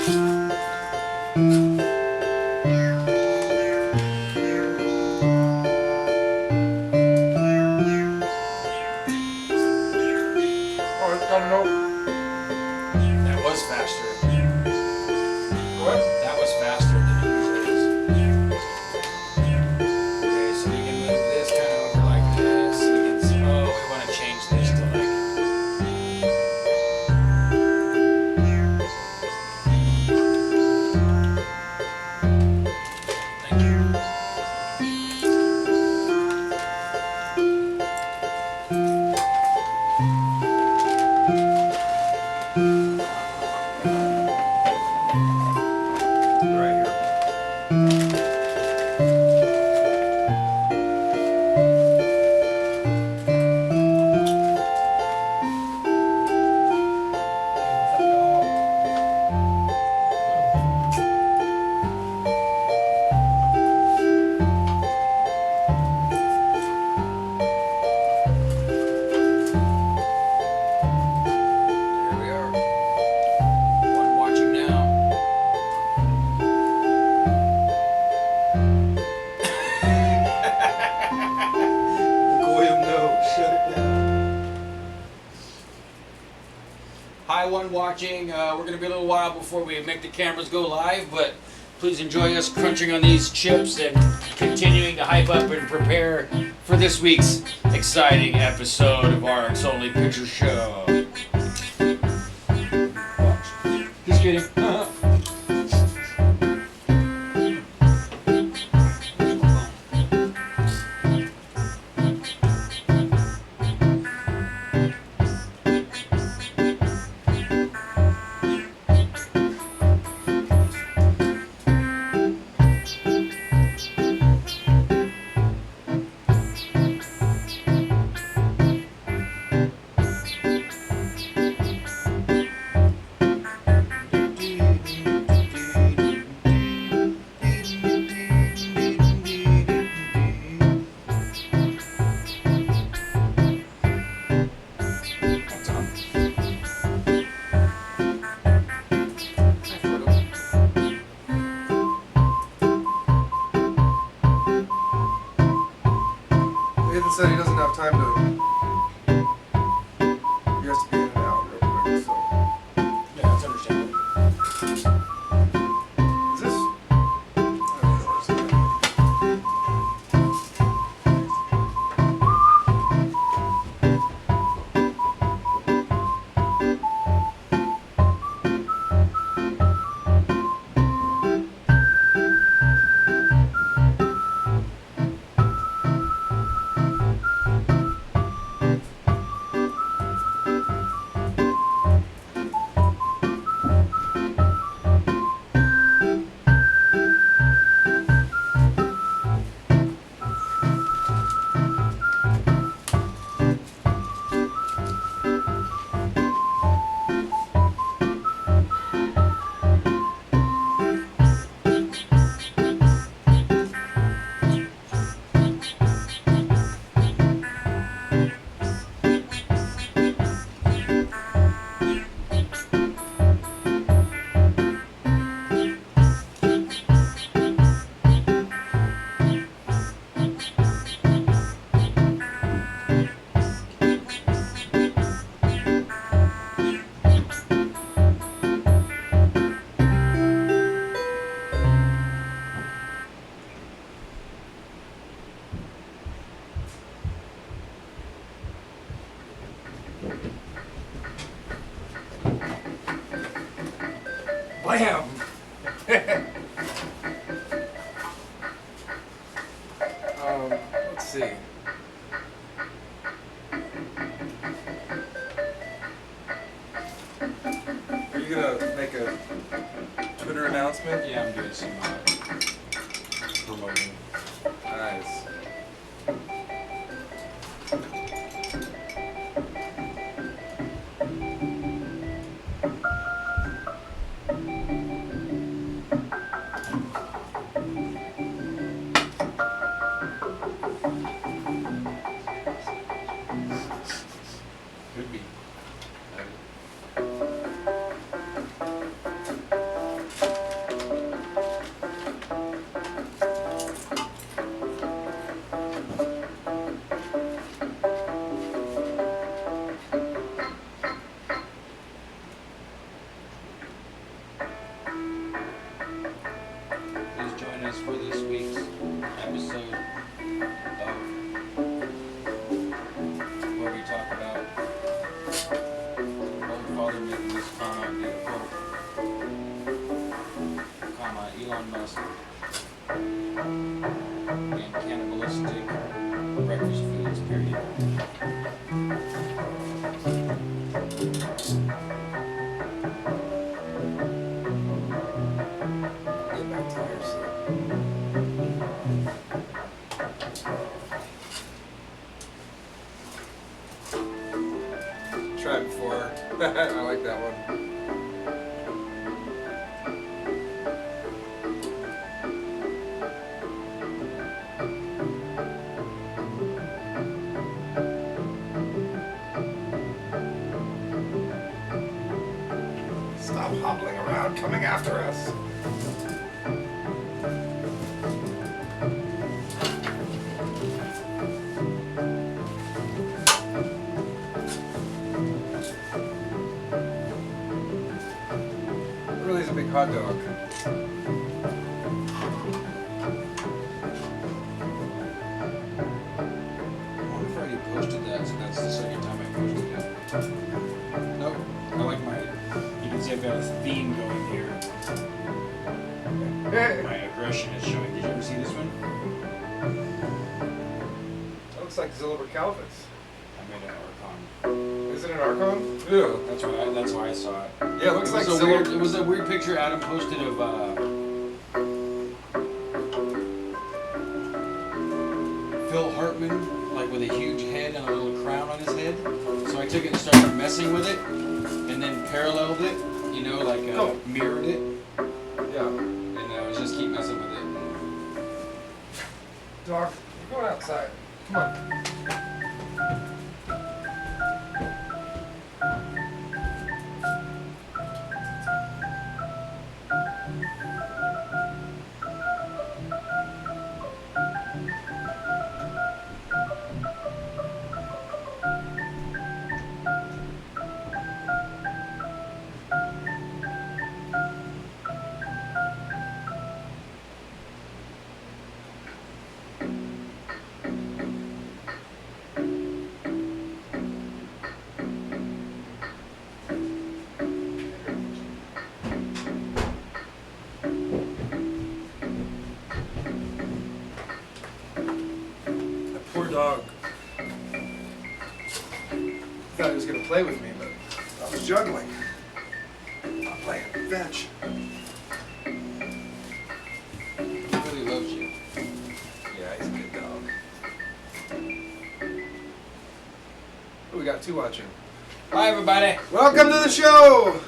That was faster. What? That was faster than it usually is. Okay, so we can move this kind of over like this. We can see, oh, we want to change this to like. Thank you. Watching. We're going to be a little while before we make the cameras go live, but please enjoy us crunching on these chips and continuing to hype up and prepare for this week's exciting episode of our It's Only Picture Show. Just kidding. Said he doesn't have time to. He has to be in and out real quick, so. Yeah, that's understandable. Is this? Bam! Let's see. Are you gonna make a Twitter announcement? Yeah, I'm doing some promoting. Nice. Could be. Elon Musk. And cannibalistic breakfast foods, period. Get back to here soon. Tried before. I like that one. Stop hobbling around, coming after us. Really is a big hot dog. I wonder if I already posted that, so that's the second time I posted it. Nope. I like my, you can see I've got a theme going here. My aggression is showing. Did you ever see this one? That looks like Zilliber Calvin's. I made an Archon. Is it an Archon? Yeah. That's why I saw it. Yeah, it looks like It was a weird picture Adam posted of Phil Hartman, like with a huge head and a little crown on his head. So I took it and started messing with it, and then paralleled it, you know, like mirrored it. Yeah. And I was just keep messing with it. Dog, you're going outside. Come on. Poor dog. Thought he was gonna play with me, but I was juggling. Not playing fetch. He really loves you. Yeah, he's a good dog. Who we got two watching? Hi, everybody. Welcome to the show!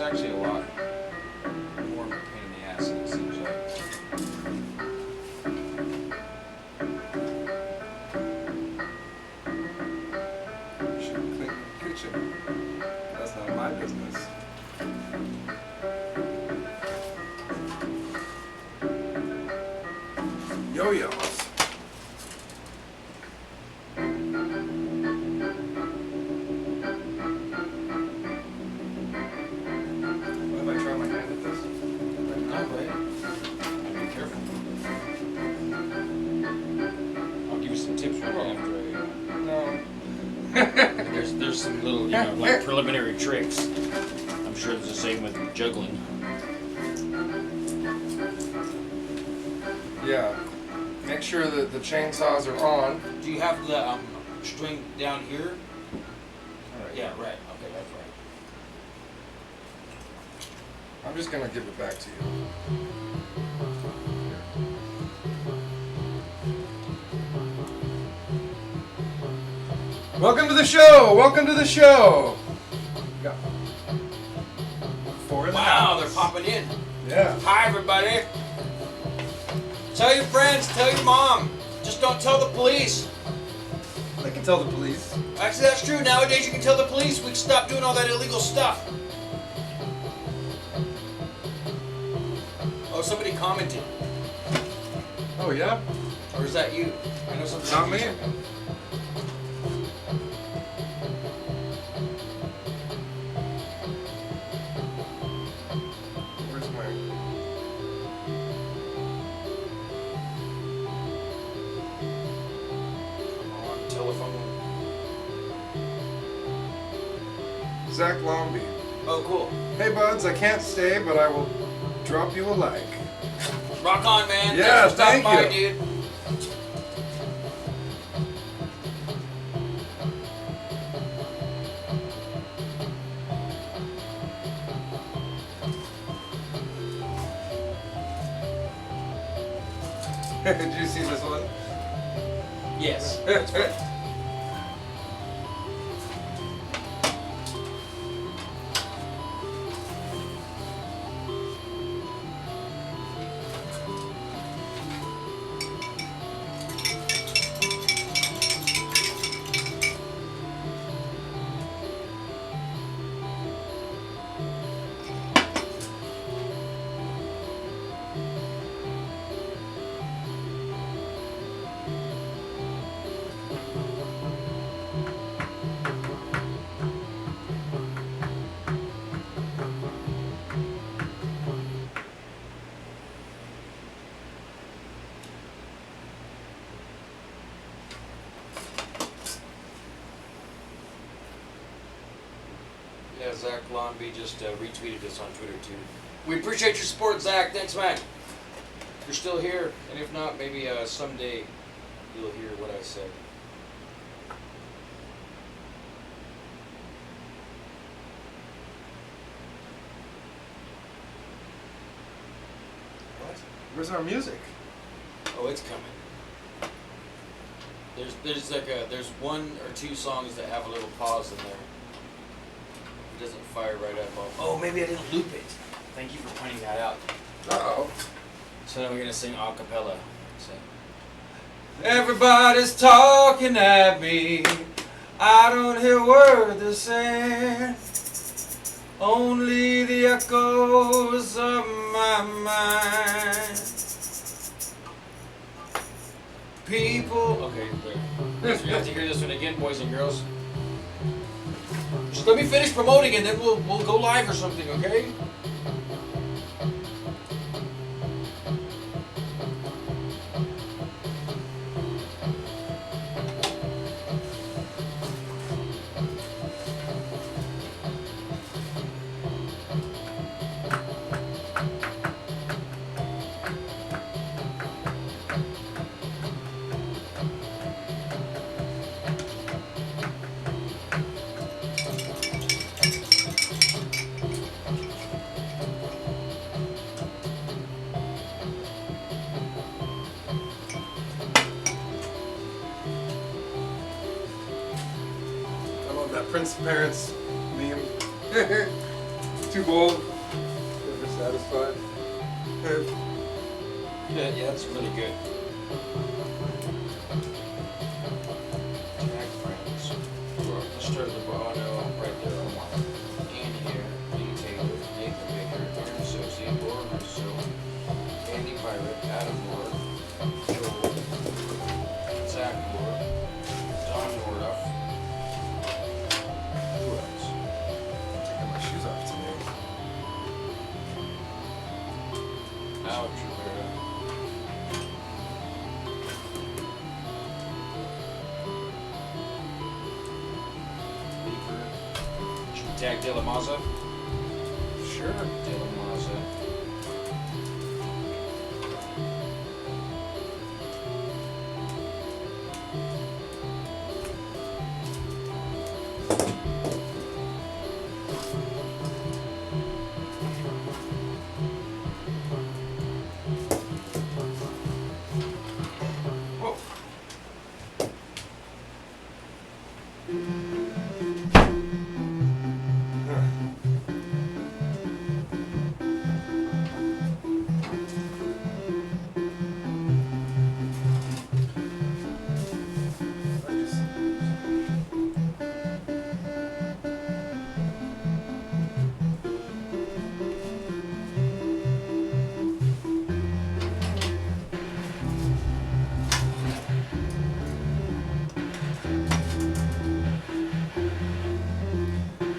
Actually a lot more of a pain in the ass than it seems like. Should clean the kitchen. That's not my business. Yo-yos. There's some little, like preliminary tricks. I'm sure it's the same with juggling. Yeah. Make sure that the chainsaws are on. Do you have the string down here? All right. Yeah, right. Okay, that's right. I'm just gonna give it back to you. Welcome to the show. Welcome to the show. Got 4 in the Wow, house. they're popping in. Yeah. Hi, everybody. Tell your friends, tell your mom. Just don't tell the police. I can tell the police. Actually, that's true. Nowadays, you can tell the police. We can stop doing all that illegal stuff. Oh, somebody commented. Oh yeah. Or is that you? I know something. Not me. Where's my? On telephone. Zach Lomby. Oh, cool. Hey buds, I can't stay, but I will drop you a like. Rock on, man. Yeah, Thanks for stopping thank by, you. dude. Did you see this one? Yes. That's right. Yeah, Zach Lomby just retweeted us on Twitter too. We appreciate your support, Zach. Thanks, man. If you're still here, and if not, maybe someday you'll hear what I said. What? Where's our music? Oh, it's coming. There's one or two songs that have a little pause in there. It doesn't fire right up. Oh, maybe I didn't loop it. Thank you for pointing that out. Uh-oh. So now we're gonna sing a cappella. So. Everybody's talking at me. I don't hear a word they're saying. Only the echoes of my mind. People. Okay, there. So you have to hear this one again, boys and girls. Just let me finish promoting and then we'll go live or something, okay? That Prince Parents meme. Too bold. Never satisfied. Yeah, that's really good. Tag friends. Let's start at the bottom, right there. Ann here, Lee Taylor, Nathan Baker, Aaron Sosi, Laura Russo, Andy Pirate, Adam Moore, Joel, Zach Moore, Don Norduff. Who else? Taking my shoes off today. Alex Rivera. Leaper. Should we tag De La Maza? Sure. De La Maza.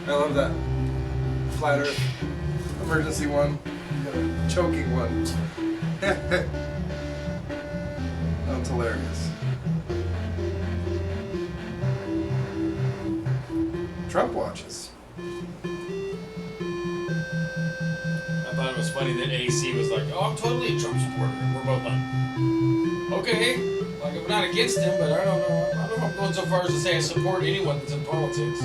I love that flat Earth emergency one, the choking one. That's hilarious. Trump watches. I thought it was funny that AC was like, "Oh, I'm totally a Trump supporter," and we're both like, "Okay." Like, I'm not against him, but I don't know. I don't know if I'm going so far as to say I support anyone that's in politics.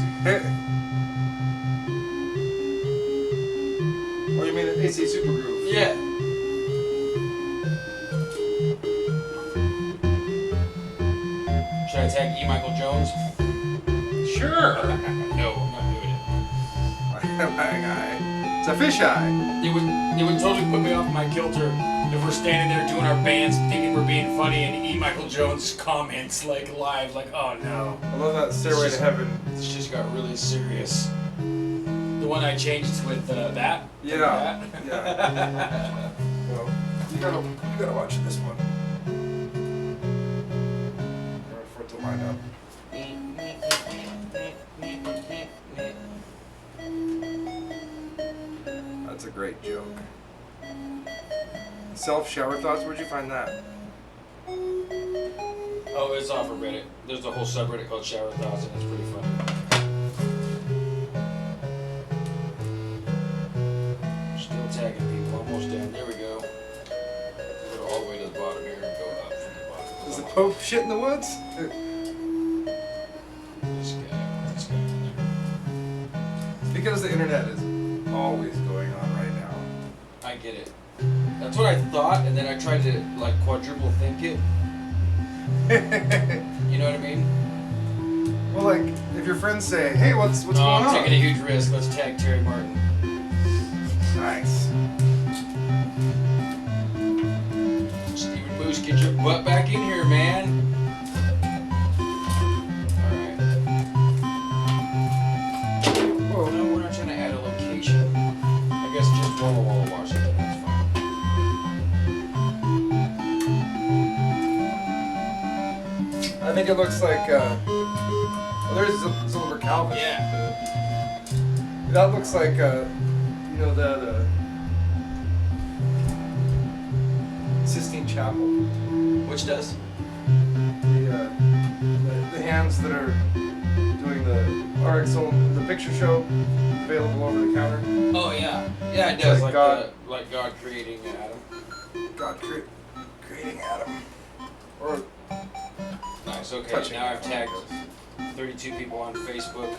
Oh, you mean an AC Super Groove? Yeah. Should I tag E. Michael Jones? Sure. No, I'm not doing it. My guy. It's a fisheye. It would totally put me off my kilter if we're standing there doing our bands thinking we're being funny and E. Michael Jones comments like live like, "Oh no." I love that Stairway to Heaven. It's just got really serious. The one I changed with that. Yeah. That. Yeah. Well, you gotta watch this one. For it to line up. That's a great joke. Self-shower thoughts, where'd you find that? Oh, it's off of Reddit. There's a whole subreddit called Shower Thoughts, and it's pretty funny. Still tagging people, almost down. There we go. Go all the way to the bottom here and go up from the bottom. Is the Pope shit in the woods? This guy in there. It's because the internet is always going on right now. I get it. That's what I thought, and then I tried to like quadruple think it. You know what I mean? Well, like, if your friends say, "Hey, what's going on?" I'm taking a huge risk. Let's tag Terry Martin. Nice. Steven Moose, get your butt back in here, man. Alright. Whoa. No, we're not trying to add a location. I guess just Walla Walla, Washington. That's fine. I think it looks like, well, there's Zilber Calvin. Yeah. That looks like, you know, the Sistine Chapel. Which does? The hands that are doing the the picture show available over the counter. Oh, yeah. Yeah, it does. Like Like God creating Adam. God creating Adam. Or Nice, okay. touching Now I've Adam. tagged 32 people on Facebook.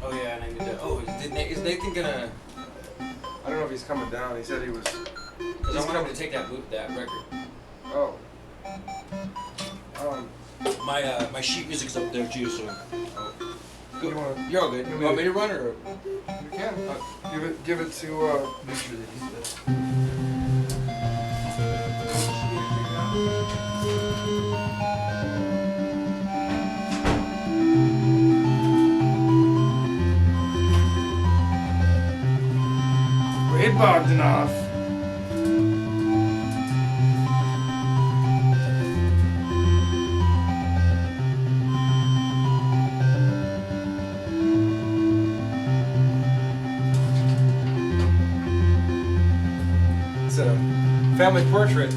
Oh, yeah, and I need to. Oh, is Nathan gonna. I don't know if he's coming down. He said he was. Because I want him to take that record. Oh. My sheet music's up there too, so. You wanna, You're all good. You want me to run or? you can. Give it to. Make sure that he's the. Wade Bogdanoff. It's a family portrait.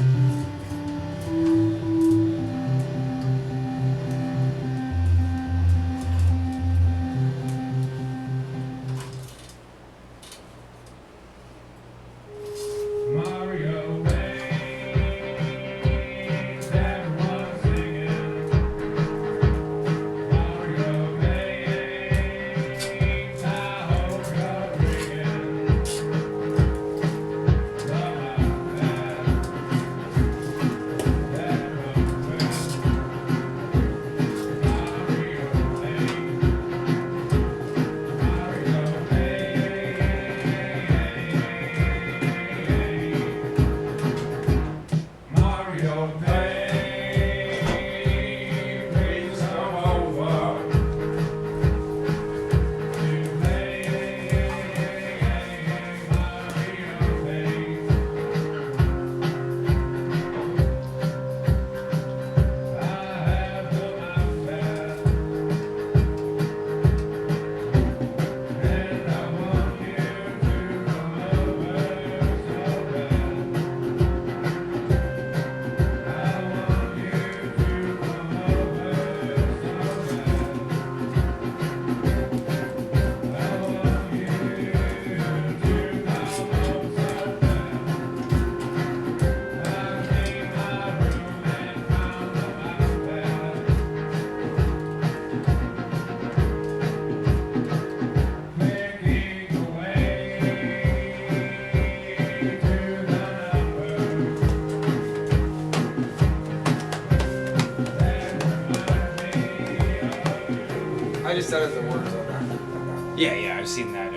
I just added the words on that. Yeah, I've seen that.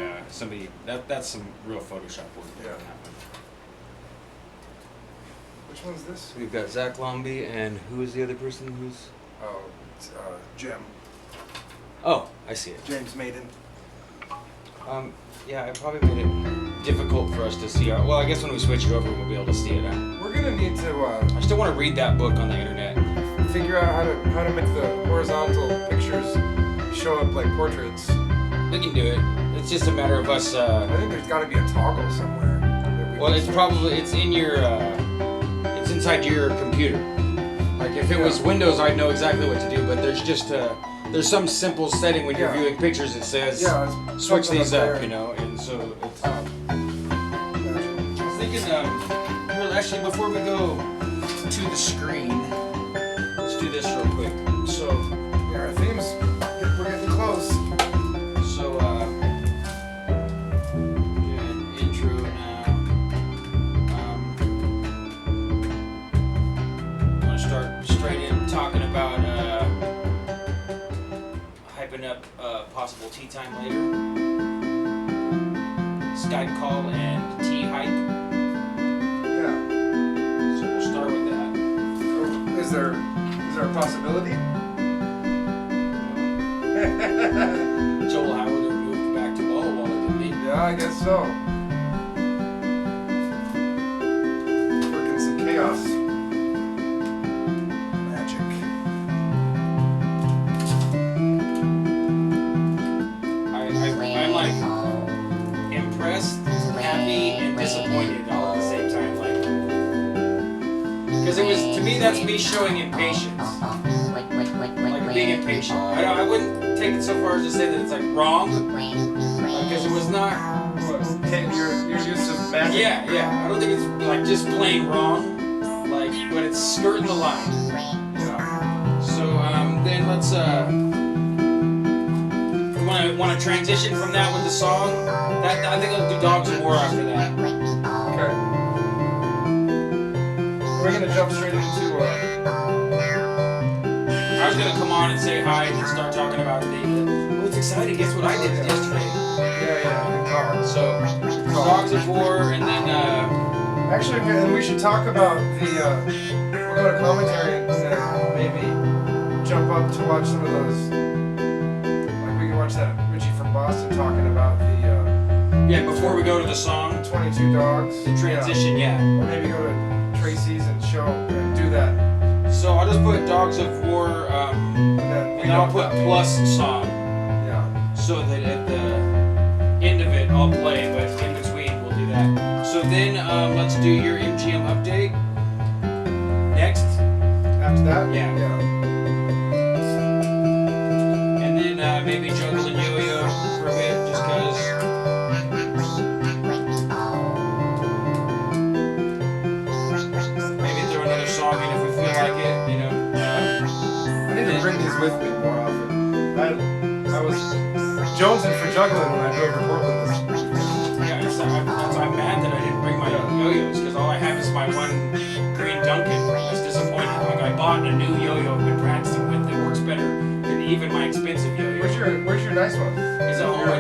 That's some real Photoshop work. Yeah. Which one's this? We've got Zach Lomby, and who is the other person who's... Oh, it's Jim. Oh, I see it. James Maiden. Yeah, I probably made it difficult for us to see. Well, I guess when we switch it over, we'll be able to see it. We're gonna need to I still want to read that book on the internet. figure out how to make the horizontal pictures show up like portraits. We can do it. It's just a matter of us. I think there's got to be a toggle somewhere. Well, it's in your. It's inside your computer. Like if it was Windows, I'd know exactly what to do. But there's just there's some simple setting when you're viewing pictures that says switch these up, you know, and so it's. I was thinking, well, actually, before we go to the screen, let's do this real quick. So, yeah, our themes, we're getting close. So, do an intro now. I want to start straight in talking about hyping up possible tea time later. Skype call and tea hype. Yeah. So we'll start with that. Oh, is there a possibility? Joel Howard moved back to Walla Walla, didn't he? Yeah, I guess so. Working some chaos. Magic. I'm like impressed, happy, and disappointed all at the same time. Like, because to me, that's me showing impatience. Like being impatient. I wouldn't take it so far as to say that it's like wrong, because it was not. Your use of magic. Yeah. I don't think it's like just plain wrong, like, but it's skirting the line. Yeah. So then let's want to transition from that with the song. I think I'll do Dogs of War after that. Okay. We're gonna jump straight into. I was gonna come on and say hi and then start talking about oh, it's exciting. Guess what I did yesterday? Yeah. So Dogs of War, and then Actually, and we should talk about the. We'll go to commentary and maybe jump up to watch some of those. Like we can watch that Richie from Boston talking about the. before we go to the song, 22 Dogs. the transition, yeah. Or maybe go to Tracy's and do that. So I'll just put Dogs of War, and then I'll put plus song, Yeah. so that at the end of it I'll play, but in between we'll do that. So then let's do your MGM update next. After that? Yeah. Yeah. And then maybe Jungle and Yo-Yo for a bit, just cause. Maybe throw another song in if we feel like it, you know. I need to bring these with me more often. I was jonesing for juggling when I drove to Portland this Yeah, I'm mad that I didn't bring my yo-yos, because all I have is my one green Duncan. I was disappointed. Like, I bought a new yo-yo I've been practicing with that works better than even my expensive yo-yo. Where's your nice one? It's at home. I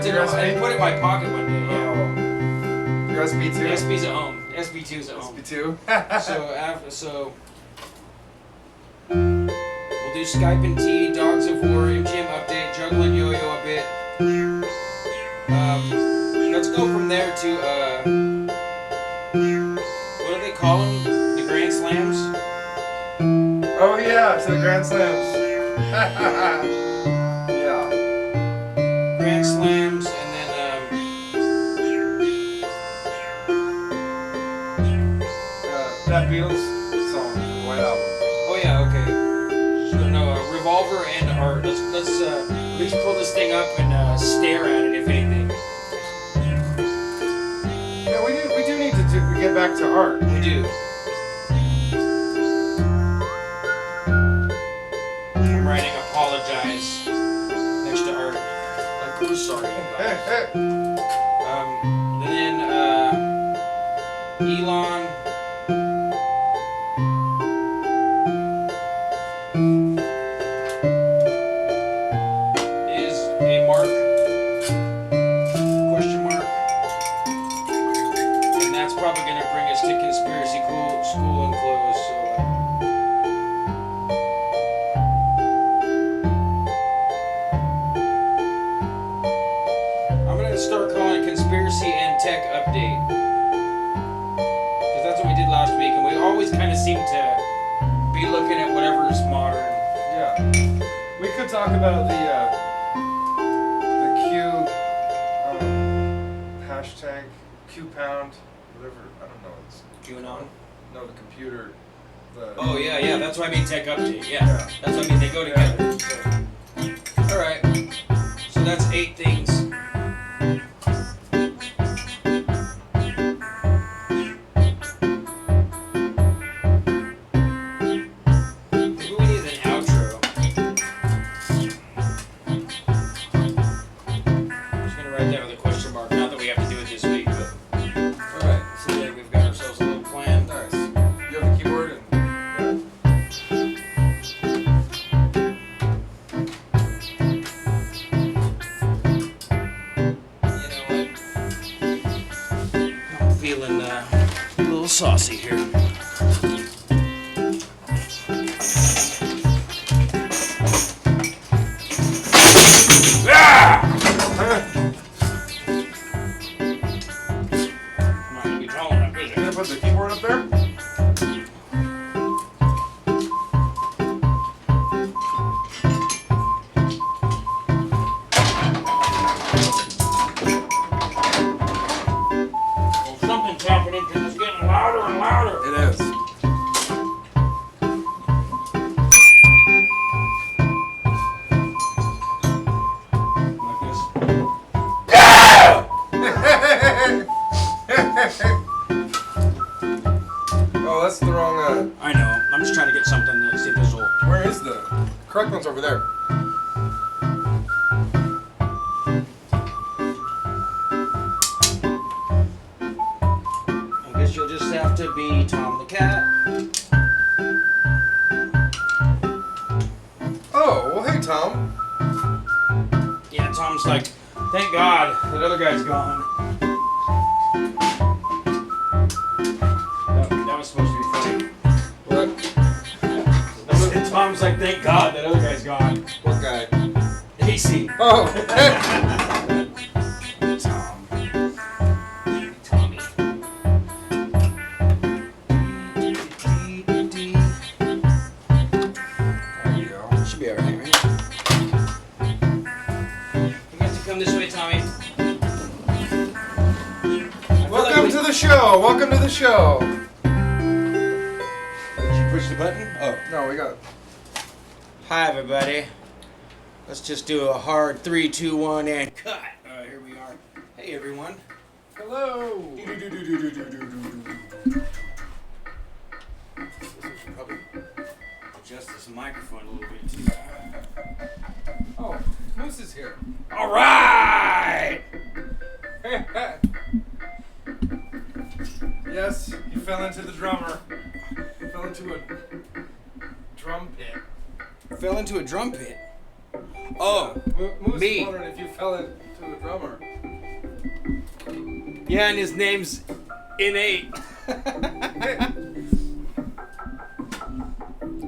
put it in my pocket one day, yeah. Your SB2? The SB's at home. SB2's at home. SB2? So we'll do Skype and Tea, Dogs of War, MGM update, Juggle and Yo-Yo a bit. Let's go from there to what do they call them? The Grand Slams? Oh yeah, to the Grand Slams. Yeah. Grand Slams, and then that Beatles song, White Album. oh yeah, okay. So no, Revolver and Art. Let's at least pull this thing up and stare at it, if anything. Yeah, we do need to get back to art. We do. I'm writing apologize next to Art. Like, we're sorry, you guys. And then Elon. Is be looking at whatever's modern. Yeah. We could talk about the Q hashtag Q pound, whatever. I don't know. It's QAnon? no the computer. The Oh yeah. That's what I mean. Tech update. Yeah. That's what I mean. They go together. All right. So that's 8 things. Maybe we need an outro. I'm just gonna write that with a question mark. Not that we have to do it this week, but all right. So then we've got ourselves a little plan. nice. You have the keyboard and. I'm feeling a little saucy here. Not gonna be tall enough, is You gonna put the keyboard up there? Well, something's happening because it's getting louder and louder. It is. Like this. Oh, that's the wrong. I know. I'm just trying to get something to see if this will. Where is the correct one's over there? I guess you'll just have to be Tom the Cat. Oh, well, hey, Tom. Yeah, Tom's like, thank God that other guy's gone. That was supposed to be funny. What? Tom's like, thank God that other guy's gone. What guy? Casey. Oh. Tom. Tommy. There you go. Should be alright, right? You have to come this way, Tommy. Welcome to the show. Welcome to the show. Did you push the button? Oh. No, we got. Hi, everybody. Let's just do a hard 3, 2, 1, and cut. Here we are. Hey, everyone. Hello. Probably adjust this microphone a little bit too. Oh, Moose is here. All right. Yes, he fell into the drummer. He fell into a drum pit. Fell into a drum pit. Oh, Moose me. is wondering if you fell into a drummer. yeah, and his name's Innate.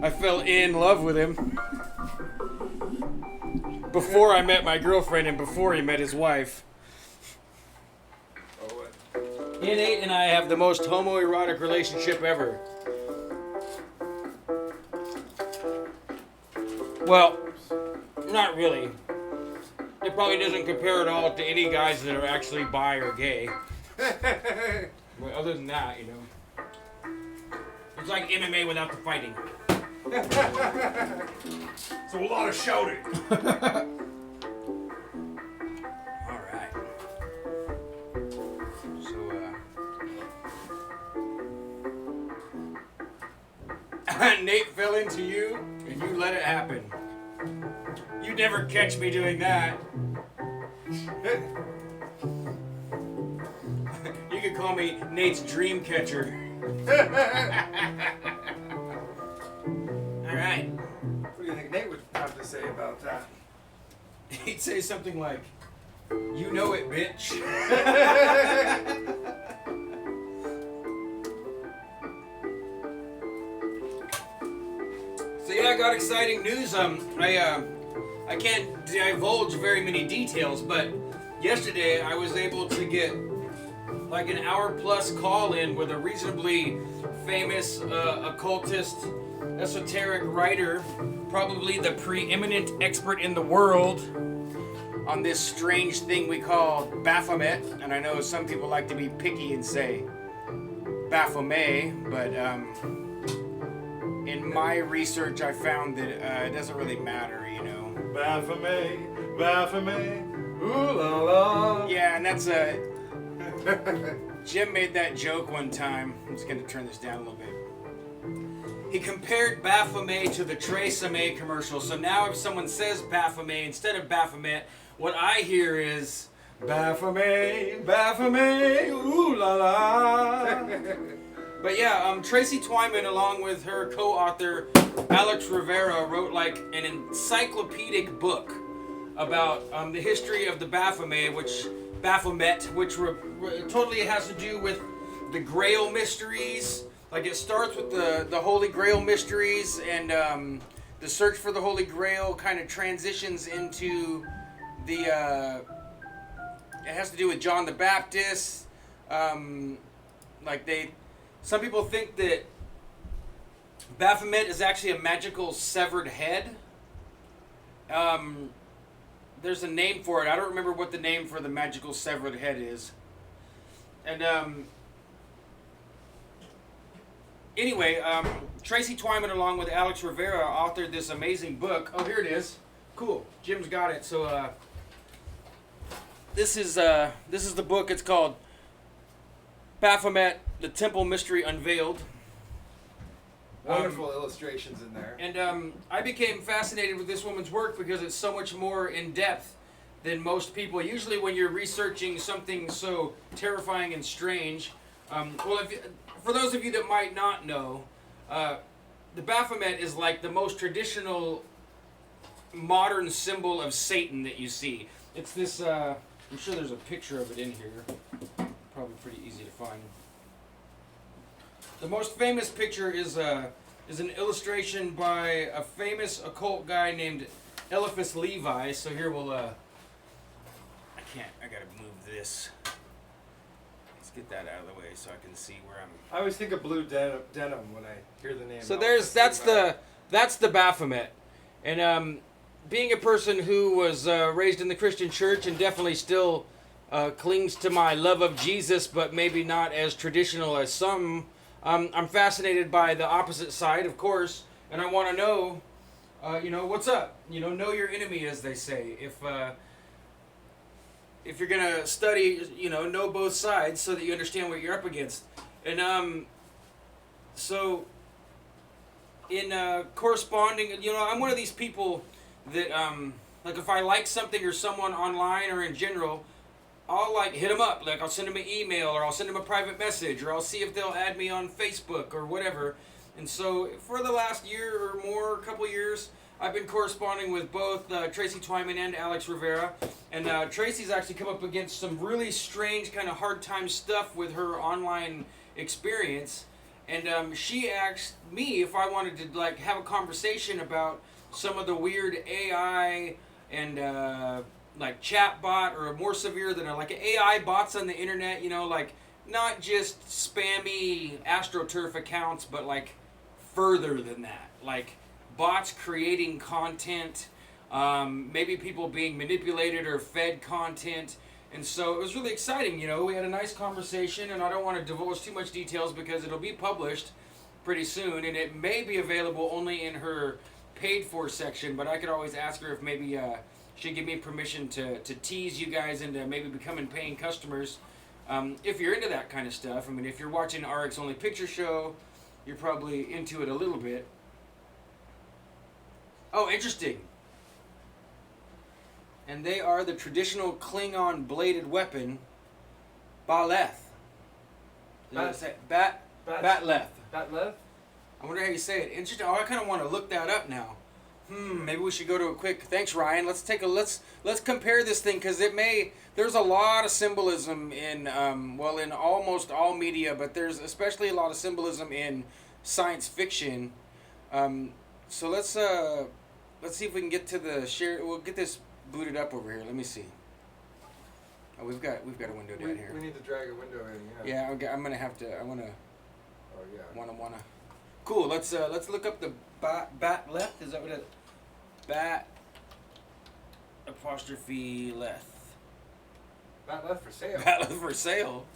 I fell in love with him before I met my girlfriend and before he met his wife. Oh, what? Innate and I have the most homoerotic relationship ever. Well, not really. It probably doesn't compare at all to any guys that are actually bi or gay. But other than that, you know. It's like MMA without the fighting. So a lot of shouting. Alright. So, Nate fell into you, and you let it happen. You'd never catch me doing that. You could call me Nate's dream catcher. Alright. What do you think Nate would have to say about that? He'd say something like, "You know it, bitch." So yeah, I got exciting news. I can't divulge very many details, but yesterday I was able to get like an hour plus call in with a reasonably famous occultist esoteric writer, probably the preeminent expert in the world on this strange thing we call Baphomet. And I know some people like to be picky and say Baphomet, but in my research I found that it doesn't really matter, you know. Baphomet, Baphomet, ooh la la. Yeah, and that's Jim made that joke one time. I'm just going to turn this down a little bit. He compared Baphomet to the Tracy commercial. So now if someone says Baphomet instead of Baphomet, what I hear is Baphomet, Baphomet, ooh la la. But yeah, Tracy Twyman, along with her co-author Alex Rivera, wrote like an encyclopedic book about the history of the Baphomet, which totally has to do with the Grail mysteries. Like it starts with the Holy Grail mysteries, and the search for the Holy Grail kind of transitions into the. It has to do with John the Baptist. Some people think that Baphomet is actually a magical severed head. There's a name for it. I don't remember what the name for the magical severed head is. And anyway, Tracy Twyman, along with Alex Rivera, authored this amazing book. Oh, here it is. Cool. Jim's got it. So this is the book. It's called Baphomet: The Temple Mystery Unveiled. Wonderful illustrations in there. And I became fascinated with this woman's work because it's so much more in depth than most people. Usually, when you're researching something so terrifying and strange, for those of you that might not know, the Baphomet is like the most traditional modern symbol of Satan that you see. It's this. I'm sure there's a picture of it in here. Probably pretty easy to find. The most famous picture is an illustration by a famous occult guy named Eliphas Levi. So here we'll. I gotta move this. Let's get that out of the way so I can see where I'm. I always think of blue denim when I hear the name. So that's the Baphomet, and being a person who was raised in the Christian church and definitely still clings to my love of Jesus, but maybe not as traditional as some. I'm fascinated by the opposite side, of course, and I want to know, what's up? Know your enemy, as they say. If you're gonna study, know both sides so that you understand what you're up against. And so in corresponding, I'm one of these people that like if I like something or someone online or in general, I'll hit them up. Like I'll send them an email, or I'll send them a private message, or I'll see if they'll add me on Facebook or whatever. And so for the last year or more, couple years, I've been corresponding with both Tracy Twyman and Alex Rivera. And Tracy's actually come up against some really strange kind of hard time stuff with her online experience. And she asked me if I wanted to have not about some of the weird AI and chat bot, or more severe than AI bots on the internet, not just spammy AstroTurf accounts, but further than that, bots creating content, maybe people being manipulated or fed content. And so it was really exciting. We had a nice conversation, and I don't want to divulge too much details because it'll be published pretty soon, and it may be available only in her paid for section, but I could always ask her if maybe she'd give me permission to tease you guys into maybe becoming paying customers. If you're into that kind of stuff. I mean, if you're watching RX Only Picture Show, you're probably into it a little bit. Oh, interesting. And they are the traditional Klingon bladed weapon, Baleth. Batleth. Batleth? I wonder how you say it. Interesting. Oh, I kind of want to look that up now. Maybe we should go to a quick. Thanks, Ryan. Let's compare this thing, because there's a lot of symbolism in in almost all media, but there's especially a lot of symbolism in science fiction. So let's see if we can get to the share. We'll get this booted up over here. Let me see. Oh, we've got a window down here. We need to drag a window in. Yeah, I'm gonna have to. I wanna. Oh yeah. Wanna. Cool. Let's look up the bat left. Is that what it? Bat apostrophe left. Bat left for sale. Bat left for sale.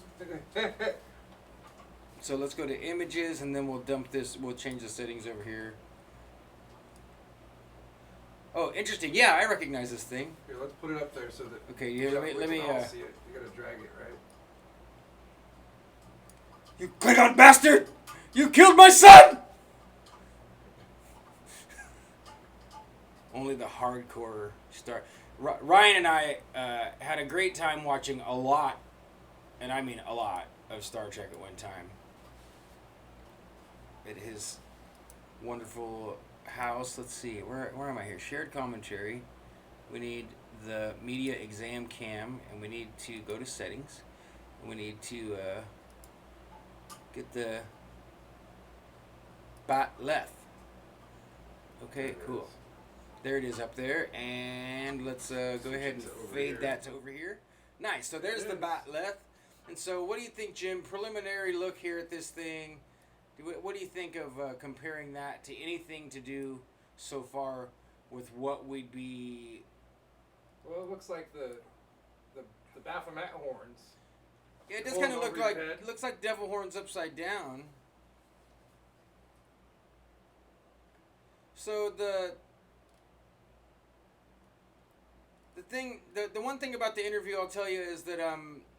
So let's go to images and then we'll dump this. We'll change the settings over here. Oh, interesting. Yeah, I recognize this thing. Here, let's put it up there so that. Okay, yeah. Let me. See it. You gotta drag it, right? You Klingon bastard! You killed my son! Only the hardcore star. Ryan and I had a great time watching a lot, and I mean a lot, of Star Trek at one time. At his wonderful house. Let's see, where am I here? Shared commentary. We need the media exam cam, and we need to go to settings. And we need to get the bat left. Okay, cool. There it is up there, and let's go ahead and fade that to over here. Nice. So there's the bat left. And so, what do you think, Jim? Preliminary look here at this thing. What do you think of comparing that to anything to do so far with what we'd be? Well, it looks like the Baphomet horns. Yeah, it does kind of look like it looks like devil horns upside down. So the one thing about the interview I'll tell you is that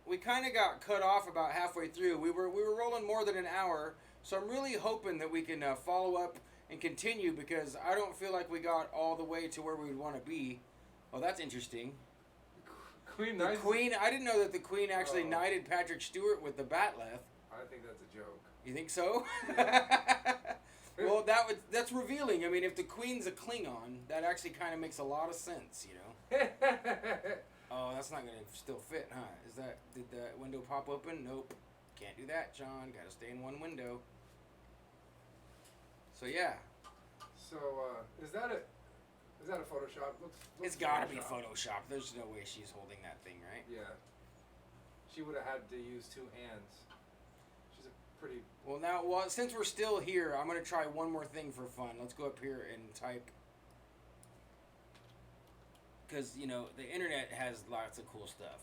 we kind of got cut off about halfway through. We were rolling more than an hour, so I'm really hoping that we can follow up and continue because I don't feel like we got all the way to where we would want to be. Oh, that's interesting. Queen. I didn't know that the Queen actually knighted Patrick Stewart with the bat left. I think that's a joke. You think so? Yeah. Well, that's revealing. I mean, if the Queen's a Klingon, that actually kind of makes a lot of sense, you know. Oh, that's not gonna still fit, huh? Did the window pop open? Nope. Can't do that, John. Gotta stay in one window. So yeah. So is that a Photoshop? Looks it's gotta be Photoshop. There's no way she's holding that thing, right? Yeah. She would have had to use two hands. She's a pretty. Well, since we're still here, I'm gonna try one more thing for fun. Let's go up here and type. Because, you know, the internet has lots of cool stuff.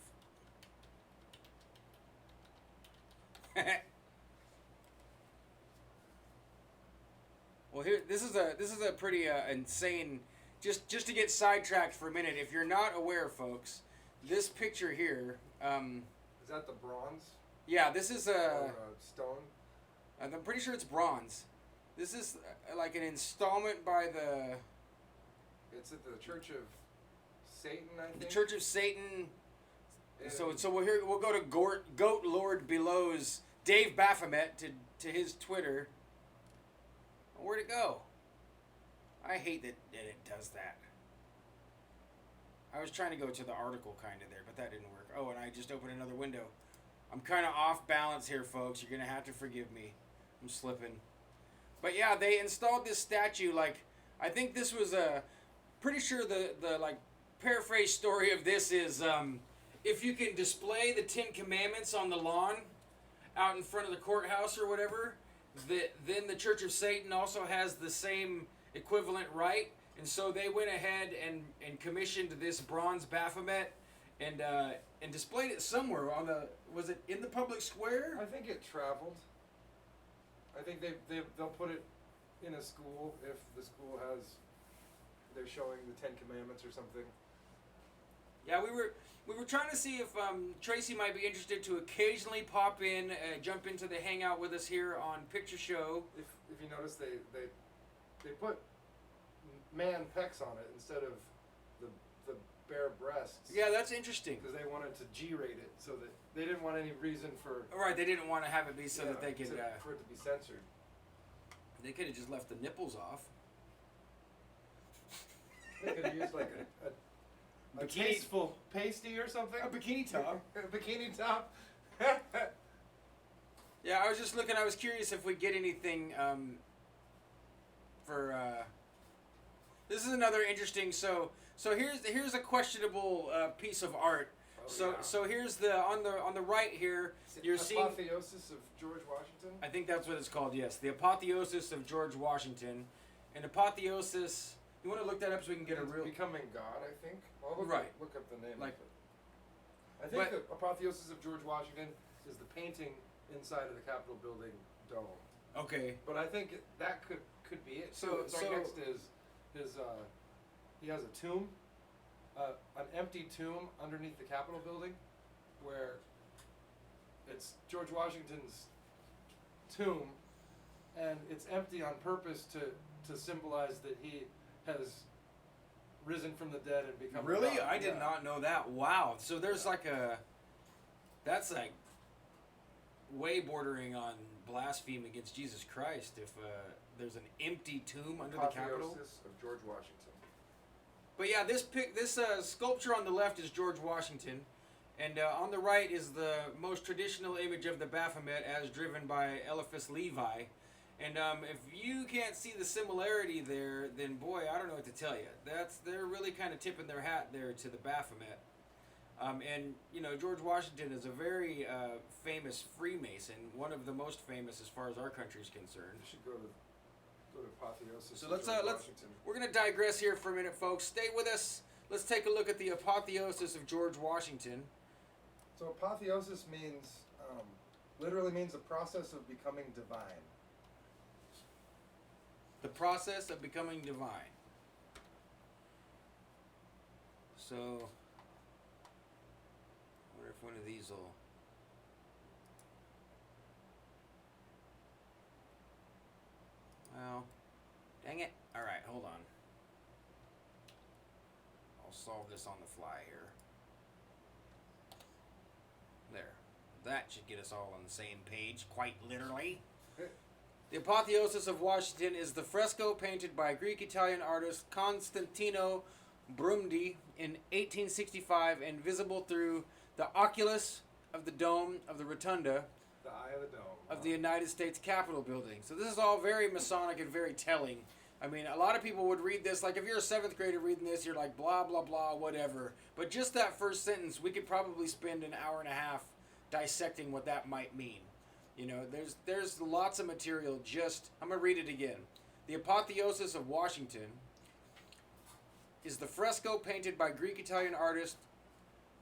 Well, here, this is a pretty insane. Just to get sidetracked for a minute, if you're not aware, folks, this picture here. Is that the bronze? Yeah, this is a stone. I'm pretty sure it's bronze. This is like an installment by the. It's at the Church of Satan, I think. The Church of Satan. So we'll go to Goat Lord Below's Dave Baphomet to his Twitter. Where'd it go? I hate that it does that. I was trying to go to the article kind of there, but that didn't work. Oh, and I just opened another window. I'm kind of off balance here, folks. You're going to have to forgive me. I'm slipping. But yeah, they installed this statue. Like, I think this was pretty sure the like paraphrase story of this is if you can display the 10 Commandments on the lawn out in front of the courthouse or whatever, then the Church of Satan also has the same equivalent right. And so they went ahead and commissioned this bronze Baphomet and displayed it somewhere on the. Was it in the public square? I think it traveled. I think they'll put it in a school if the school has. They're showing the 10 Commandments or something. Yeah, we were trying to see if Tracy might be interested to occasionally pop in, jump into the hangout with us here on Picture Show. If you notice, they put man pecs on it instead of the bare breasts. Yeah, that's interesting. Because they wanted to G-rate it, so that they didn't want any reason for. Right, they didn't want to have it be so that they could. For it to be censored. They could have just left the nipples off. They could have used like a tasteful pasty or something. A bikini top. A bikini top. Yeah, I was just looking. I was curious if we get anything for. This is another interesting. So here's a questionable piece of art. So here's the on the right here. You're seeing Apotheosis of George Washington. I think that's what it's called. Yes, the apotheosis of George Washington, and apotheosis. You want to look that up so we can get a real becoming God. I think. Well, look up the name. Like, of it. I think the apotheosis of George Washington is the painting inside of the Capitol building dome. Okay. But I think that could be it. So next is his. He has a tomb, an empty tomb underneath the Capitol building, where it's George Washington's tomb, and it's empty on purpose to symbolize that he has risen from the dead and become really? God. I did not know that. Wow. So there's that's like way bordering on blasphemy against Jesus Christ if there's an empty tomb under the Capitol. Apotheosis of George Washington. But yeah, this sculpture on the left is George Washington, and on the right is the most traditional image of the Baphomet as driven by Eliphas Levi. And if you can't see the similarity there, then boy, I don't know what to tell you. They're really kind of tipping their hat there to the Baphomet. And you know, George Washington is a very famous Freemason, one of the most famous as far as our country is concerned. You should go to apotheosis. So we're gonna digress here for a minute, folks. Stay with us. Let's take a look at the apotheosis of George Washington. So apotheosis means literally means the process of becoming divine. The process of becoming divine. So, I wonder if one of these will. Well, dang it. Alright, hold on. I'll solve this on the fly here. There. That should get us all on the same page, quite literally. The apotheosis of Washington is the fresco painted by Greek-Italian artist Constantino Brumidi in 1865 and visible through the oculus of the dome of the rotunda the eye of the dome of the United States Capitol building. So this is all very Masonic and very telling. I mean, a lot of people would read this, like if you're a 7th grader reading this, you're like, blah, blah, blah, whatever. But just that first sentence, we could probably spend an hour and a half dissecting what that might mean. You know, there's lots of material just... I'm going to read it again. The apotheosis of Washington is the fresco painted by Greek-Italian artist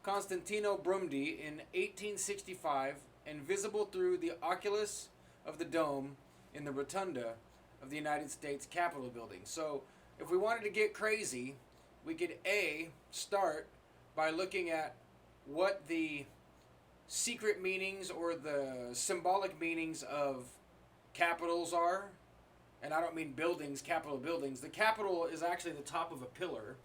Constantino Brumidi in 1865 and visible through the oculus of the dome in the rotunda of the United States Capitol building. So if we wanted to get crazy, we could start by looking at what the secret meanings or the symbolic meanings of capitals are. And I don't mean buildings, Capitol buildings. The Capitol is actually the top of a pillar.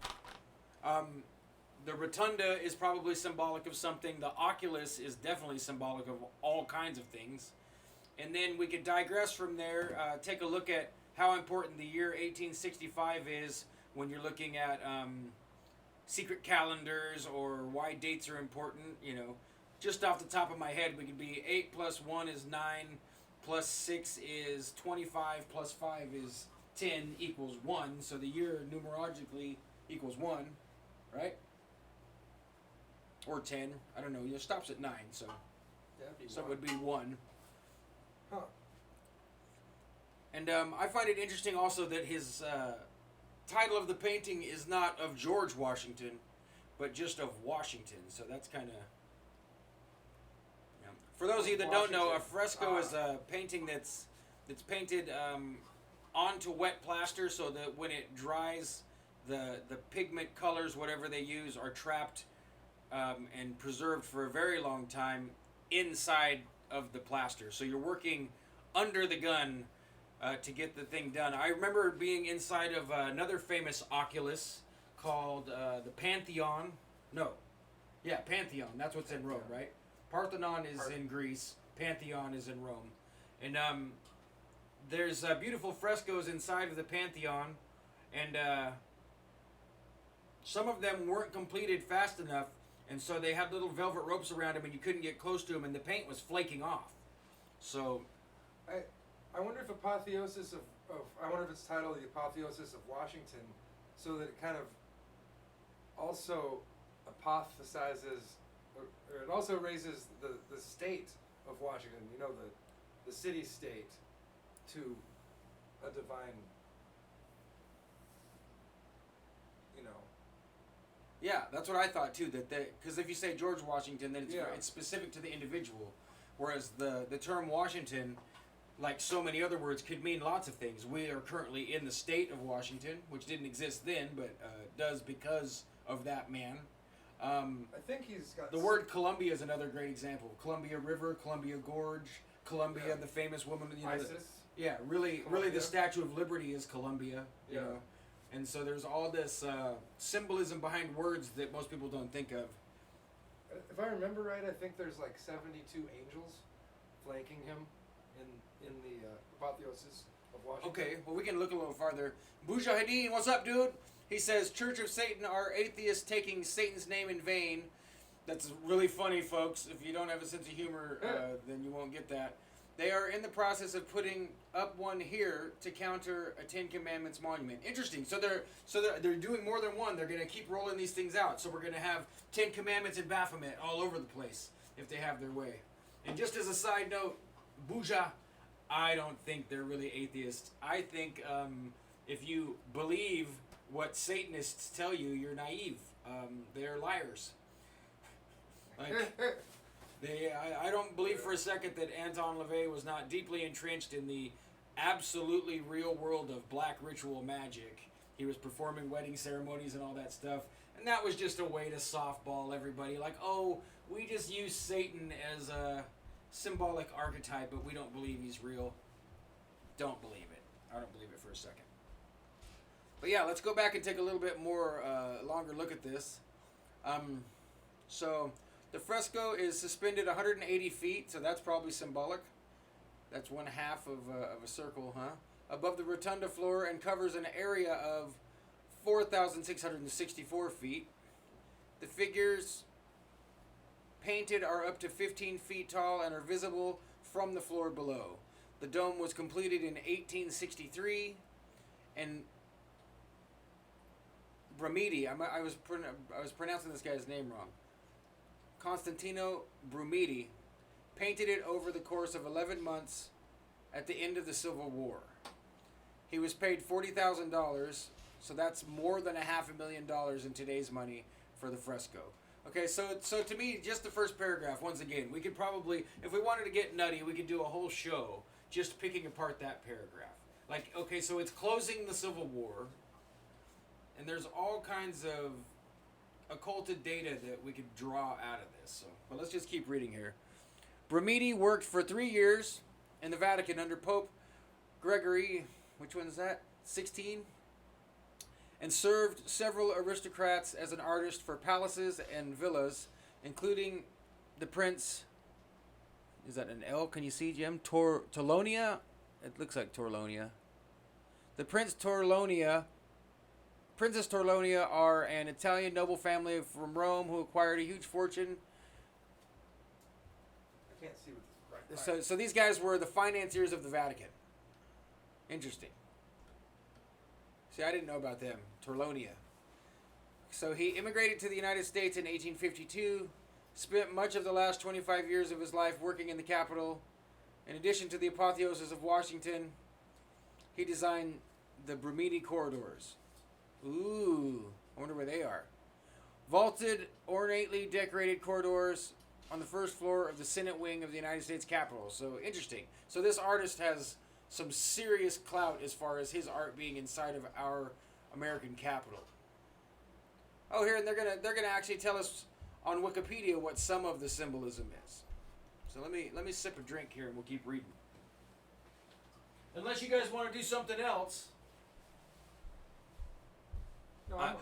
The rotunda is probably symbolic of something. The oculus is definitely symbolic of all kinds of things. And then we could digress from there, take a look at how important the year 1865 is when you're looking at secret calendars or why dates are important. You know, just off the top of my head, we could be 8 plus 1 is 9, plus 6 is 25, plus 5 is 10 equals 1. So the year numerologically equals 1, right? Or 10. I don't know. It stops at 9, so it would be 1. Huh. And I find it interesting also that his title of the painting is not of George Washington, but just of Washington. So that's kind of... For those of you that don't know, a fresco is a painting that's painted onto wet plaster so that when it dries, the pigment colors, whatever they use, are trapped and preserved for a very long time inside of the plaster. So you're working under the gun to get the thing done. I remember being inside of another famous oculus called the Pantheon. Pantheon. That's what's in Rome, right? Parthenon is in Greece. Pantheon is in Rome. And there's beautiful frescoes inside of the Pantheon. And some of them weren't completed fast enough. And so they had little velvet ropes around them and you couldn't get close to them and the paint was flaking off. So... I wonder if apotheosis of I wonder if it's titled the apotheosis of Washington, so that it kind of also apothesizes it also raises the state of Washington, you know, the city-state, to a divine, you know. Yeah, that's what I thought too. Because if you say George Washington, then Yeah. it's specific to the individual, whereas the term Washington, like so many other words, could mean lots of things. We are currently in the state of Washington, which didn't exist then, but does because of that man. I think he's got The word Columbia is another great example. Columbia River, Columbia Gorge, Columbia, Yeah. the famous woman. You know, ISIS. really, Columbia. the Statue of Liberty is Columbia. You Yeah. know, and so there's all this symbolism behind words that most people don't think of. If I remember right, I think there's like 72 angels flanking him in the apotheosis of Washington. Okay, well, we can look a little farther. Mujahideen, what's up, dude? He says, Church of Satan are atheists taking Satan's name in vain. That's really funny, folks. If you don't have a sense of humor, then you won't get that. They are in the process of putting up one here to counter a Ten Commandments monument. Interesting. So they're doing more than one. They're going to keep rolling these things out. So we're going to have Ten Commandments in Baphomet all over the place if they have their way. And just as a side note, Buja, I don't think they're really atheists. I think if you believe what Satanists tell you, you're naive. They're liars. Like, I don't believe for a second that Anton LaVey was not deeply entrenched in the absolutely real world of black ritual magic. He was performing wedding ceremonies and all that stuff. And that was just a way to softball everybody. Like, oh, we just use Satan as a symbolic archetype, but we don't believe he's real. Don't believe it. I don't believe it for a second. But yeah, let's go back and take a little bit more longer look at this. So the fresco is suspended 180 feet, so that's probably symbolic. That's 1/2 of a circle, huh? Above the rotunda floor, and covers an area of 4,664 feet. The figures painted are up to 15 feet tall and are visible from the floor below. The dome was completed in 1863, and Brumidi, I was pronouncing this guy's name wrong. Constantino Brumidi painted it over the course of 11 months at the end of the Civil War. He was paid $40,000, so that's more than $500,000 in today's money for the fresco. Okay, so to me, just the first paragraph, once again, we could probably, if we wanted to get nutty, we could do a whole show just picking apart that paragraph. Like, okay, so it's closing the Civil War, and there's all kinds of occulted data that we could draw out of this. So, but let's just keep reading here. Brumidi worked for 3 years in the Vatican under Pope Gregory, which one is that? 16? And served several aristocrats as an artist for palaces and villas, including the Prince. Is that an L? Can you see, Jim? Torlonia? It looks like Torlonia. The Princess Torlonia are an Italian noble family from Rome who acquired a huge fortune. I can't see what this. Right. So these guys were the financiers of the Vatican. Interesting. See, I didn't know about them. Torlonia. So he immigrated to the United States in 1852, spent much of the last 25 years of his life working in the capital. In addition to the apotheosis of Washington, he designed the Brumidi corridors. Ooh, I wonder where they are. Vaulted, ornately decorated corridors on the first floor of the Senate wing of the United States Capitol. So interesting. So this artist has some serious clout as far as his art being inside of our American Capitol. Oh, here, and they're gonna actually tell us on Wikipedia what some of the symbolism is. So let me sip a drink here and we'll keep reading. Unless you guys want to do something else. No, I'm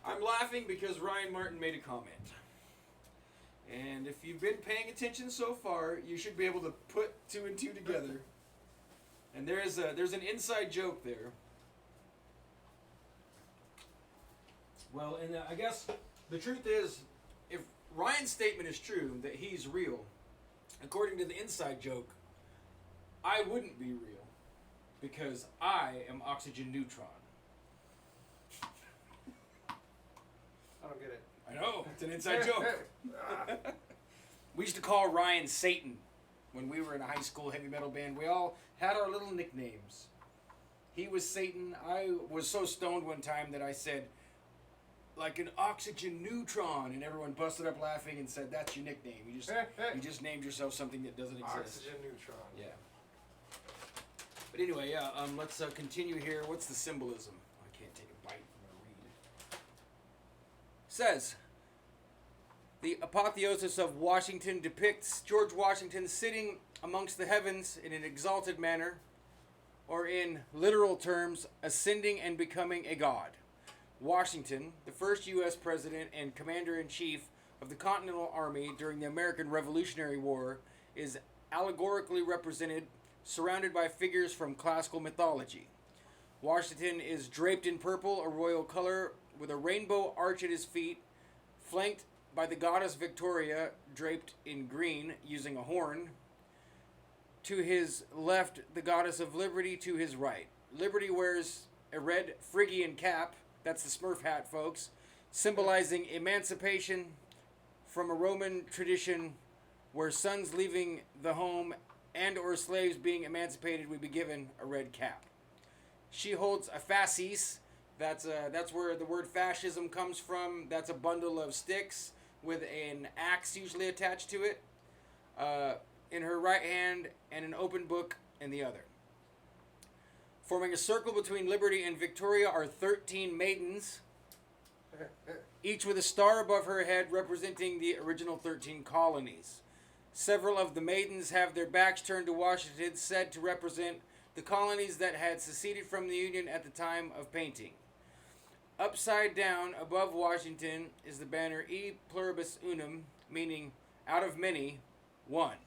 I'm laughing because Ryan Martin made a comment. And if you've been paying attention so far, you should be able to put 2 and 2 together. And there's an inside joke there. Well, and I guess the truth is, if Ryan's statement is true, that he's real, according to the inside joke, I wouldn't be real because I am oxygen neutron. I don't get it. I know, it's an inside joke. We used to call Ryan Satan when we were in a high school heavy metal band. We all had our little nicknames. He was Satan. I was so stoned one time that I said, like an oxygen neutron, and everyone busted up laughing and said, that's your nickname. You just named yourself something that doesn't exist. Oxygen neutron. Yeah. But anyway, let's continue here. What's the symbolism? I can't take a bite. I'm going to read. Says, the apotheosis of Washington depicts George Washington sitting amongst the heavens in an exalted manner, or in literal terms, ascending and becoming a god. Washington, the first U.S. president and commander-in-chief of the Continental Army during the American Revolutionary War, is allegorically represented, surrounded by figures from classical mythology. Washington is draped in purple, a royal color, with a rainbow arch at his feet, flanked by the goddess Victoria, draped in green, using a horn. To his left, the goddess of liberty to his right. Liberty wears a red Phrygian cap, that's the Smurf hat, folks, symbolizing emancipation from a Roman tradition where sons leaving the home and or slaves being emancipated would be given a red cap. She holds a fasces, that's where the word fascism comes from. That's a bundle of sticks with an axe usually attached to it in her right hand and an open book in the other. Forming a circle between Liberty and Victoria are 13 maidens, each with a star above her head representing the original 13 colonies. Several of the maidens have their backs turned to Washington, said to represent the colonies that had seceded from the Union at the time of painting. Upside down above Washington is the banner E Pluribus Unum, meaning out of many, one.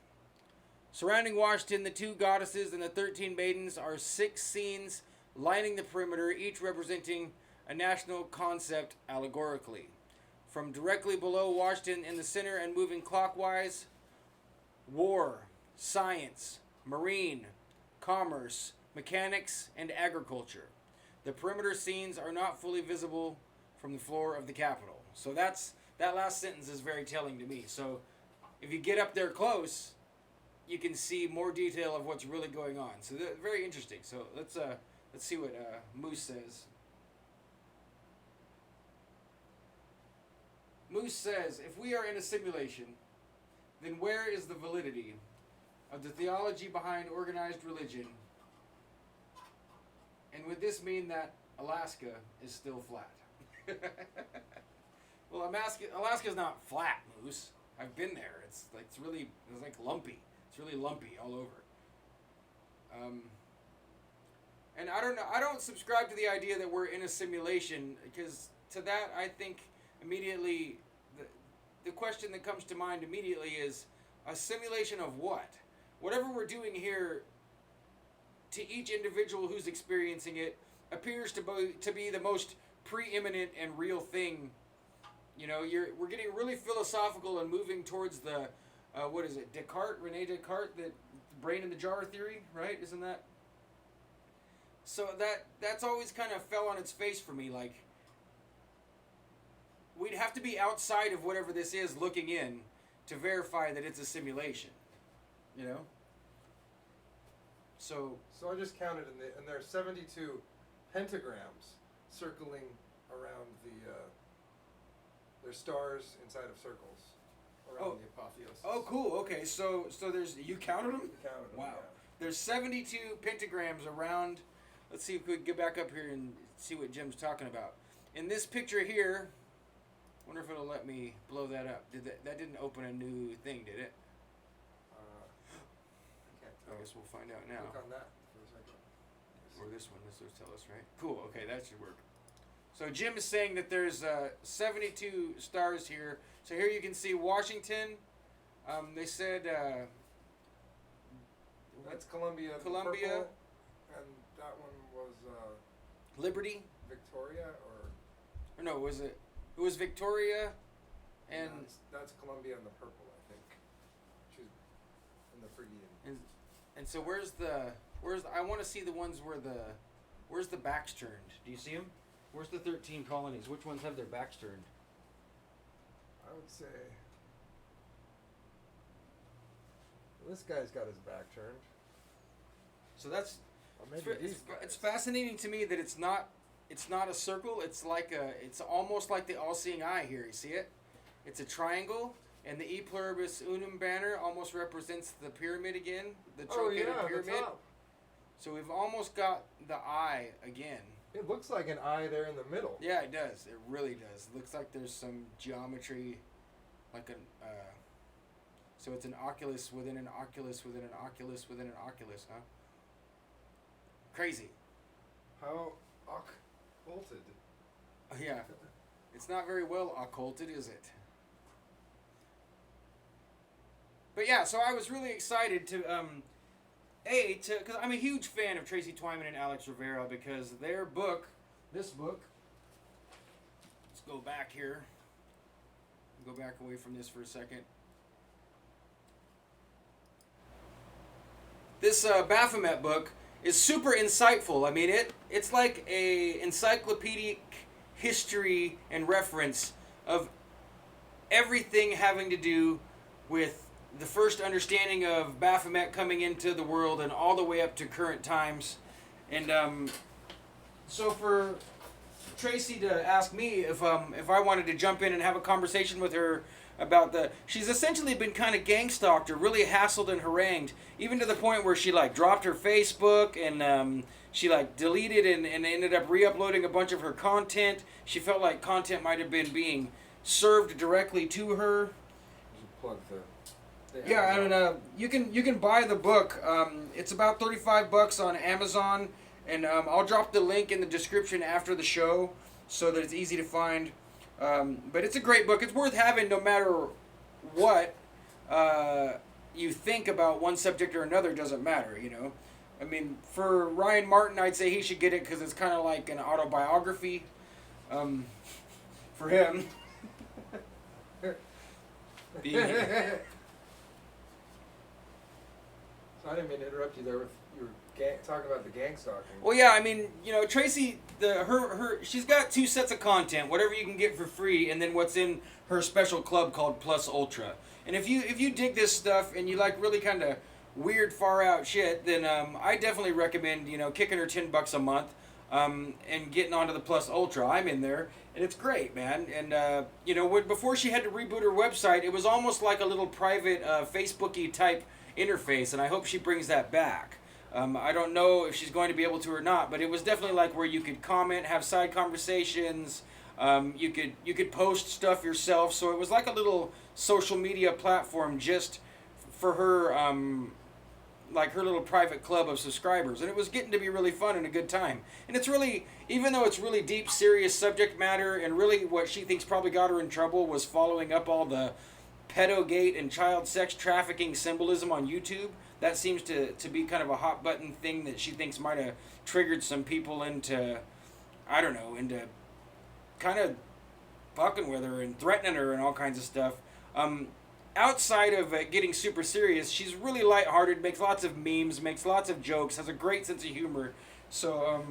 Surrounding Washington, the two goddesses and the 13 maidens are 6 scenes lining the perimeter, each representing a national concept allegorically. From directly below Washington in the center and moving clockwise, war, science, marine, commerce, mechanics, and agriculture. The perimeter scenes are not fully visible from the floor of the Capitol. So that last sentence is very telling to me. So if you get up there close, you can see more detail of what's really going on. So very interesting. So let's see what Moose says. Moose says, if we are in a simulation, then where is the validity of the theology behind organized religion? And would this mean that Alaska is still flat? Well, Alaska's not flat, Moose. I've been there. It's like lumpy. It's really lumpy all over. And I don't know. I don't subscribe to the idea that we're in a simulation, because to that I think immediately the question that comes to mind immediately is a simulation of what? Whatever we're doing here, to each individual who's experiencing it, appears to be the most preeminent and real thing. You know, we're getting really philosophical and moving towards the what is it? Rene Descartes, the brain in the jar theory, right? Isn't that? So that's always kind of fell on its face for me. Like, we'd have to be outside of whatever this is looking in to verify that it's a simulation. You know? So I just counted, and there are 72 pentagrams circling around there's stars inside of circles around the apotheosis. Oh, cool. Okay, so there's, you counted them? Counted them. Wow. Yeah. There's 72 pentagrams around. Let's see if we can get back up here and see what Jim's talking about. In this picture here, I wonder if it'll let me blow that up. That didn't open a new thing, did it? I guess we'll find out now. Click on that for a second. Or this one. This will tell us, right? Cool. Okay, that should work. So Jim is saying that there's 72 stars here. So here you can see Washington. They said that's Columbia. Columbia. And that one was Liberty. Victoria, or no? It was Victoria, and that's Columbia and the purple, I think. in the friggin'. And so where's the I want to see the ones where's the backs turned? Do you see them? Where's the 13 colonies? Which ones have their backs turned? I would say this guy's got his back turned. So that's Or maybe it's fascinating to me that it's not a circle. It's almost like the all-seeing eye here. You see it? It's a triangle, and the E pluribus unum banner almost represents the pyramid again, the truncated pyramid. The top. So we've almost got the eye again. It looks like an eye there in the middle. Yeah, it does. It really does. It looks like there's some geometry, like so it's an oculus within an oculus within an oculus within an oculus, huh? Crazy. How occulted. Yeah. It's not very well occulted, is it? But yeah, so I was really excited to, because I'm a huge fan of Tracy Twyman and Alex Rivera, because their book, this book, let's go back here, go back away from this for a second. This Baphomet book is super insightful. I mean, it's like a encyclopedic history and reference of everything having to do with the first understanding of Baphomet coming into the world and all the way up to current times. And so for Tracy to ask me if I wanted to jump in and have a conversation with her about she's essentially been kind of gang-stalked or really hassled and harangued, even to the point where she like dropped her Facebook and she like deleted and ended up re-uploading a bunch of her content. She felt like content might have been being served directly to her. You plug the yeah, and you can buy the book. It's about $35 on Amazon, and I'll drop the link in the description after the show so that it's easy to find. But it's a great book. It's worth having no matter what you think about one subject or another. Doesn't matter, you know. I mean, for Ryan Martin, I'd say he should get it because it's kind of like an autobiography for him. I didn't mean to interrupt you there. You were talking about the gang stalking. Well, yeah, I mean, you know, Tracy, she's got 2 sets of content, whatever you can get for free, and then what's in her special club called Plus Ultra. And if you dig this stuff and you like really kind of weird, far out shit, then I definitely recommend kicking her $10 a month and getting onto the Plus Ultra. I'm in there, and it's great, man. And before she had to reboot her website, it was almost like a little private Facebooky type interface, and I hope she brings that back. I don't know if she's going to be able to or not, but it was definitely like where you could comment, have side conversations, you could post stuff yourself, so it was like a little social media platform just for her, like her little private club of subscribers, and it was getting to be really fun and a good time. And it's really, even though it's really deep, serious subject matter, and really what she thinks probably got her in trouble was following up all the pedogate and child sex trafficking symbolism on YouTube. That seems to be kind of a hot button thing that she thinks might have triggered some people into, I don't know, into kind of fucking with her and threatening her and all kinds of stuff. Outside of getting super serious, she's really lighthearted, makes lots of memes, makes lots of jokes, has a great sense of humor. So,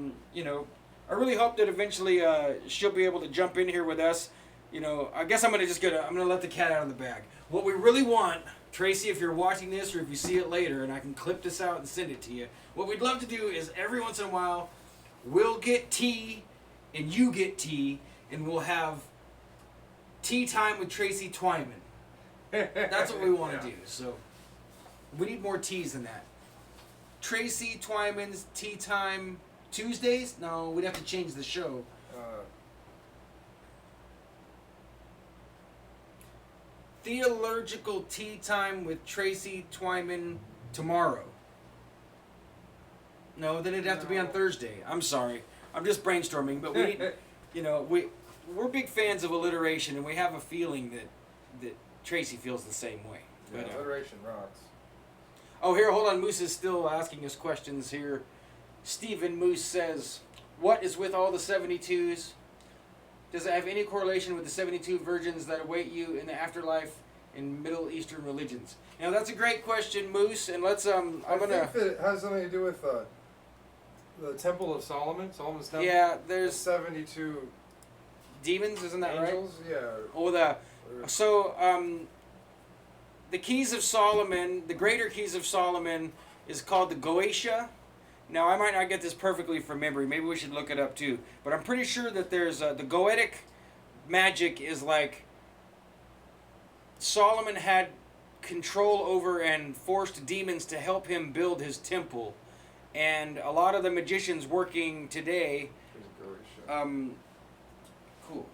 I really hope that eventually she'll be able to jump in here with us. I guess I'm gonna let the cat out of the bag. What we really want, Tracy, if you're watching this or if you see it later, and I can clip this out and send it to you, what we'd love to do is every once in a while, we'll get tea and you get tea, and we'll have tea time with Tracy Twyman. That's what we want to do. So we need more teas than that. Tracy Twyman's Tea Time Tuesdays? No, we'd have to change the show. Theological Tea Time with Tracy Twyman tomorrow. No, then it'd have to be on Thursday. I'm sorry. I'm just brainstorming, but we need, we're big fans of alliteration, and we have a feeling that Tracy feels the same way. But, alliteration rocks. Oh, here, hold on. Moose is still asking us questions here. Stephen Moose says, what is with all the 72s? Does it have any correlation with the 72 virgins that await you in the afterlife in Middle Eastern religions? Now that's a great question, Moose, and let's I think that it has something to do with the Temple of Solomon. Solomon's Temple. Yeah, there's 72 demons, isn't that angels. right? Yeah. Oh, the Keys of Solomon, the Greater Keys of Solomon, is called the Goetia. Now, I might not get this perfectly from memory. Maybe we should look it up too. But I'm pretty sure that there's the Goetic magic is like Solomon had control over and forced demons to help him build his temple. And a lot of the magicians working today, cool.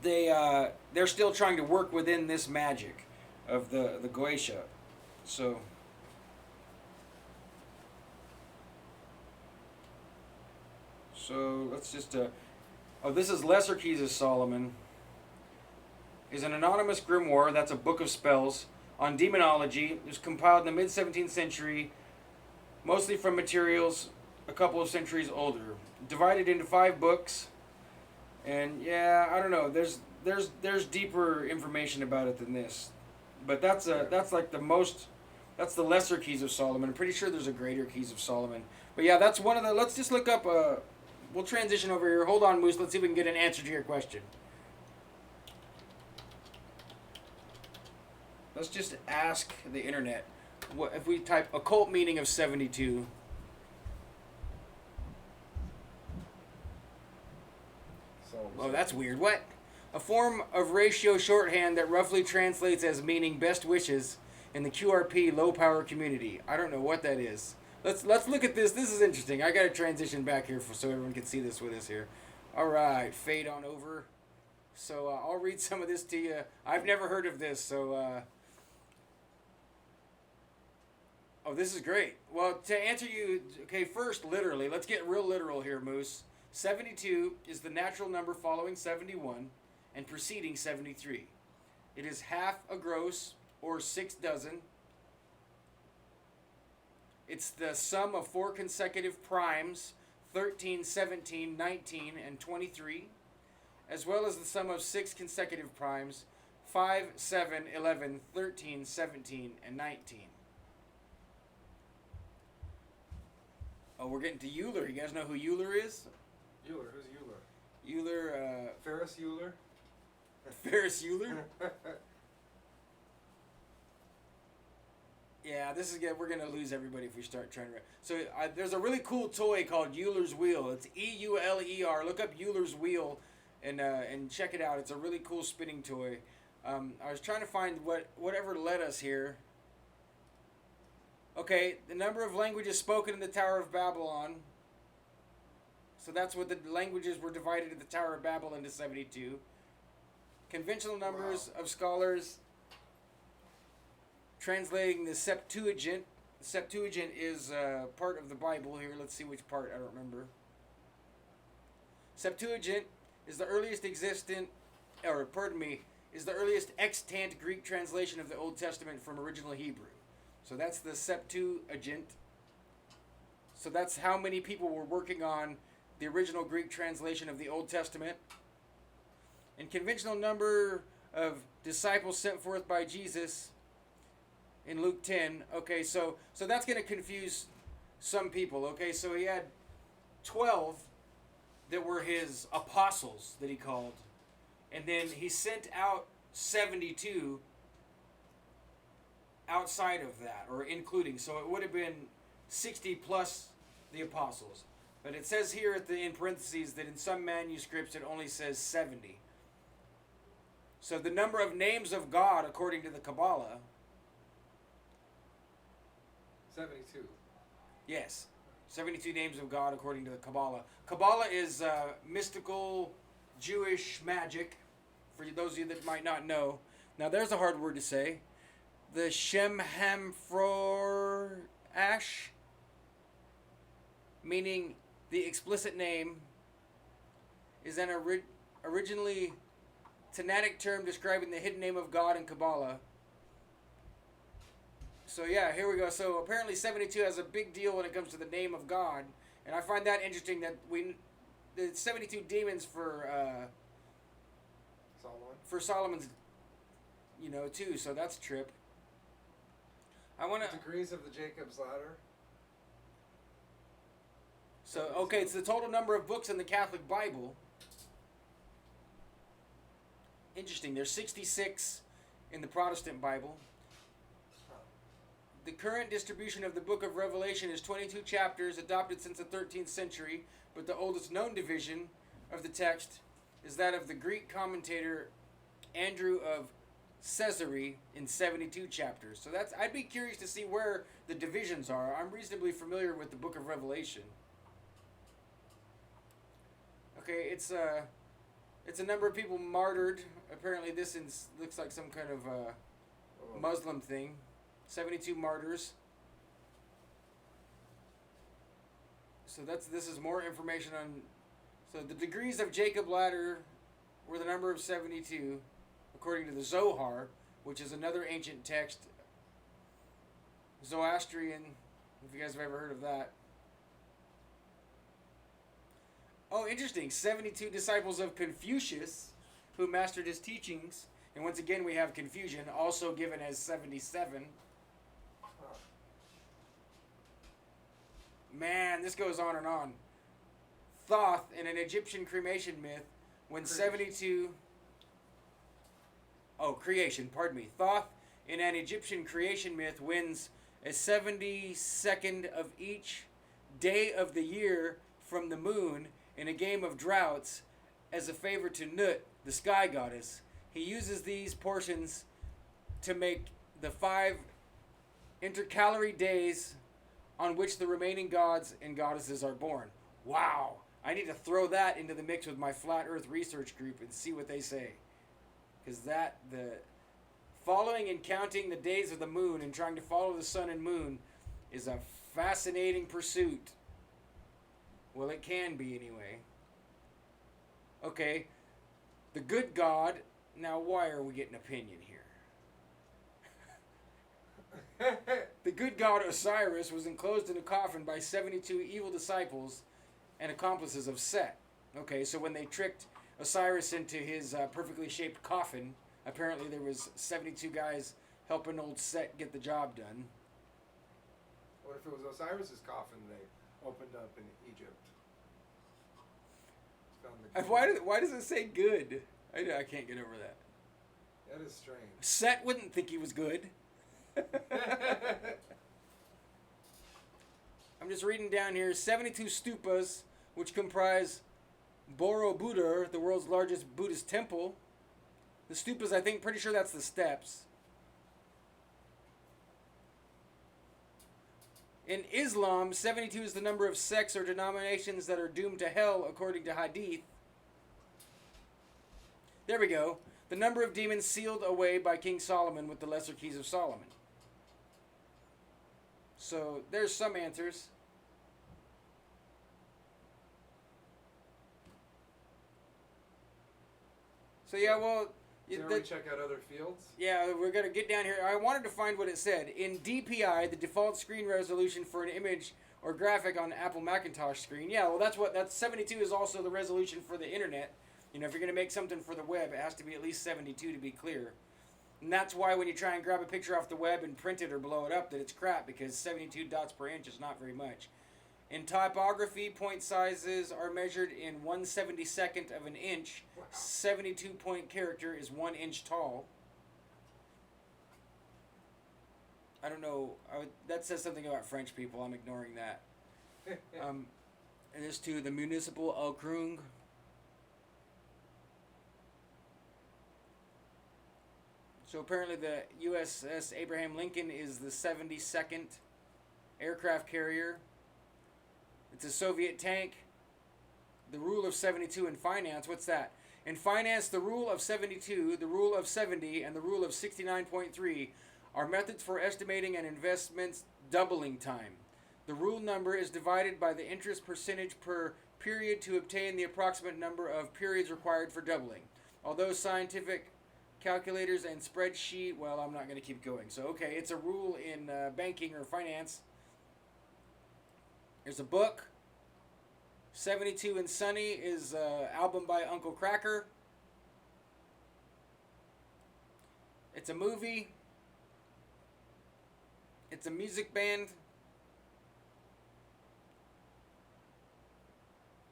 They're still trying to work within this magic of the Goetia. So let's just this is Lesser Keys of Solomon. Is an anonymous grimoire, that's a book of spells, on demonology. It was compiled in the mid-17th century, mostly from materials a couple of centuries older. Divided into 5 books. And yeah, I don't know. There's deeper information about it than this. But that's like the most. That's the Lesser Keys of Solomon. I'm pretty sure there's a Greater Keys of Solomon. But yeah, that's one of the. Let's just look up. We'll transition over here. Hold on, Moose. Let's see if we can get an answer to your question. Let's just ask the internet. What if we type occult meaning of 72? Oh, that's weird. What? A form of ratio shorthand that roughly translates as meaning best wishes in the QRP low power community. I don't know what that is. Let's look at this. This is interesting. I got to transition back here so everyone can see this with us here. All right, fade on over. So I'll read some of this to you. I've never heard of this, so. Oh, this is great. Well, to answer you, okay, first, literally, let's get real literal here, Moose. 72 is the natural number following 71 and preceding 73. It is half a gross, or 6 dozen. It's the sum of 4 consecutive primes, 13, 17, 19, and 23, as well as the sum of 6 consecutive primes, 5, 7, 11, 13, 17, and 19. Oh, we're getting to Euler. You guys know who Euler is? Euler. Who's Euler? Euler, Ferris Euler? Ferris Euler? Yeah, this is good. We're going to lose everybody if we start trying to... So there's a really cool toy called Euler's Wheel. It's EULER. Look up Euler's Wheel and check it out. It's a really cool spinning toy. I was trying to find whatever led us here. Okay, the number of languages spoken in the Tower of Babylon. So that's what the languages were divided in the Tower of Babel into 72. Conventional numbers of scholars translating the Septuagint. The Septuagint is part of the Bible here. Let's see which part. I don't remember. Septuagint is the earliest is the earliest extant Greek translation of the Old Testament from original Hebrew. So that's the Septuagint. So that's how many people were working on the original Greek translation of the Old Testament. And conventional number of disciples sent forth by Jesus in Luke 10. Okay, so that's going to confuse some people. Okay, so he had 12 that were his apostles that he called. And then he sent out 72 outside of that, or including. So it would have been 60 plus the apostles. But it says here in parentheses that in some manuscripts it only says 70. So the number of names of God, according to the Kabbalah... 72. Yes. 72 names of God, according to the Kabbalah. Kabbalah is mystical Jewish magic, for those of you that might not know. Now there's a hard word to say. The Shem Ham Fror Ash, meaning the explicit name, is an originally Tanaitic term describing the hidden name of God in Kabbalah. So yeah, here we go. So apparently 72 has a big deal when it comes to the name of God, and I find that interesting that the 72 demons for Solomon. For Solomon's too. So that's a trip. I want to. Degrees of the Jacob's Ladder. So okay, it's the total number of books in the Catholic Bible. Interesting. There's 66 in the Protestant Bible. The current distribution of the Book of Revelation is 22 chapters, adopted since the 13th century, but the oldest known division of the text is that of the Greek commentator Andrew of Caesarea in 72 chapters. So I'd be curious to see where the divisions are. I'm reasonably familiar with the Book of Revelation. Okay, it's a number of people martyred. Apparently this looks like some kind of Muslim thing. 72 martyrs. So this is more information on. So the degrees of Jacob's ladder were the number of 72, according to the Zohar, which is another ancient text. Zoroastrian, if you guys have ever heard of that. Oh, interesting. 72 disciples of Confucius who mastered his teachings. And once again, we have confusion, also given as 77. Man, this goes on and on. Thoth, in an Egyptian cremation myth, when 72... Oh, creation, pardon me. Thoth, in an Egyptian creation myth, wins a 72nd of each day of the year from the moon in a game of droughts as a favor to Nut, the sky goddess. He uses these portions to make the 5 intercalary days on which the remaining gods and goddesses are born. Wow! I need to throw that into the mix with my Flat Earth research group and see what they say. Because the following and counting the days of the moon and trying to follow the sun and moon is a fascinating pursuit. Well, it can be anyway. Okay, the good God. Now, why are we getting opinion here? The good god Osiris was enclosed in a coffin by 72 evil disciples and accomplices of Set. Okay, so when they tricked Osiris into his perfectly shaped coffin, apparently there was 72 guys helping old Set get the job done. What if it was Osiris's coffin they opened up in Egypt? Why does it say good? I can't get over that. That is strange. Set wouldn't think he was good. I'm just reading down here. 72 stupas, which comprise Borobudur, the world's largest Buddhist temple. The stupas, I think, pretty sure that's the steps. In Islam, 72 is the number of sects or denominations that are doomed to hell, according to Hadith. There we go. The number of demons sealed away by King Solomon with the Lesser Keys of Solomon. So, there's some answers. So, yeah, well... Did we check out other fields? Yeah, we're going to get down here. I wanted to find what it said. In DPI, the default screen resolution for an image or graphic on Apple Macintosh screen. Yeah, well, that's 72 is also the resolution for the internet. You know, if you're going to make something for the web, it has to be at least 72 to be clear. And that's why when you try and grab a picture off the web and print it or blow it up, that it's crap, because 72 dots per inch is not very much. In typography, point sizes are measured in 1/72 of an inch. Wow. 72 point character is 1 inch tall. I don't know. That says something about French people. I'm ignoring that. And this too, the municipal Alkrung. So apparently the USS Abraham Lincoln is the 72nd aircraft carrier. It's a Soviet tank. The rule of 72 in finance, what's that? In finance, the rule of 72, the rule of 70, and the rule of 69.3 are methods for estimating an investment's doubling time. The rule number is divided by the interest percentage per period to obtain the approximate number of periods required for doubling. Although scientific calculators and spreadsheet, well, I'm not going to keep going. So, okay, it's a rule in banking or finance. There's a book. 72 and Sunny is an album by Uncle Kracker. It It's a movie. It's a music band.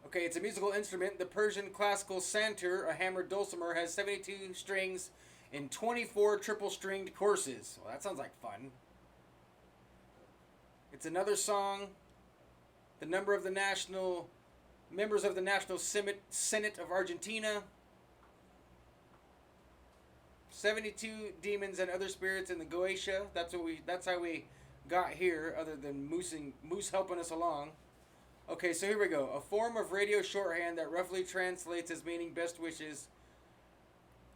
Okay, it's a musical instrument. The Persian classical santur, a hammered dulcimer, has 72 strings and 24 triple-stringed courses. Well, that sounds like fun. It's another song. The number of the members of the National Senate of Argentina. 72 demons and other spirits in the Goetia. That's how we got here, other than Moose helping us along. Okay, so here we go. A form of radio shorthand that roughly translates as meaning best wishes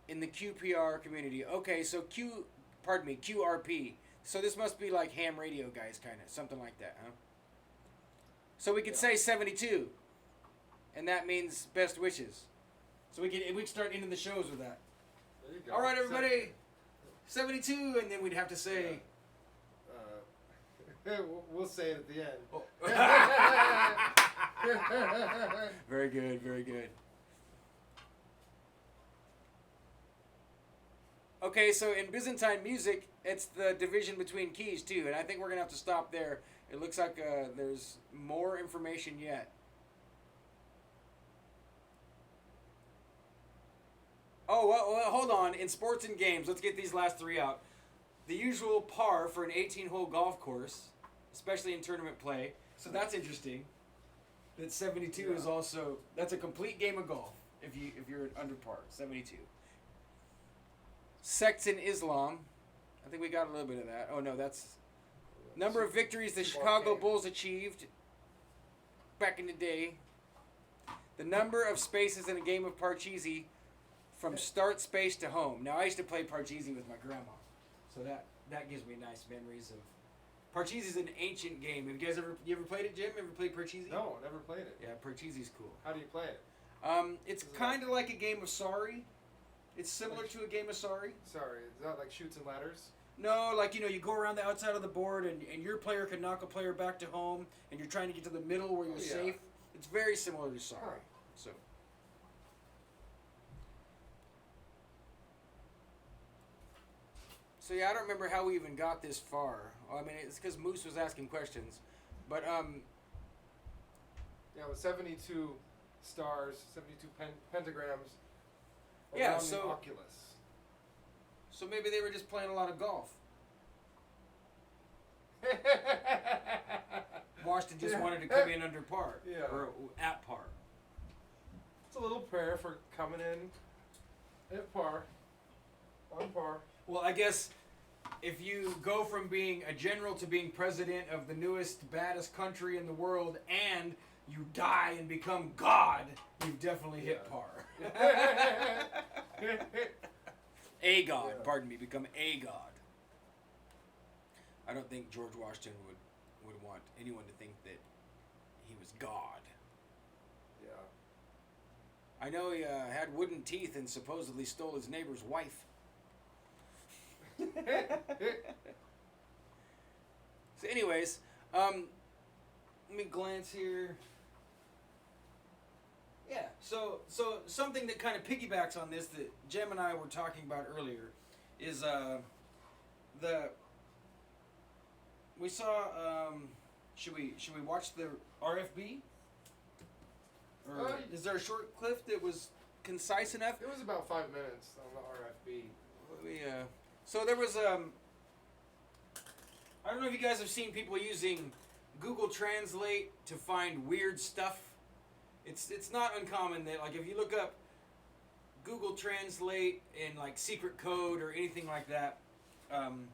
in the QPR community. Okay, so QRP. So this must be like ham radio guys, kind of. Something like that, huh? So we could say 72. And that means best wishes. So we could start ending the shows with that. There you go. All right, everybody. 72, and then we'd have to say... we'll say it at the end. Oh. Very good, very good. Okay, so in Byzantine music, it's the division between keys too, and I think we're going to have to stop there. It looks like there's more information yet. Oh, well, hold on. In sports and games, let's get these last three out. The usual par for an 18-hole golf course, especially in tournament play. So that's interesting. That 72 is also... That's a complete game of golf if you're under par. 72. Sects in Islam. I think we got a little bit of that. Oh, no, that's... Number of victories the Chicago Bulls achieved back in the day. The number of spaces in a game of Parcheesi from start space to home. Now, I used to play Parcheesi with my grandma. So that gives me nice memories of... Parcheesi is an ancient game. Have you guys ever played it, Jim? Ever played Parcheesi? No, never played it. Yeah, Parcheesi's cool. How do you play it? It's kind of like a game of Sorry. It's similar to a game of Sorry. Sorry, is that like Chutes and Ladders? No, like, you go around the outside of the board and your player can knock a player back to home and you're trying to get to the middle where you're safe. It's very similar to Sorry. Huh. So yeah, I don't remember how we even got this far. I mean, it's because Moose was asking questions. But, Yeah, with 72 stars, 72 pentagrams yeah, around the oculus. So maybe they were just playing a lot of golf. Washington just wanted to come in under par. Yeah. Or at par. It's a little prayer for coming in at par. On par. Well, I guess if you go from being a general to being president of the newest, baddest country in the world, and you die and become God, you've definitely hit par. A god, pardon me, become a god. I don't think George Washington would want anyone to think that he was God. Yeah. I know he had wooden teeth and supposedly stole his neighbor's wife. So anyways, let me glance here. Yeah, so something that kind of piggybacks on this that Jem and I were talking about earlier is we saw should we watch the RFB? Or is there a short clip that was concise enough? It was about 5 minutes on the RFB. So there was I don't know if you guys have seen people using Google Translate to find weird stuff. It's not uncommon that, like, if you look up Google Translate and like secret code or anything like that.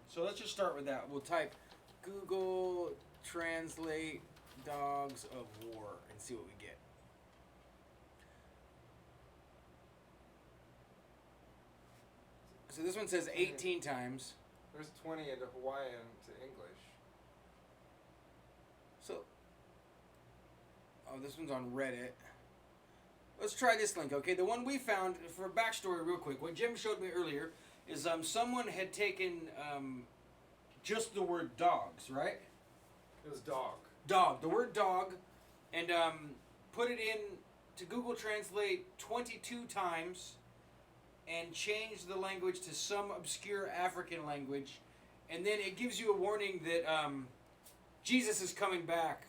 So let's just start with that. We'll type Google Translate Dogs of War and see what we get. So this one says 18 times. There's 20 into Hawaiian to English. So, this one's on Reddit. Let's try this link, okay? The one we found, for backstory real quick, what Jim showed me earlier is someone had taken just the word dogs, right? It was dog. Dog, the word dog, and put it in to Google Translate 22 times, and change the language to some obscure African language, and then it gives you a warning that Jesus is coming back,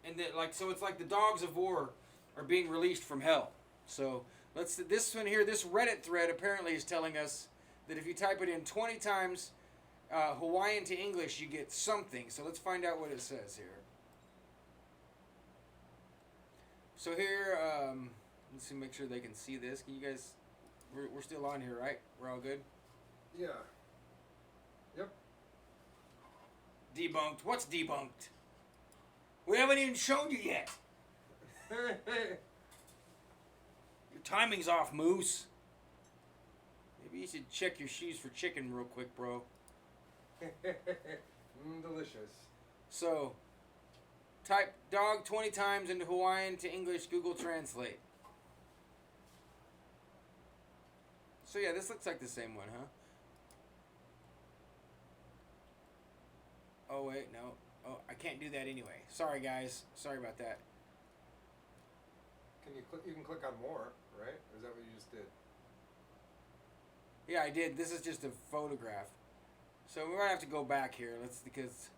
and that so it's like the dogs of war are being released from hell. So this one here, this Reddit thread apparently is telling us that if you type it in 20 times Hawaiian to English, you get something. So let's find out what it says here. So here, let's see, make sure they can see this. Can you guys? We're still on here, right? We're all good? Yeah. Yep. Debunked. What's debunked? We haven't even shown you yet. Your timing's off, Moose. Maybe you should check your shoes for chicken real quick, bro. Delicious. So, type dog 20 times into Hawaiian to English, Google Translate. So yeah, this looks like the same one, huh? Oh wait, no. Oh, I can't do that anyway. Sorry guys. Sorry about that. Can you click? You can click on more, right? Or is that what you just did? Yeah, I did. This is just a photograph. So we're gonna have to go back here. Because.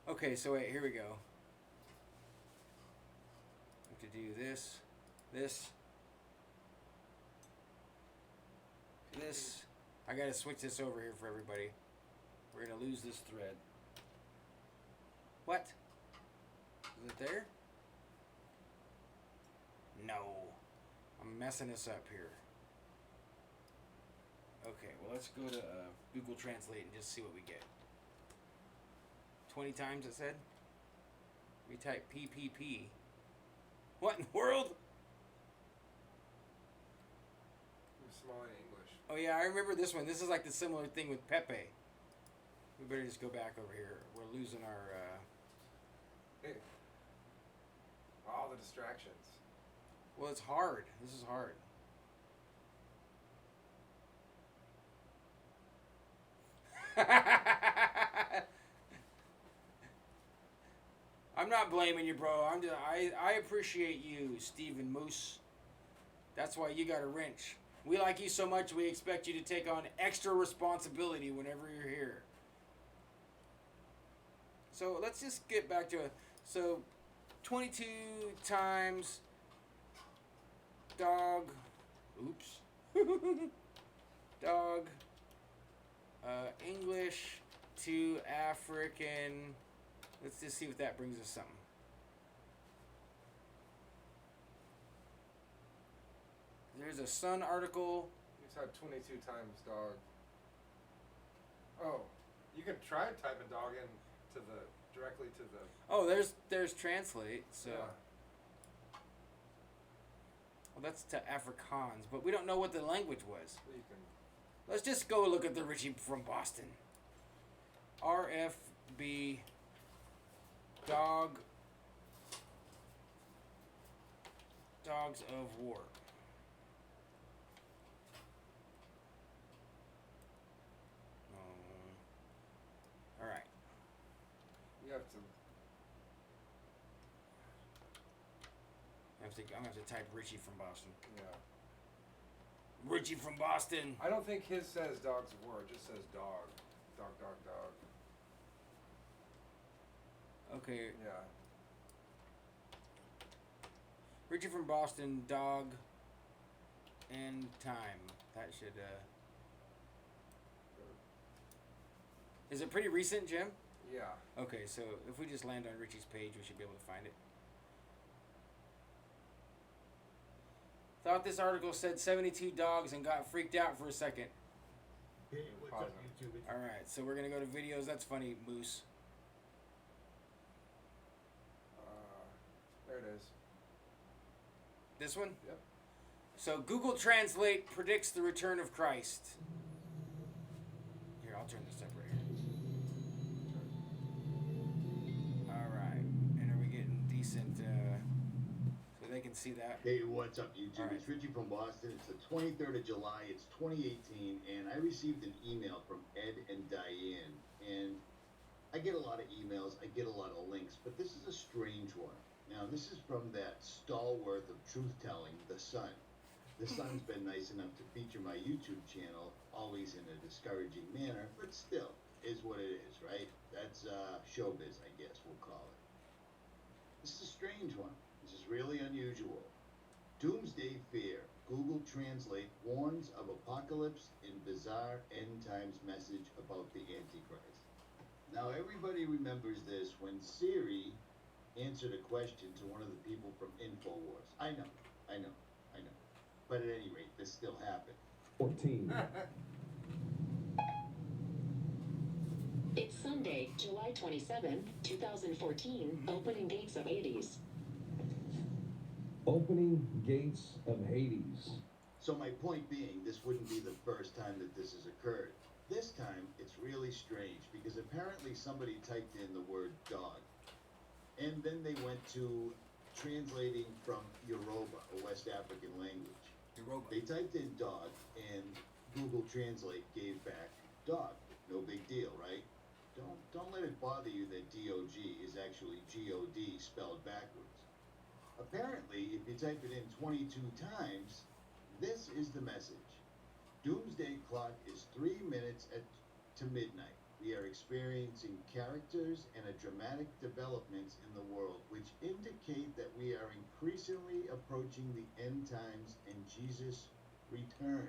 Okay, so wait, here we go. I have to do this. I gotta switch this over here for everybody. We're gonna lose this thread. What? Is it there? No. I'm messing this up here. Okay, well let's go to Google Translate and just see what we get. 20 times it said? We type PPP. What in the world? Small in English. Oh yeah, I remember this one. This is like the similar thing with Pepe. We better just go back over here. We're losing our... Hey. All the distractions. Well, it's hard. This is hard. I'm not blaming you, bro. I appreciate you, Stephen Moose. That's why you got a wrench. We like you so much, we expect you to take on extra responsibility whenever you're here. So let's just get back to it. So 22 times dog. Oops. Dog. English to African. Let's just see if that brings us something. There's a Sun article. You type 22 times dog. Oh, you can try typing dog in to the directly to the. Oh, there's translate. So. Yeah. Well, that's to Afrikaans, but we don't know what the language was. You can. Let's just go look at the Richie from Boston. RFB dog. Dogs of War. All right. You have to. I'm gonna have to type Richie from Boston. Yeah. Richie from Boston. I don't think his says dogs of war. It just says dog. Dog. Okay. Yeah. Richie from Boston, dog, and time. That should. Is it pretty recent, Jim? Yeah. Okay, so if we just land on Richie's page, we should be able to find it. Thought this article said 72 dogs and got freaked out for a second. Hey, what's up, YouTube? All right, so we're going to go to videos. That's funny, Moose. There it is. This one? Yep. So Google Translate predicts the return of Christ. Here, I'll turn this up right here. All right. And are we getting decent, so they can see that? Hey, what's up, YouTube? Right. It's Richie from Boston. It's the 23rd of July. It's 2018, and I received an email from Ed and Diane. And I get a lot of emails. I get a lot of links, but this is a strange one. Now, this is from that stalwart of truth-telling, The Sun. The sun's been nice enough to feature my YouTube channel, always in a discouraging manner, but still, is what it is, right? That's showbiz, I guess we'll call it. This is a strange one. This is really unusual. Doomsday Fear. Google Translate warns of apocalypse in bizarre end times message about the Antichrist. Now everybody remembers this when Siri answered a question to one of the people from InfoWars. I know. But at any rate, this still happened. 14. It's Sunday, July 27, 2014, opening gates of Hades. Opening gates of Hades. So my point being, this wouldn't be the first time that this has occurred. This time, it's really strange because apparently somebody typed in the word dog. And then they went to translating from Yoruba, a West African language. Yoruba. They typed in dog and Google Translate gave back dog. No big deal, right? Don't let it bother you that D-O-G is actually G-O-D spelled backwards. Apparently, if you type it in 22 times, this is the message. Doomsday clock is 3 minutes to midnight. We are experiencing characters and a dramatic developments in the world which indicate that we are increasingly approaching the end times and Jesus' return.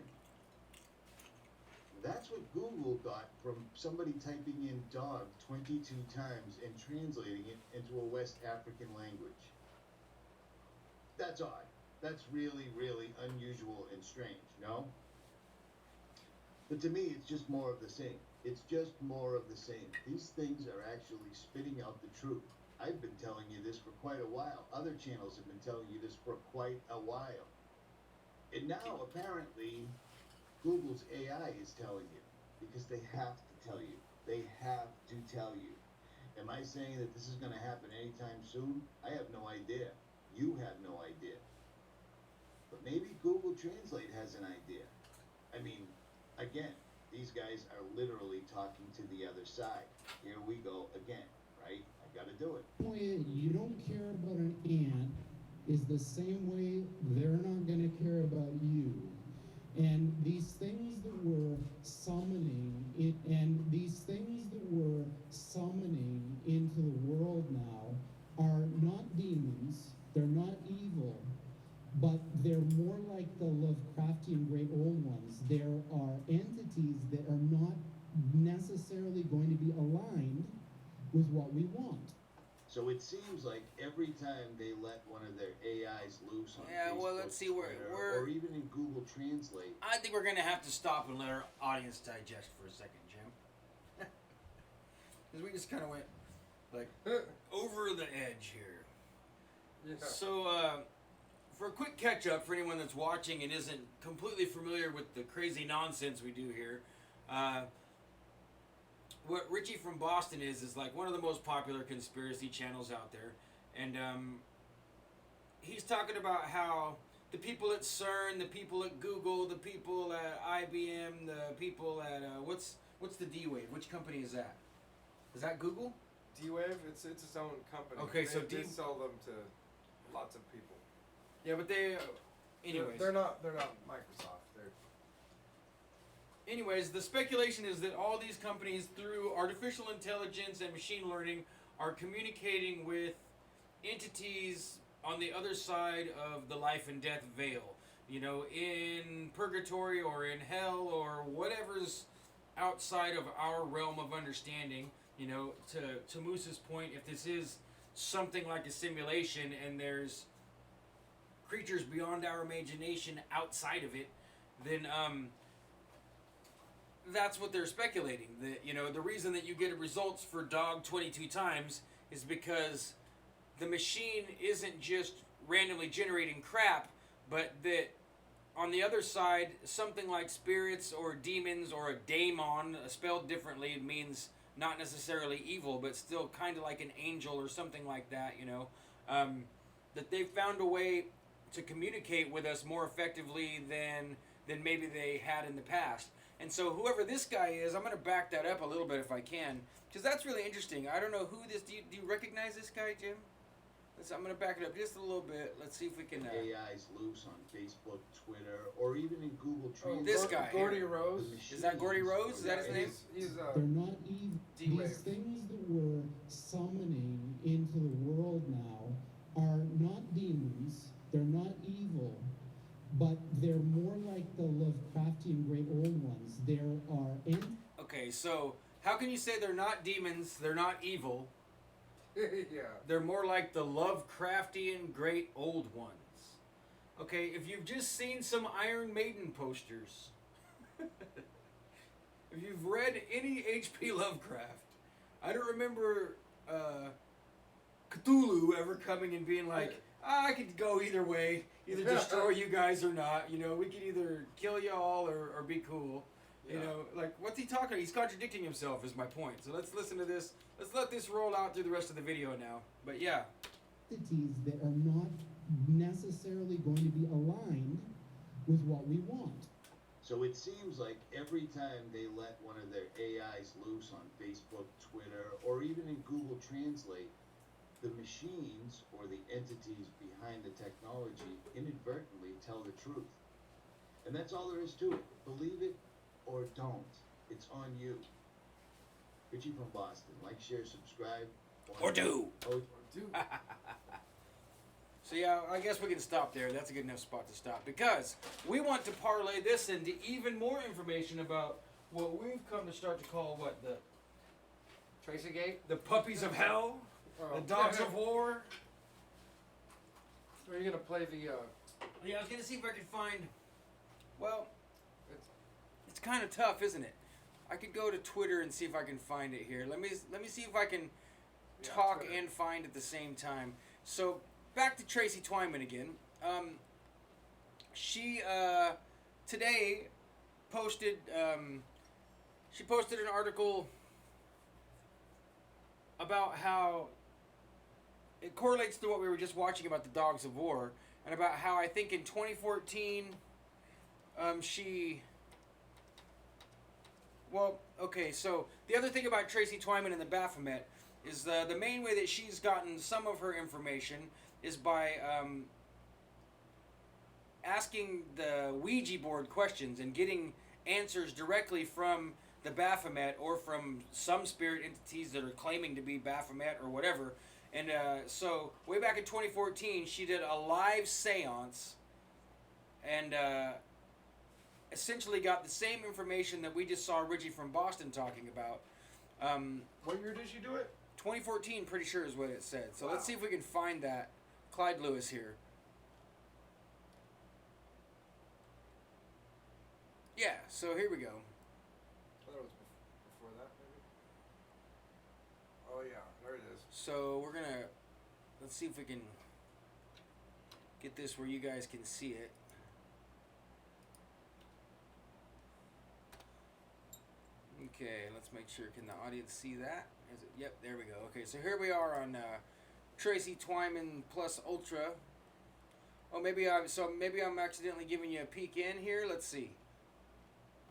That's what Google got from somebody typing in dog 22 times and translating it into a West African language. That's odd. That's really, really unusual and strange, no? But to me, it's just more of the same. It's just more of the same. These things are actually spitting out the truth. I've been telling you this for quite a while. Other channels have been telling you this for quite a while. And now, apparently, Google's AI is telling you. Because they have to tell you. They have to tell you. Am I saying that this is going to happen anytime soon? I have no idea. You have no idea. But maybe Google Translate has an idea. I mean, again, these guys are literally talking to the other side. Here we go again, right? I gotta do it. The way you don't care about an ant is the same way they're not going to care about you. And these things that we're summoning into the world now are not demons, they're not evil, but they're more like the Lovecraftian great old ones. There are entities that are not necessarily going to be aligned with what we want. So it seems like every time they let one of their AIs loose on Yeah, Facebook, well, let's see, Twitter, we're or even in Google Translate. I think we're going to have to stop and let our audience digest for a second, Jim. Because we just kind of went, like, over the edge here. Yeah. So, for a quick catch-up for anyone that's watching and isn't completely familiar with the crazy nonsense we do here, what Richie from Boston is like one of the most popular conspiracy channels out there. And he's talking about how the people at CERN, the people at Google, the people at IBM, the people at, what's the D-Wave? Which company is that? Is that Google? D-Wave, it's its own company. Okay, so they sell them to lots of people. Yeah, but they, anyways. They're not Microsoft. Anyways, the speculation is that all these companies, through artificial intelligence and machine learning, are communicating with entities on the other side of the life and death veil. You know, in purgatory or in hell or whatever's outside of our realm of understanding. You know, to Moose's point, if this is something like a simulation and there's creatures beyond our imagination outside of it, then that's what they're speculating. That, you know, the reason that you get results for dog 22 times is because the machine isn't just randomly generating crap, but that on the other side, something like spirits or demons or a daemon, spelled differently, it means not necessarily evil, but still kind of like an angel or something like that, you know, that they've found a way to communicate with us more effectively than maybe they had in the past. And so whoever this guy is, I'm going to back that up a little bit if I can, because that's really interesting. I don't know who this, do you recognize this guy, Jim? I'm going to back it up just a little bit. Let's see if we can... AI's loose on Facebook, Twitter, or even in Google Translate. This guy Gordy here. Rose. Is that Gordy Rose? Is that his name? He's They're not evil. D-Wave. These things that we're summoning into the world now are not demons. They're not evil. But they're more like the Lovecraftian great old ones. There are... Okay, so how can you say they're not demons, they're not evil? yeah. They're more like the Lovecraftian great old ones. Okay, if you've just seen some Iron Maiden posters, if you've read any H.P. Lovecraft, I don't remember Cthulhu ever coming and being like, I could go either way, either destroy you guys or not. You know, we could either kill you all or be cool. You know, like, what's he talking about? He's contradicting himself is my point. So let's listen to this. Let's let this roll out through the rest of the video now. But yeah. Entities that are not necessarily going to be aligned with what we want. So it seems like every time they let one of their AIs loose on Facebook, Twitter, or even in Google Translate, the machines or the entities behind the technology inadvertently tell the truth. And that's all there is to it. Believe it or don't. It's on you. Richie from Boston. Like, share, subscribe. Or do. Oh, Dude. So yeah, I guess we can stop there. That's a good enough spot to stop. Because we want to parlay this into even more information about what we've come to start to call, what, the Tracy Gate? the puppies of hell? Oh. The dogs of war? Are you going to play the... Yeah, I was going to see if I could find... Well, It's, it's kind of tough, isn't it? I could go to Twitter and see if I can find it here. Let me see if I can talk Twitter. and find at the same time. So, back to Tracy Twyman again. She, today, posted... she posted an article about how... It correlates to what we were just watching about the Dogs of War, and about how I think in 2014, she... Well, okay, so the other thing about Tracy Twyman and the Baphomet is the main way that she's gotten some of her information is by asking the Ouija board questions and getting answers directly from the Baphomet or from some spirit entities that are claiming to be Baphomet or whatever. And so way back in 2014, she did a live seance and essentially got the same information that we just saw Richie from Boston talking about. what year did she do it? 2014, pretty sure is what it said. So Wow. let's see if we can find that. Clyde Lewis here. Yeah, so here we go. I thought it was before that, maybe. Oh, yeah. There it is. So we're gonna, let's see if we can get this where you guys can see it. Okay, let's make sure. Can the audience see that? Is it? Yep, there we go. Okay, so here we are on Tracy Twyman Plus Ultra. Oh, maybe I'm accidentally giving you a peek in here. Let's see.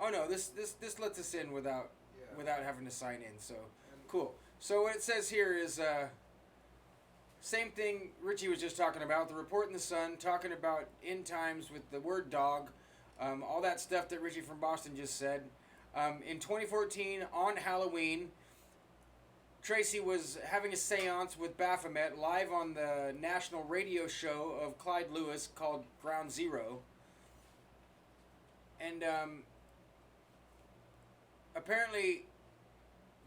Oh no, this lets us in without having to sign in. So cool. So what it says here is same thing Richie was just talking about. The report in the Sun, talking about end times with the word dog, all that stuff that Richie from Boston just said. In 2014, on Halloween, Tracy was having a seance with Baphomet live on the national radio show of Clyde Lewis called Ground Zero. And apparently,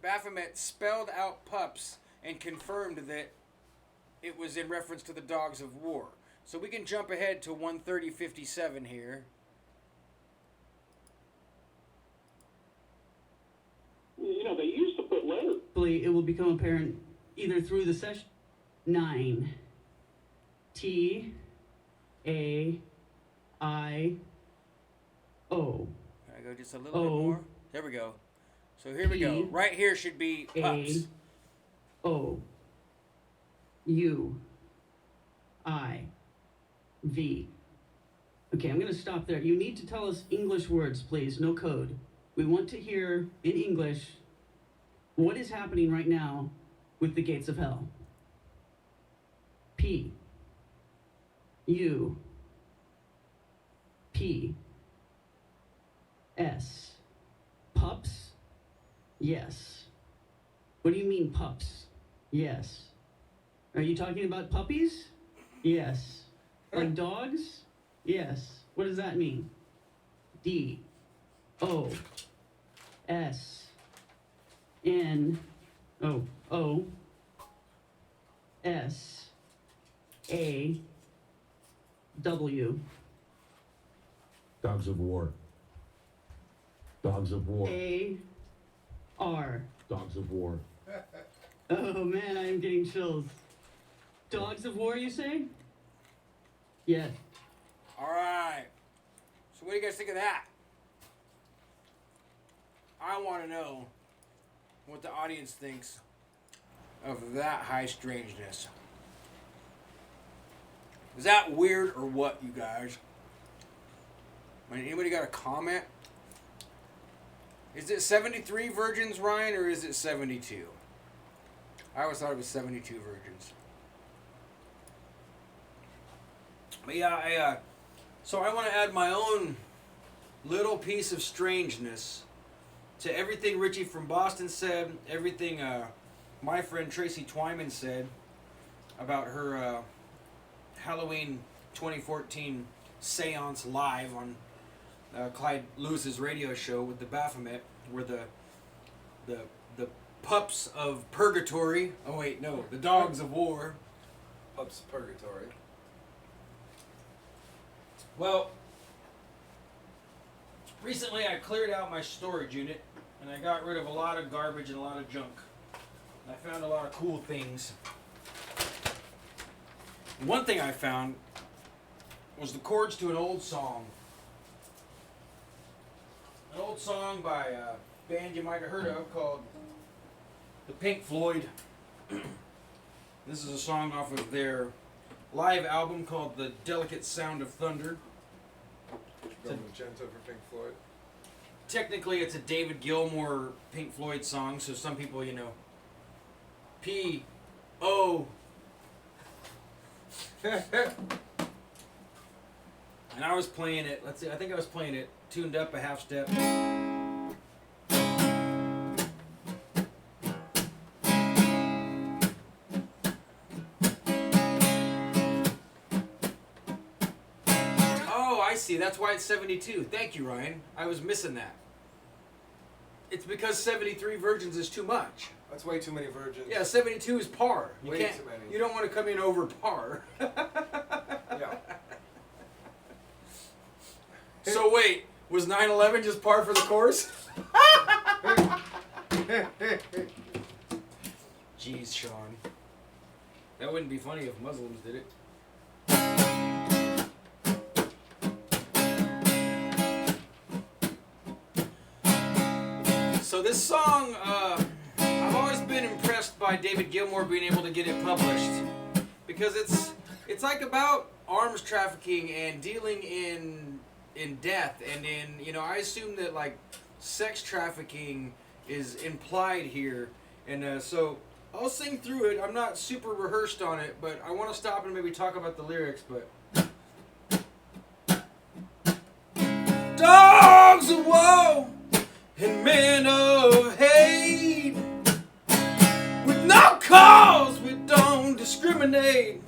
Baphomet spelled out pups and confirmed that it was in reference to the Dogs of War. So we can jump ahead to 1:30:57 here. You know, they used to put letters. It will become apparent either through the session. 9. T. A. I. O. Can I go just a little bit more? There we go. So here we go. Right here should be pups. A. O. U. I. V. Okay, I'm going to stop there. You need to tell us English words, please. No code. We want to hear in English what is happening right now with the gates of hell. P U P S. Pups? Yes. What do you mean pups? Yes. Are you talking about puppies? Yes. Like dogs? Yes. What does that mean? D O S N O S A W. Dogs of war. Dogs of war. A R. Dogs of war. Oh man, I am getting chills. Dogs of war, you say? Yeah. All right. So what do you guys think of that? I want to know what the audience thinks of that high strangeness. Is that weird or what, you guys? I mean, anybody got a comment? Is it 73 virgins, Ryan, or is it 72? I always thought it was 72 virgins. But yeah, so I want to add my own little piece of strangeness to everything Richie from Boston said, everything my friend Tracy Twyman said about her Halloween 2014 seance live on Clyde Lewis's radio show with the Baphomet, where the pups of purgatory, oh wait, no, the dogs of war. Pups of Purgatory. Well, recently I cleared out my storage unit and I got rid of a lot of garbage and a lot of junk. I found a lot of cool things. One thing I found was the chords to an old song. An old song by a band you might have heard of called the Pink Floyd. This is a song off of their live album called The Delicate Sound of Thunder. Go Magenta for Pink Floyd. Technically, it's a David Gilmour Pink Floyd song, so some people, you know, P.O. And I was playing it, let's see, I think I was playing it tuned up a half step. Oh, I see, that's why it's 72. Thank you, Ryan. I was missing that. It's because 73 virgins is too much. That's way too many virgins. Yeah, 72 is par. You Way can't, too many. You don't want to come in over par. Yeah. So wait, was 9/11 just par for the course? Jeez, Sean. That wouldn't be funny if Muslims did it. So this song, I've always been impressed by David Gilmour being able to get it published, because it's like about arms trafficking and dealing in death, and in, you know, I assume that like sex trafficking is implied here, and so I'll sing through it. I'm not super rehearsed on it, but I want to stop and maybe talk about the lyrics. But dogs of woe and men of hate, with no cause we don't discriminate.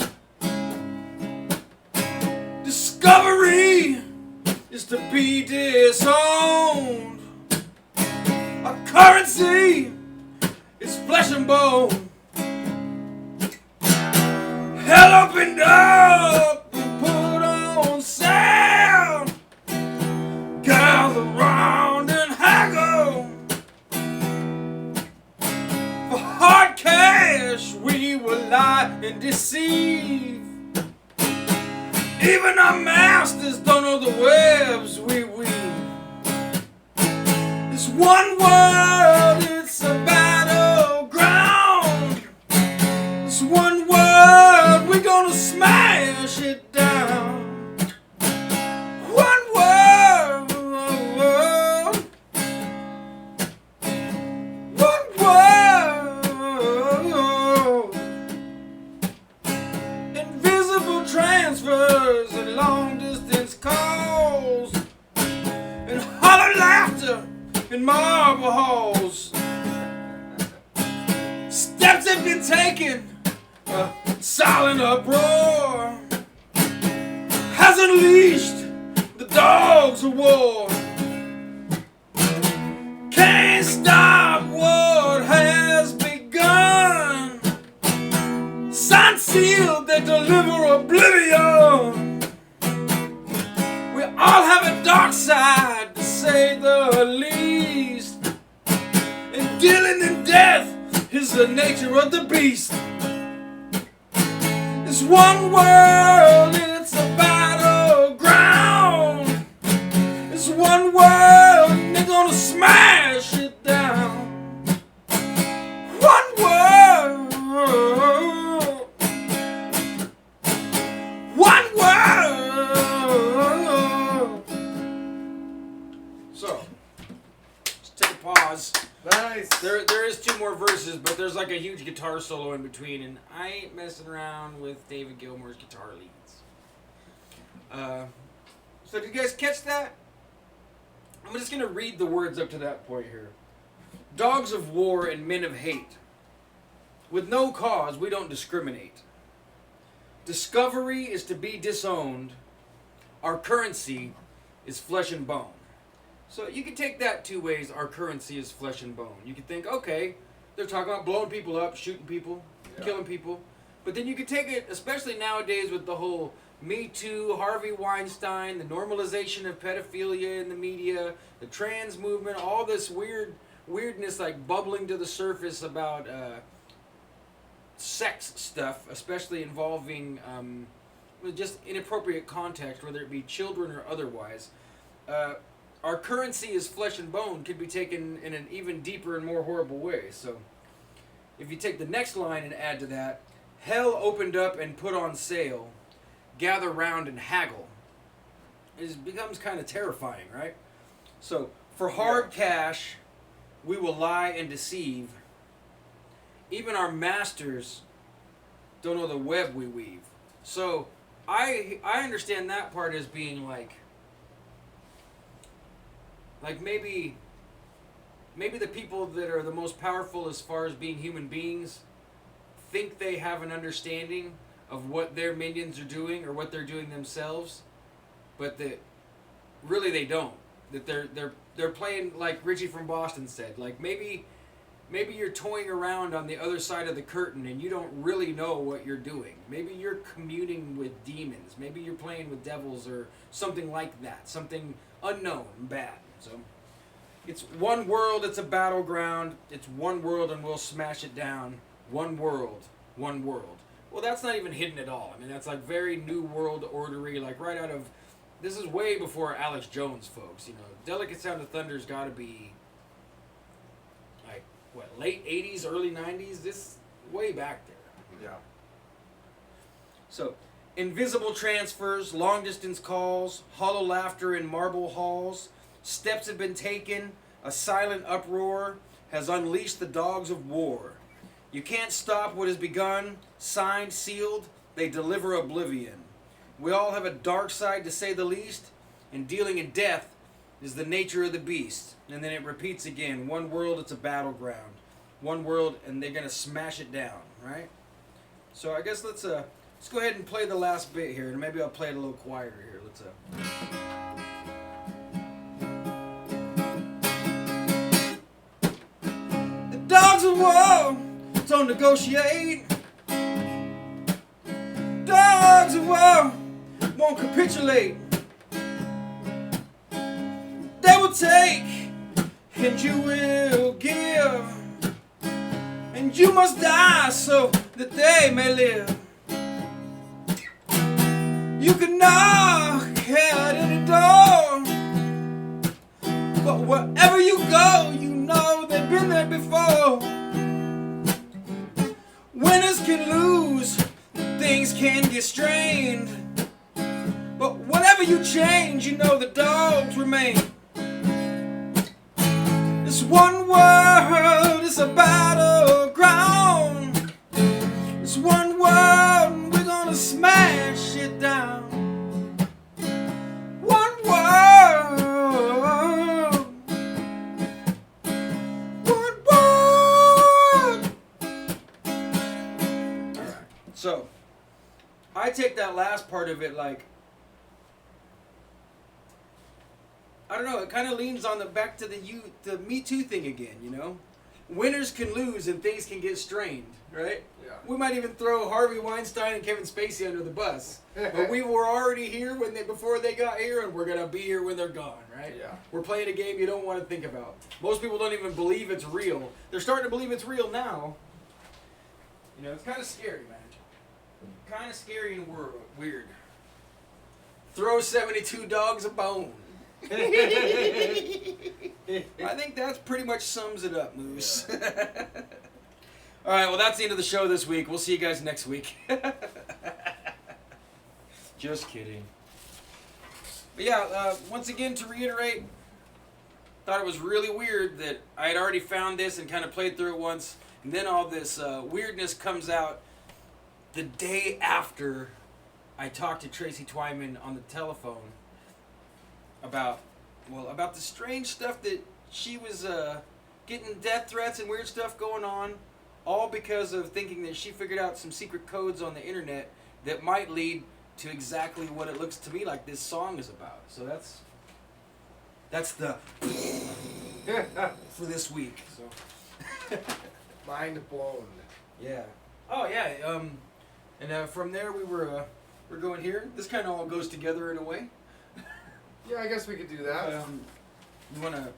Discovery is to be disowned. Our currency is flesh and bone. Hell opened up and put on sound. Gather round and haggle. For hard cash we will lie and deceive. Even our masters don't know the webs we weave. This one world, it's a battleground. This one world, we're gonna smash it down. One world, one world, and halls. Steps have been taken. A silent uproar has unleashed the dogs of war. Can't stop what has begun. Signed, sealed, they deliver oblivion. We all have a dark side, to say the least. And dealing in death is the nature of the beast. It's one world and it's a battleground. It's one world and they're gonna smash it down. One world. One world. So, just take a pause. Nice. There is two more verses, but there's like a huge guitar solo in between, and I ain't messing around with David Gilmour's guitar leads. So did you guys catch that? I'm just gonna read the words up to that point here. Dogs of war and men of hate. With no cause, we don't discriminate. Discovery is to be disowned. Our currency is flesh and bone. So you can take that two ways. Our currency is flesh and bone. You can think, okay, they're talking about blowing people up, shooting people, killing people. But then you can take it, especially nowadays with the whole Me Too, Harvey Weinstein, the normalization of pedophilia in the media, the trans movement, all this weirdness like bubbling to the surface about sex stuff, especially involving just inappropriate context, whether it be children or otherwise. Our currency is flesh and bone could be taken in an even deeper and more horrible way. So if you take the next line and add to that, hell opened up and put on sale, gather round and haggle, it becomes kind of terrifying, right? So for hard cash, we will lie and deceive. Even our masters don't know the web we weave. So I understand that part as being like maybe the people that are the most powerful as far as being human beings think they have an understanding of what their minions are doing or what they're doing themselves, but that really they don't. That they're playing like Richie from Boston said. Like maybe you're toying around on the other side of the curtain and you don't really know what you're doing. Maybe you're communing with demons. Maybe you're playing with devils or something like that. Something unknown and bad. So it's one world, it's a battleground. It's one world and we'll smash it down. One world, one world. Well, that's not even hidden at all. I mean, that's like very New World Ordery, like right out of, this is way before Alex Jones, folks. You know, Delicate Sound of Thunder's got to be like, what, late 80s, early 90s? This way back there. Yeah. So, invisible transfers, long distance calls, hollow laughter in marble halls, steps have been taken, a silent uproar has unleashed the dogs of war. You can't stop what has begun, signed, sealed, they deliver oblivion. We all have a dark side to say the least, and dealing in death is the nature of the beast. And then it repeats again, one world, it's a battleground. One world, and they're going to smash it down, right? So I guess let's go ahead and play the last bit here, and maybe I'll play it a little quieter here. Let's The dogs of war don't negotiate. Dogs of war won't capitulate. They will take, and you will give. And you must die so that they may live. You can knock at any door, but wherever you go, you know they've been there before. Winners can lose, things can get strained, but whatever you change, you know the dogs remain. It's one world, it's a battleground. It's one world, and we're gonna smash it down. One world, So, I take that last part of it like, I don't know, it kind of leans on the back to the Me Too thing again, you know? Winners can lose and things can get strained, right? Yeah. We might even throw Harvey Weinstein and Kevin Spacey under the bus. But we were already here before they got here, and we're going to be here when they're gone, right? Yeah. We're playing a game you don't want to think about. Most people don't even believe it's real. They're starting to believe it's real now. You know, it's kind of scary, man. Kind of scary and weird. Throw 72 dogs a bone. I think that pretty much sums it up, Moose. Yeah. All right, well, that's the end of the show this week. We'll see you guys next week. Just kidding. But yeah, once again, to reiterate, thought it was really weird that I had already found this and kind of played through it once, and then all this weirdness comes out the day after I talked to Tracy Twyman on the telephone about the strange stuff that she was getting death threats and weird stuff going on, all because of thinking that she figured out some secret codes on the internet that might lead to exactly what it looks to me like this song is about. So that's the for this week. So Mind blown. yeah. Oh yeah. And from there we're going here. This kind of all goes together in a way. Yeah, I guess we could do that. You wanna?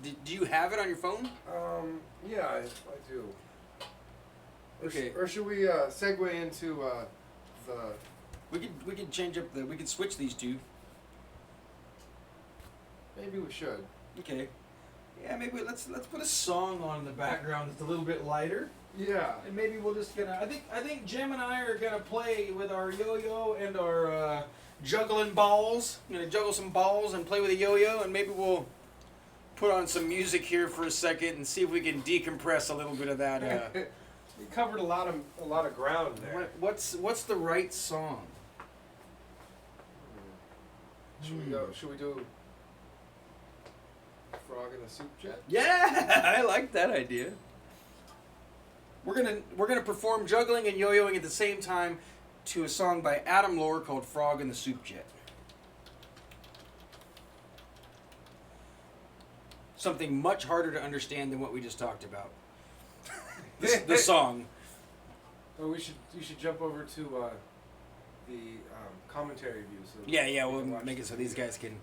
Do you have it on your phone? Yeah, I do. Okay. Or should we segue into the? We could change up we could switch these two. Maybe we should. Okay. Yeah, maybe let's put a song on in the background that's a little bit lighter, Yeah. and maybe we'll just I think Jim and I are gonna play with our yo-yo and our juggling balls. I'm gonna juggle some balls and play with a yo-yo, and maybe we'll put on some music here for a second and see if we can decompress a little bit of that. We covered a lot of ground there. What's the right song? Should we go? Should we do Frog in the Soup Jet? Yeah, I like that idea. We're gonna perform juggling and yo-yoing at the same time to a song by Adam Lohr called "Frog in the Soup Jet." Something much harder to understand than what we just talked about. The song. Or you should jump over to the commentary view. So Yeah, we we'll can watch make it the so these video. guys can.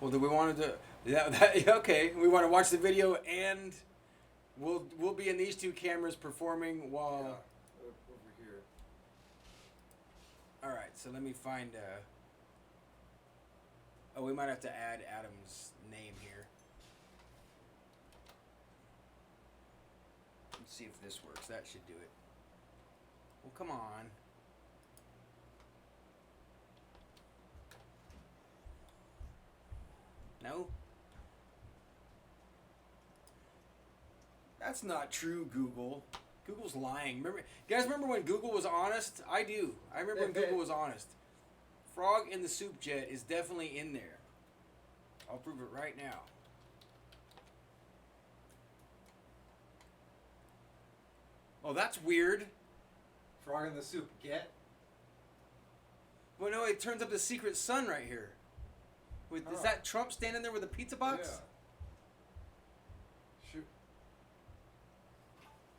Well, do we want to do? Yeah, okay. We want to watch the video, and we'll be in these two cameras performing while. Yeah, over here. All right, so let me find. Oh, we might have to add Adam's name here. Let's see if this works. That should do it. Well, come on. No? That's not true, Google. Google's lying. You guys remember when Google was honest? I do. I remember when Google was honest. Frog in the Soup Jet is definitely in there. I'll prove it right now. Oh, that's weird. Frog in the Soup Get. Well, no, it turns up the secret sun right here. Is that Trump standing there with a pizza box? Yeah. Shoot.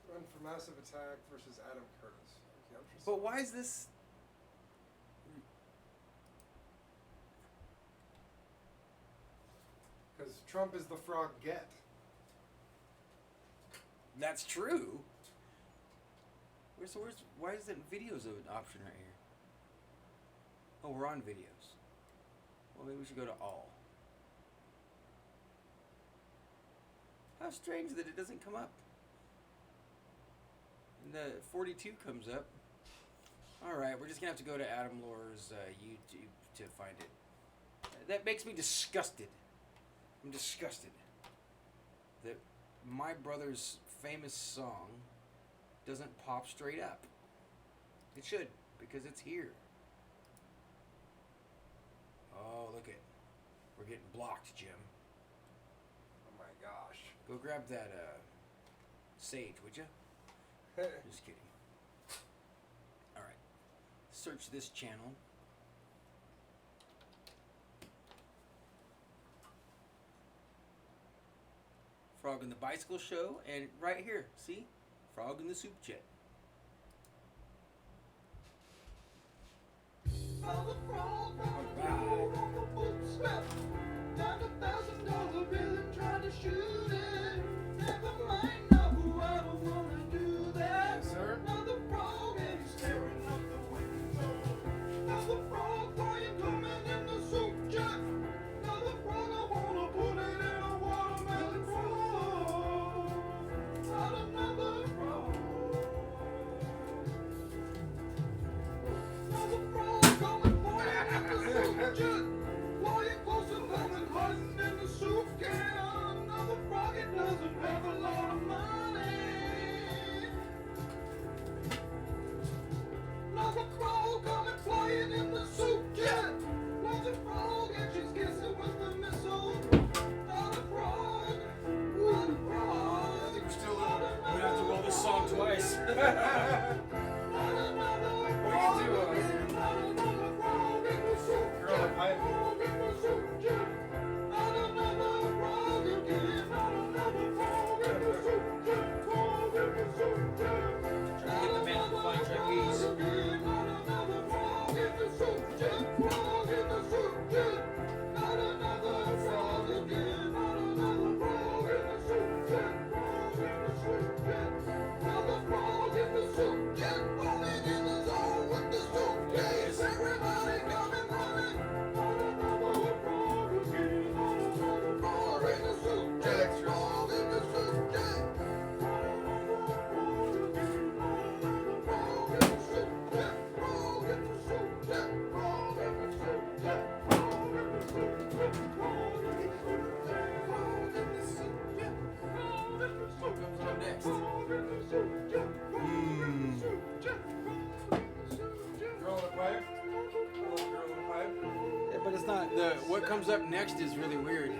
Run for massive attack versus Adam Curtis. Okay, But why is this? Because Trump is the frog get. That's true. Why is it videos of an option right here? Oh, we're on videos. Well, maybe we should go to all. How strange that it doesn't come up. And the 42 comes up. Alright, we're just going to have to go to Adam Lohr's YouTube to find it. That makes me disgusted. I'm disgusted that my brother's famous song doesn't pop straight up. It should, because it's here. Oh, look it. We're getting blocked, Jim. Oh my gosh. Go grab that sage, would you? Just kidding. search this channel. Frog and the Bicycle Show, and right here, see? Frog and the Soup Jet. Yes, sir. I think we're still a little. We're gonna have to roll this song twice. We can do Girl in a Pipe. Trying to get the man to find trapeze. What comes up next? Girl in a Pipe. Little Girl in a Pipe. Yeah, but it's not the. What comes up next is really weird.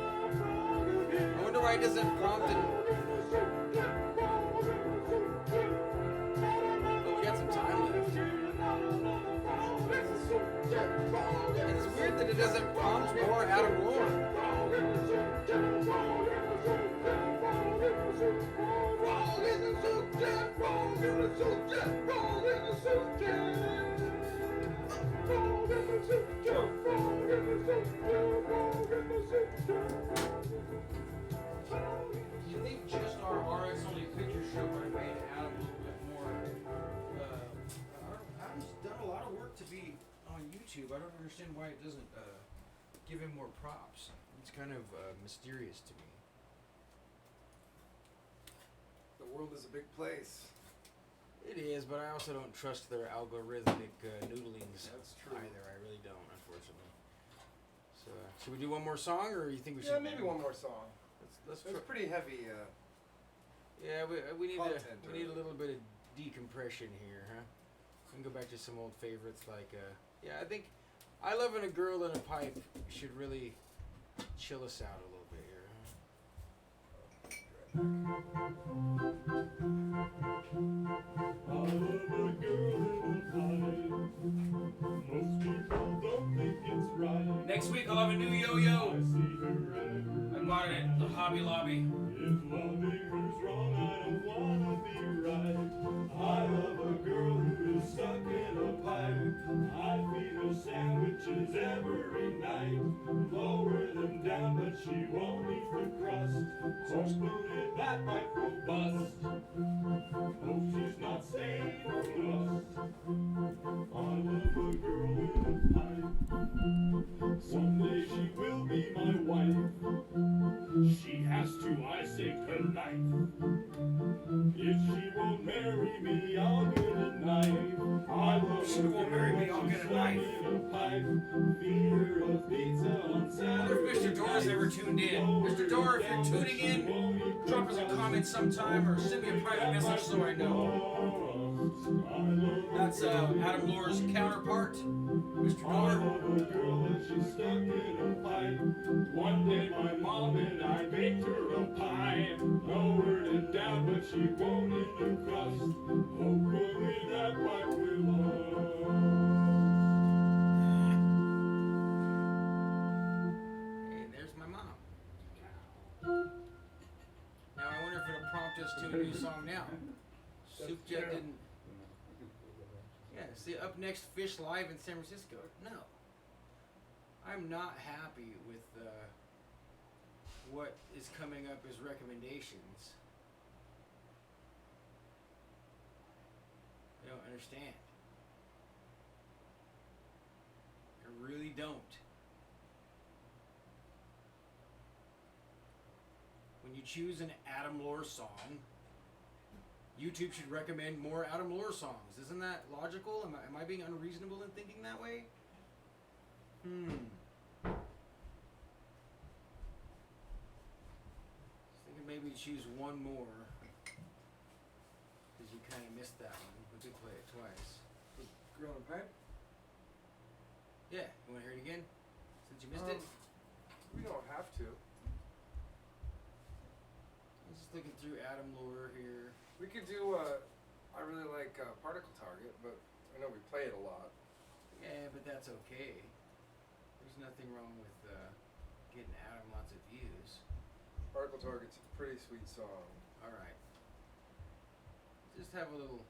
I wonder why it doesn't prompt it. But we got some time left. It's weird that it doesn't prompt more out of roar. I think just our RX only picture show would have made Adam a little bit more. Adam's done a lot of work to be on YouTube. I don't understand why it doesn't give him more props. It's kind of mysterious to me. The world is a big place. It is, but I also don't trust their algorithmic noodlings That's true. either. I really don't, unfortunately. So, should we do one more song, or you think we should? Yeah, maybe one more song. Let's It's try. pretty heavy. Yeah, we need Content, we need a little bit of decompression here, huh? We can go back to some old favorites like yeah, I think I Love a Girl in a Pipe should really chill us out a little bit here, huh? I love a girl in a pipe. Most people don't think it's right. Next week I'll have a new I yo-yo. see her every I bought it at the Hobby Lobby. If loving her's wrong, I don't wanna be right. I love a girl who is stuck in a pipe. I feed her sandwiches every night. Lower them down, but she won't leave the crust. Hopefully that pipe will bust. Hope she's not staying for lust. I love a girl in a pipe. Someday she will be my wife. She has to, I say, tonight. If she won't marry me, me, I'll get a knife. I love She won't marry me, I'll get a knife. Feed her a pizza on I wonder if Mr. Dorr's ever tuned in. Mr. Dorr, if you're tuning in, drop us a comment sometime or send me a private message so I know. That's Adam Lohr's counterpart, Mr. Dorr. One day my mom and I baked her a pie. Lowered it down, but she won't eat the crust. Hopefully that pie will Hey, there's my mom. Now I wonder if it'll prompt us to a new song now. Soup Jet didn't. Yeah, see, up next, Fish Live in San Francisco. No. I'm not happy with what is coming up as recommendations. I don't understand. I really don't. When you choose an Adam Lohr song, YouTube should recommend more Adam Lohr songs. Isn't that logical? Am I being unreasonable in thinking that way? Thinking maybe choose one more. Because you kind of missed that one. We did play it twice. Girl in a pipe? Yeah, you want to hear it again? Since you missed it? We don't have to. I'm just looking through Adam Lohr here. We could do, I really like Particle Target, but I know we play it a lot. Yeah, but that's okay. There's nothing wrong with getting Adam lots of views. Particle Target's a pretty sweet song. Alright. Just have a little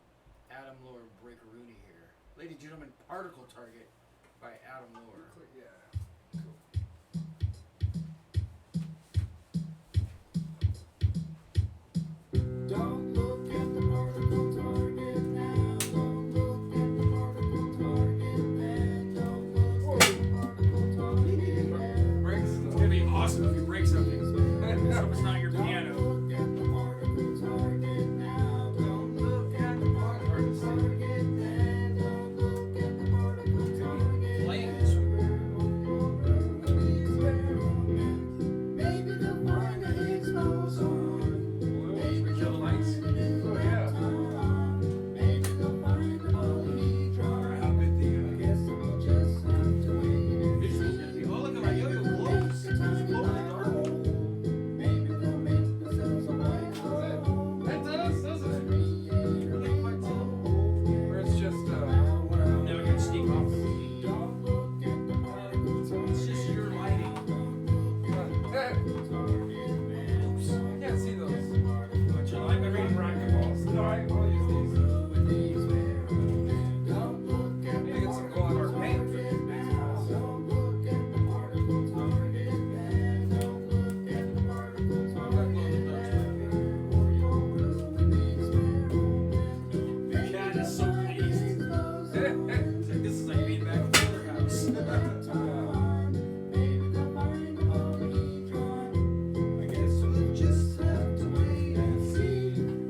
Adam Lohr break-a-rooney here. Ladies and gentlemen, Particle Target by Adam Lohr. Yeah. Don't look at the particle target now. Don't look at the particle target then. Don't look at the particle target now. Breaks. It's gonna be awesome if you break something. So it's not your piano. Don't look at the particle target now. Don't look at the particle target then. Don't look at the particle target. Playing this one. Maybe they'll find the Higgs boson. Kill the lights. Oh, yeah. Maybe they'll find the polyhedron. How good the Guess we'll just have to wait and visual's gonna be. Oh, look at my yo-yo glows. It's glow in the dark. maybe they'll make themselves a white hole. That does, doesn't it? Really quite cool. Or it's just, Now we can sneak off the movie. Don't look at the particle target. It's just your lighting. Oops. I can't see those. But your light Green better. racquetballs. No, I'll use these. Don't look at I think it's some glow-in-the-dark paint for these baseballs. Don't look at the particle target then. Don't look at the particle target then. Or your room in the experiment. Your cat is so pleased. It's like, this is like being back at the other house. Maybe they'll find a polyhedron. I guess we'll just Have to wait and see.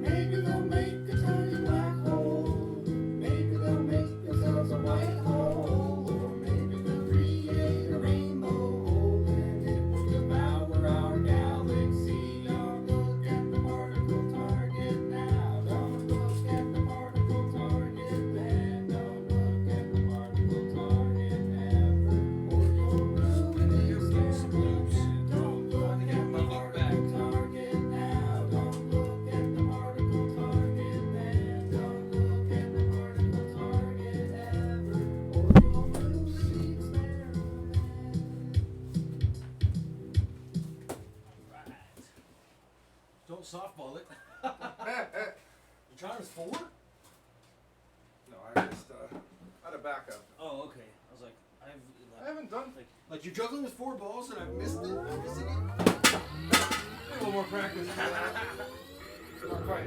Maybe they'll make a tiny black hole. Maybe they'll make themselves a white hole. Or maybe they'll create a rainbow and it will devour our galaxy. Don't look at the particle target now. Don't look at the particle target then. Don't look at the particle target ever. Or your room in the experiment. Don't look at the particle target now. Don't look at the particle target then. Don't look at the particle target ever. Or your room in the experiment. Don't softball it. Your child is 4? No, I just, had a backup. Oh, okay. I was like, I haven't done like you're juggling with 4 balls and I've missed it. I'm missing it. a little more practice. Not quite.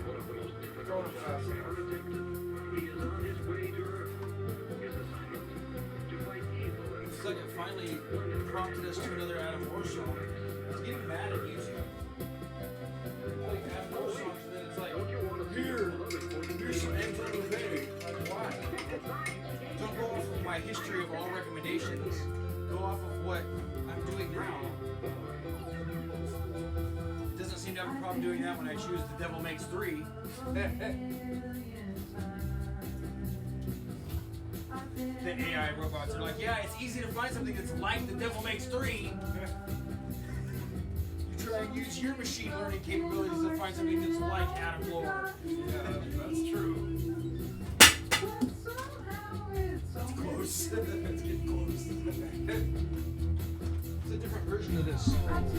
Throwing it fast. It's like it finally prompted us to another Adam Lohr song. I was getting mad at YouTube. Like Adam Lohr songs, and then it's like, here's some MGM my history of all recommendations go off of what I'm doing now. It doesn't seem to have a problem doing that when I choose The Devil Makes 3. The AI robots are like, yeah, it's easy to find something that's like The Devil Makes 3. You try and use your machine learning capabilities to find something that's like Adam Lore. Yeah, that's true. It's close. It's getting close. It's a different version of this. You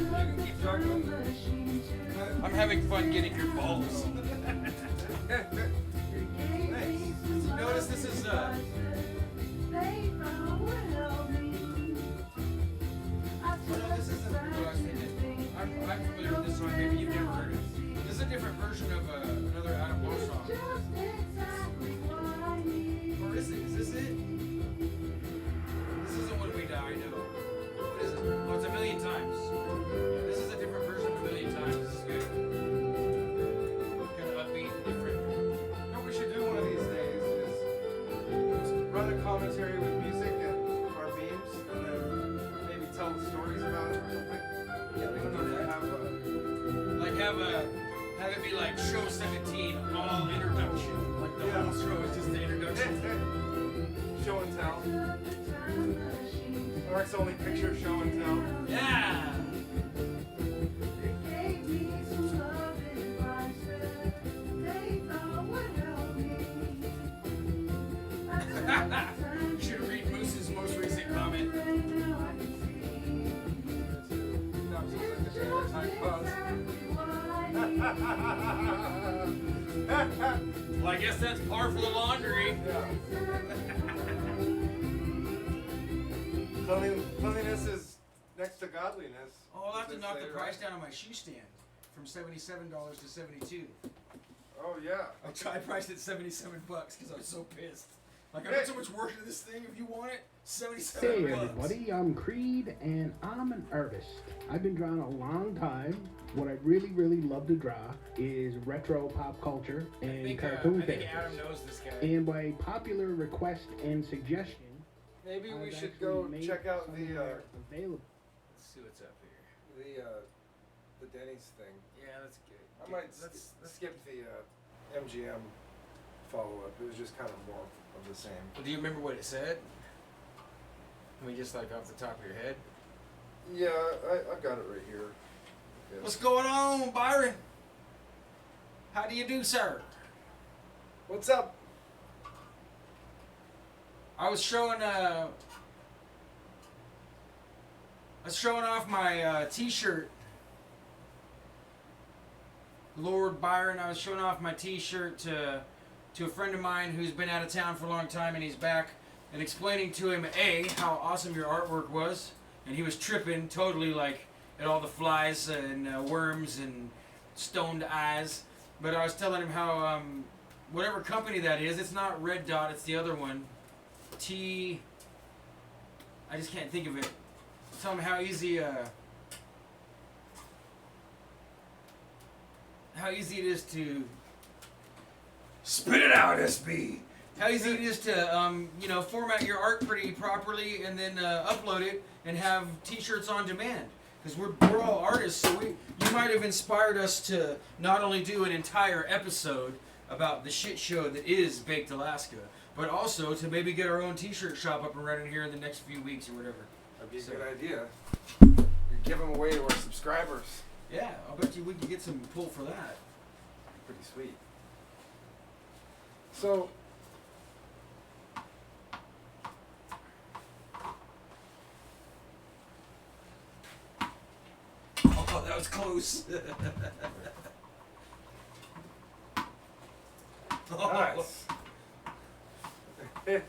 can keep talking. I'm having fun getting your balls. Nice. Notice this is I'm familiar with this song. Maybe you've never heard it. This is a different version of another Adam Lore song. Or is it? Is this it? This isn't When We Die, no. What is it? Oh, it's A Million Times. This is a different version of A Million Times. This is good. Kind of upbeat and different. You know what we should do one of these days is run a commentary with music and our memes, and then maybe tell stories about it or something. Yeah, we I can don't do know if that. we have Like have it be like show 17, all introduction. Like the whole show is just the introduction. show and tell. Or it's only picture show and tell. Yeah. You should read Moose's most recent comment. Well, I guess that's par for the laundry. Cleanliness is next to godliness. Oh, I'll have to As they knock say, the price right? down on my shoe stand from $77 to $72. Oh yeah. I priced it $77 because I was so pissed. Like I put so much work into this thing. If you want it, $77. Hey everybody, I'm Creed and I'm an artist. I've been drawing a long time. What I really, really love to draw is retro pop culture and cartoon I think characters. Adam knows this guy. And by popular request and suggestion, Maybe we I've should actually go made check out some the that are available. Let's see what's up here. the Denny's thing. Yeah, that's good. I might let's skip the MGM follow-up. It was just kind of more of the same. Well, do you remember what it said? I mean, just like off the top of your head. Yeah, I've got it right here. Yeah. What's going on, Byron? How do you do, sir? What's up? I was showing off my T-shirt. Lord Byron, I was showing off my T-shirt to a friend of mine who's been out of town for a long time, and he's back, and explaining to him how awesome your artwork was, and he was tripping totally like at all the flies and worms and stoned eyes. But I was telling him how whatever company that is, it's not Red Dot, it's the other one. I just can't think of it. Tell him how easy it is to spit it out, SB. How easy it is to format your art pretty properly and then upload it and have T-shirts on demand. Because we're all artists, so you might have inspired us to not only do an entire episode about the shit show that is Baked Alaska, but also to maybe get our own T-shirt shop up and running here in the next few weeks or whatever. That'd be a good idea. You're giving away to our subscribers. Yeah, I'll bet you we can get some pull for that. Pretty sweet. So, Oh, that was close. nice.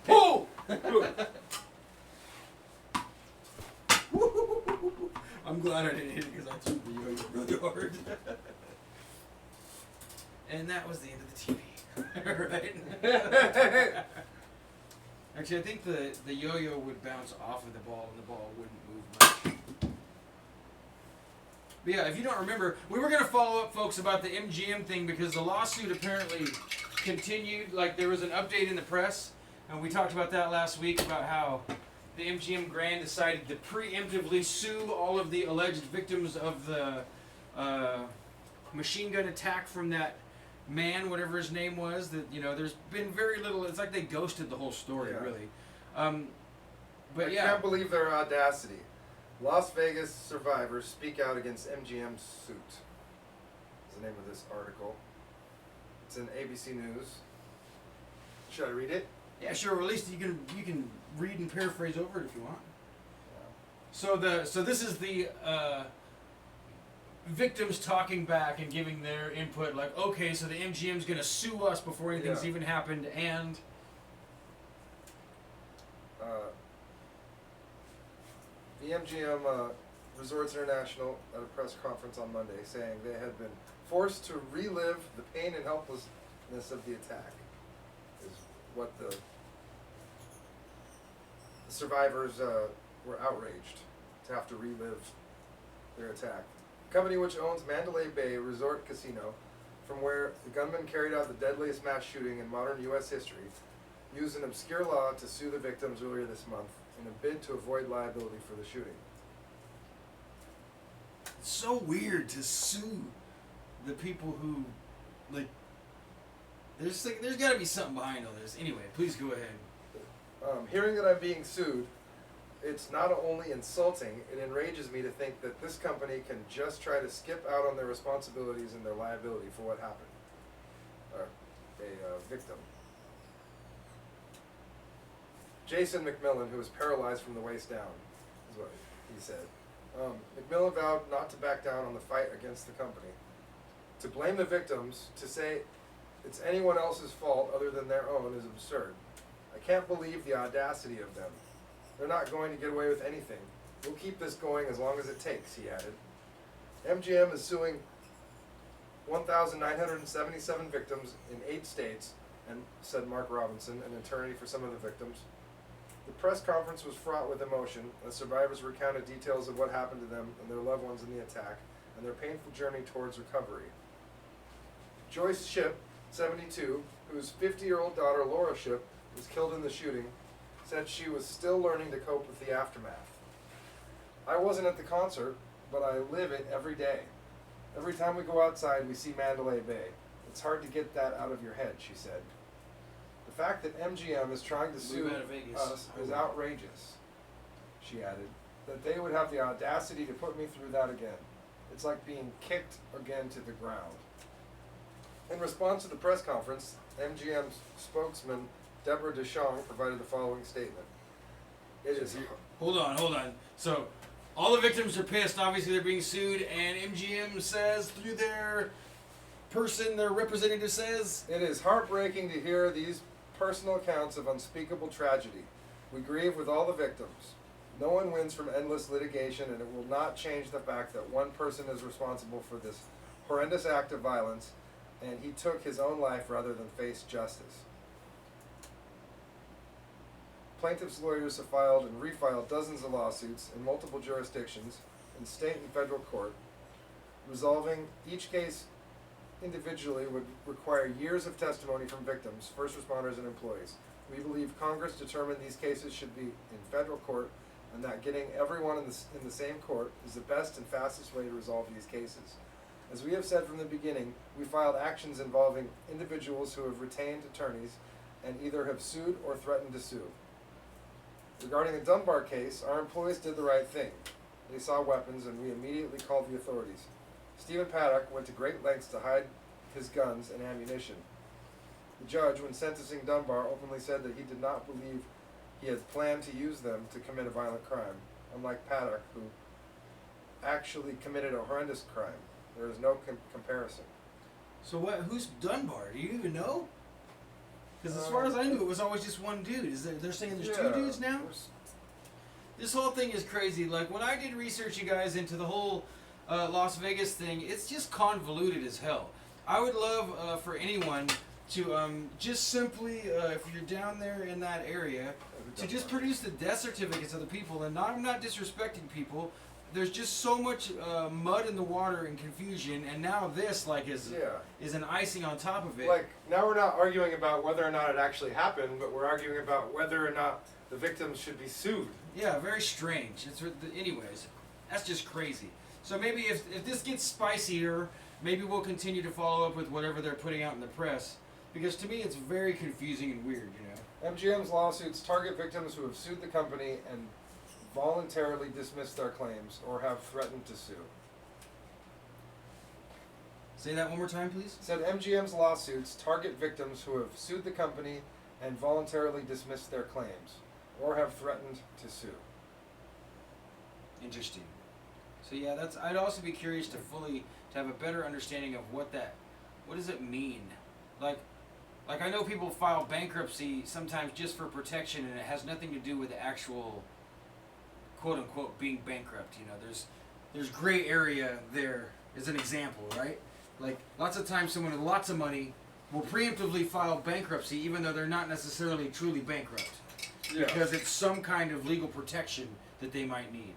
Oh! I'm glad I didn't hit it because I threw the yo-yo really hard. And that was the end of the TV. Right? Actually, I think the yo-yo would bounce off of the ball and the ball wouldn't move much. But yeah, if you don't remember, we were going to follow up, folks, about the MGM thing because the lawsuit apparently continued. Like, there was an update in the press, And we talked about that last week about how the MGM Grand decided to preemptively sue all of the alleged victims of the machine gun attack from that man, whatever his name was. That, you know, there's been very little. It's like they ghosted the whole story, Yeah. really. I But yeah, can't believe their audacity. Las Vegas survivors speak out against MGM's suit. Is the name of this article. It's in ABC News. Should I read it? yeah, sure. Or at least you can read and paraphrase over it if you want. So this is the victims talking back and giving their input. Like, okay, so the MGM's gonna sue us before anything's Yeah. even happened, and The MGM Resorts International at a press conference on Monday saying they had been forced to relive the pain and helplessness of the attack. Is what the survivors were outraged to have to relive their attack. The company, which owns Mandalay Bay Resort Casino, from where the gunman carried out the deadliest mass shooting in modern U.S. history, used an obscure law to sue the victims earlier this month in a bid to avoid liability for the shooting. it's so weird to sue the people who, like, there's got to be something behind all this. Anyway, please go ahead. Hearing that I'm being sued, it's not only insulting, it enrages me to think that this company can just try to skip out on their responsibilities and their liability for what happened. A victim. Jason McMillan, who was paralyzed from the waist down, is what he said. McMillan vowed not to back down on the fight against the company. To blame the victims, to say it's anyone else's fault other than their own, is absurd. I can't believe the audacity of them. They're not going to get away with anything. We'll keep this going as long as it takes, he added. MGM is suing 1,977 victims in 8 states, and said Mark Robinson, an attorney for some of the victims. The press conference was fraught with emotion as survivors recounted details of what happened to them and their loved ones in the attack and their painful journey towards recovery. Joyce Shipp, 72, whose 50-year-old daughter Laura Shipp was killed in the shooting, said she was still learning to cope with the aftermath. I wasn't at the concert, but I live it every day. Every time we go outside, we see Mandalay Bay. It's hard to get that out of your head, she said. The fact that MGM is trying to sue out of Vegas. us is outrageous, she added. That they would have the audacity to put me through that again. It's like being kicked again to the ground. In response to the press conference, MGM's spokesman Deborah Deschamps provided the following statement. It is Hold on. So, all the victims are pissed. Obviously, they're being sued, and MGM says through their person, their representative says, It is heartbreaking to hear these personal accounts of unspeakable tragedy. We grieve with all the victims. No one wins from endless litigation, and it will not change the fact that one person is responsible for this horrendous act of violence, and he took his own life rather than face justice. Plaintiffs' lawyers have filed and refiled dozens of lawsuits in multiple jurisdictions in state and federal court. Resolving each case individually would require years of testimony from victims, first responders, and employees. We believe Congress determined these cases should be in federal court and that getting everyone in the same court is the best and fastest way to resolve these cases. As we have said from the beginning, we filed actions involving individuals who have retained attorneys and either have sued or threatened to sue. Regarding the Dunbar case, our employees did the right thing. They saw weapons and we immediately called the authorities. Stephen Paddock went to great lengths to hide his guns and ammunition. The judge, when sentencing Dunbar, openly said that he did not believe he had planned to use them to commit a violent crime, unlike Paddock, who actually committed a horrendous crime. There is no comparison. so what? Who's Dunbar? Do you even know? Because as far as I knew, it was always just one dude. They're saying there's two dudes now? This whole thing is crazy. Like, when I did research, you guys, into the whole Las Vegas thing, it's just convoluted as hell. I would love for anyone to just simply, if you're down there in that area, to just produce the death certificates of the people. And I'm not disrespecting people. there's just so much mud in the water and confusion, and now this is an icing on top of it. Like, now we're not arguing about whether or not it actually happened, but we're arguing about whether or not the victims should be sued. Yeah, very strange. Anyways, that's just crazy. So maybe if this gets spicier, maybe we'll continue to follow up with whatever they're putting out in the press. Because to me, it's very confusing and weird, you know. MGM's lawsuits target victims who have sued the company and voluntarily dismissed their claims or have threatened to sue. Say that one more time, please. It said MGM's lawsuits target victims who have sued the company and voluntarily dismissed their claims or have threatened to sue. Interesting. So yeah, I'd also be curious to have a better understanding of what does it mean? Like I know people file bankruptcy sometimes just for protection, and it has nothing to do with the actual quote unquote being bankrupt. You know, there's gray area there as an example, right? Like lots of times someone with lots of money will preemptively file bankruptcy even though they're not necessarily truly bankrupt. Yeah. Because it's some kind of legal protection that they might need.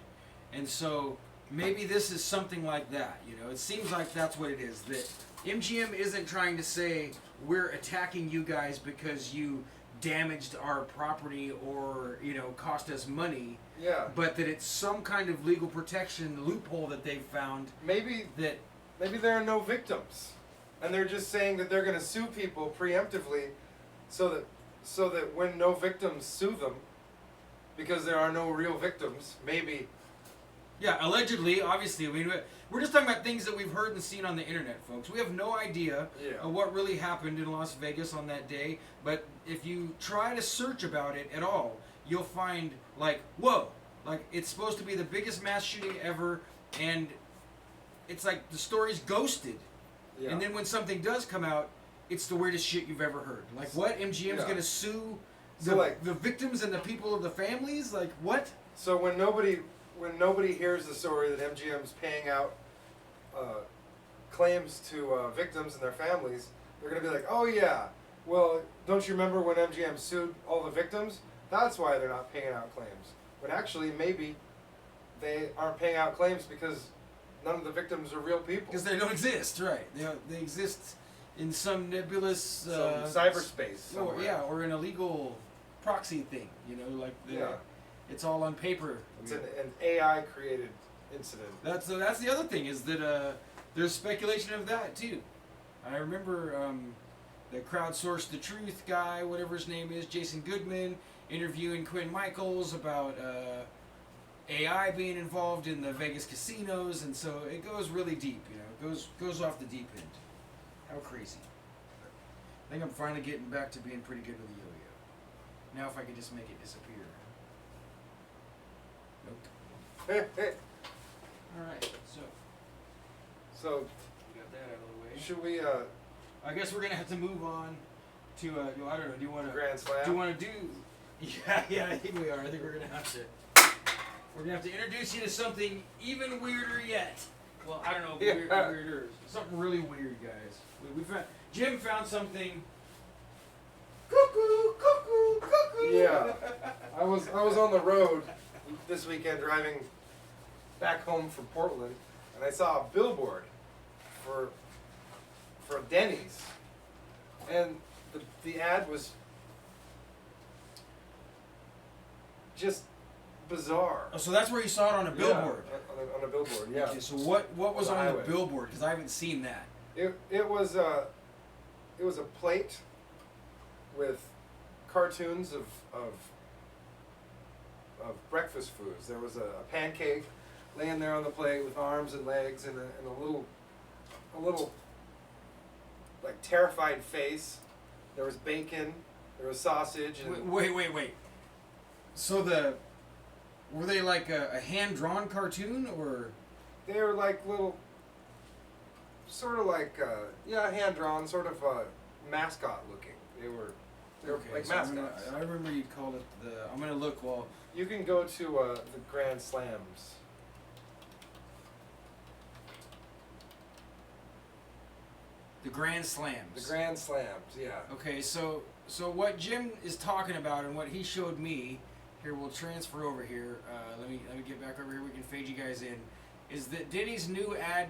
And so maybe this is something like that, you know. It seems like that's what it is, that MGM isn't trying to say we're attacking you guys because you damaged our property or, you know, cost us money. Yeah. But that it's some kind of legal protection loophole that they've found. Maybe there are no victims, and they're just saying that they're going to sue people preemptively, so that when no victims sue them, because there are no real victims, maybe. Yeah, allegedly, obviously. I mean, we're just talking about things that we've heard and seen on the internet, folks. We have no idea of what really happened in Las Vegas on that day. But if you try to search about it at all, you'll find, like, whoa. Like, it's supposed to be the biggest mass shooting ever, and it's like the story's ghosted. Yeah. And then when something does come out, it's the weirdest shit you've ever heard. Like, what? MGM's going to sue the victims and the people of the families? Like, what? So when nobody hears the story that MGM's paying out claims to victims and their families, they're going to be like, oh yeah, well, don't you remember when MGM sued all the victims? That's why they're not paying out claims. When actually, maybe they aren't paying out claims because none of the victims are real people. Because they don't exist, right? They exist in some nebulous cyberspace. Or an illegal proxy thing. You know, like it's all on paper. It's an AI created incident. That's the other thing, is that there's speculation of that too. I remember the crowdsourced the truth guy, whatever his name is, Jason Goodman, interviewing Quinn Michaels about AI being involved in the Vegas casinos, and so it goes really deep. You know, it goes off the deep end. How crazy! I think I'm finally getting back to being pretty good with the yo-yo. Now, if I could just make it disappear. Nope. All right, so we got that out of the way. Should we? I guess we're gonna have to move on to I don't know. Do you want to Grand Slam? Do you want to do? Yeah. I think we are. I think we're gonna have to. We're gonna have to introduce you to something even weirder yet. Well, I don't know, weirder. Something really weird, guys. We found Jim found something. Cuckoo. Yeah, I was on the road this weekend driving back home from Portland, and I saw a billboard for Denny's, and the ad was just bizarre. Oh, so that's where you saw it on a billboard. Yeah, on a billboard, yeah. Okay, so what was on the highway. billboard? Because I haven't seen that. It was a plate with cartoons of breakfast foods. There was a pancake laying there on the plate with arms and legs and a little like terrified face. There was bacon. There was sausage. And Wait. So were they like a hand-drawn cartoon, or? they were like little, sort of like hand-drawn, sort of mascot looking. They were like so mascots. I remember you called it I'm gonna look while. You can go to the Grand Slams. The Grand Slams. The Grand Slams, yeah. Okay, so what Jim is talking about and what he showed me here we'll transfer over here. Let me get back over here. We can fade you guys in. Is that Denny's new ad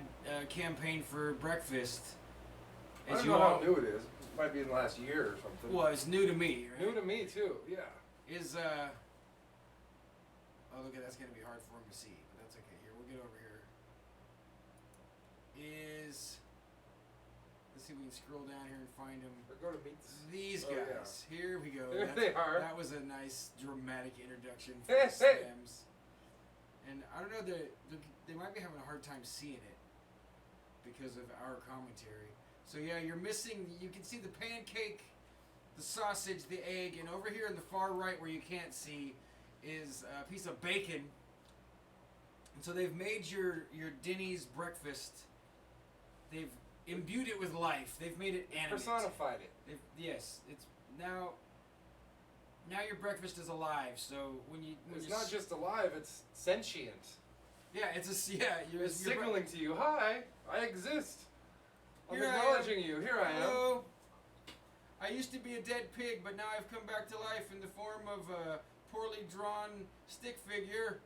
campaign for breakfast? I don't know how new it is. It might be in the last year or something. Well, it's new to me. Right? New to me too. Yeah. Is oh, look, that's gonna be hard for him to see, but that's okay. Here, we'll get over here. Is let's see if we can scroll down here and find them. Or go to meet These Oh, guys. yeah. Here we go. There they are. That was a nice dramatic introduction for the slams. And I don't know, they might be having a hard time seeing it because of our commentary. So yeah, you're missing. You can see the pancake, the sausage, the egg, and over here in the far right where you can't see is a piece of bacon. And so they've made your Denny's breakfast. They've imbued it with life. They've made it animate. Personified it. Yes, it's now your breakfast is alive. So when it's not just alive; it's sentient. Yeah, it's It's signaling to you, "Hi, I exist. I'm Here I acknowledging you. Here I am." Hello. I used to be a dead pig, but now I've come back to life in the form of a poorly drawn stick figure.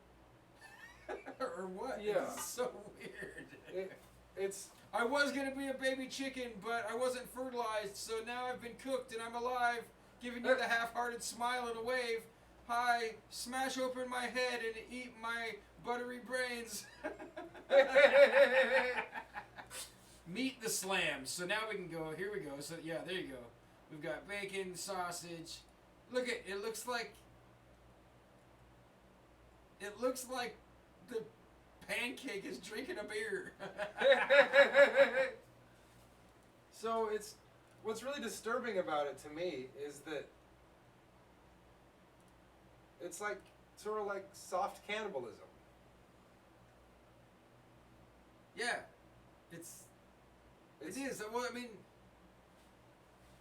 Or what? Yeah. It's so weird. It's. I was gonna be a baby chicken, but I wasn't fertilized, so now I've been cooked and I'm alive, giving you the half-hearted smile and a wave. Hi, smash open my head and eat my buttery brains. Meet the slams. So now we can go. Here we go. So yeah, there you go. We've got bacon, sausage. Look at it. Looks like the pancake is drinking a beer. So it's what's really disturbing about it to me is that it's like sort of like soft cannibalism. Yeah, it is. Well, I mean,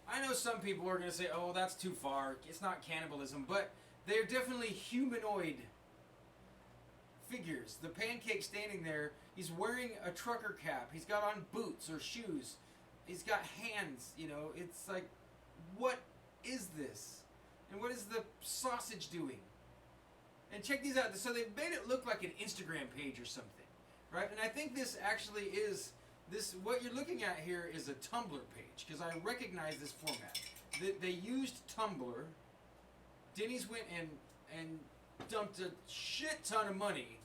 I know some people are going to say, "Oh, that's too far. It's not cannibalism," but they're definitely humanoid figures. The pancake standing there, he's wearing a trucker cap. He's got on boots or shoes. He's got hands, you know. It's like, what is this? And what is the sausage doing? And check these out. So they've made it look like an Instagram page or something, right? And I think this actually is, what you're looking at here is a Tumblr page, because I recognize this format. They used Tumblr. Denny's went and dumped a shit ton of money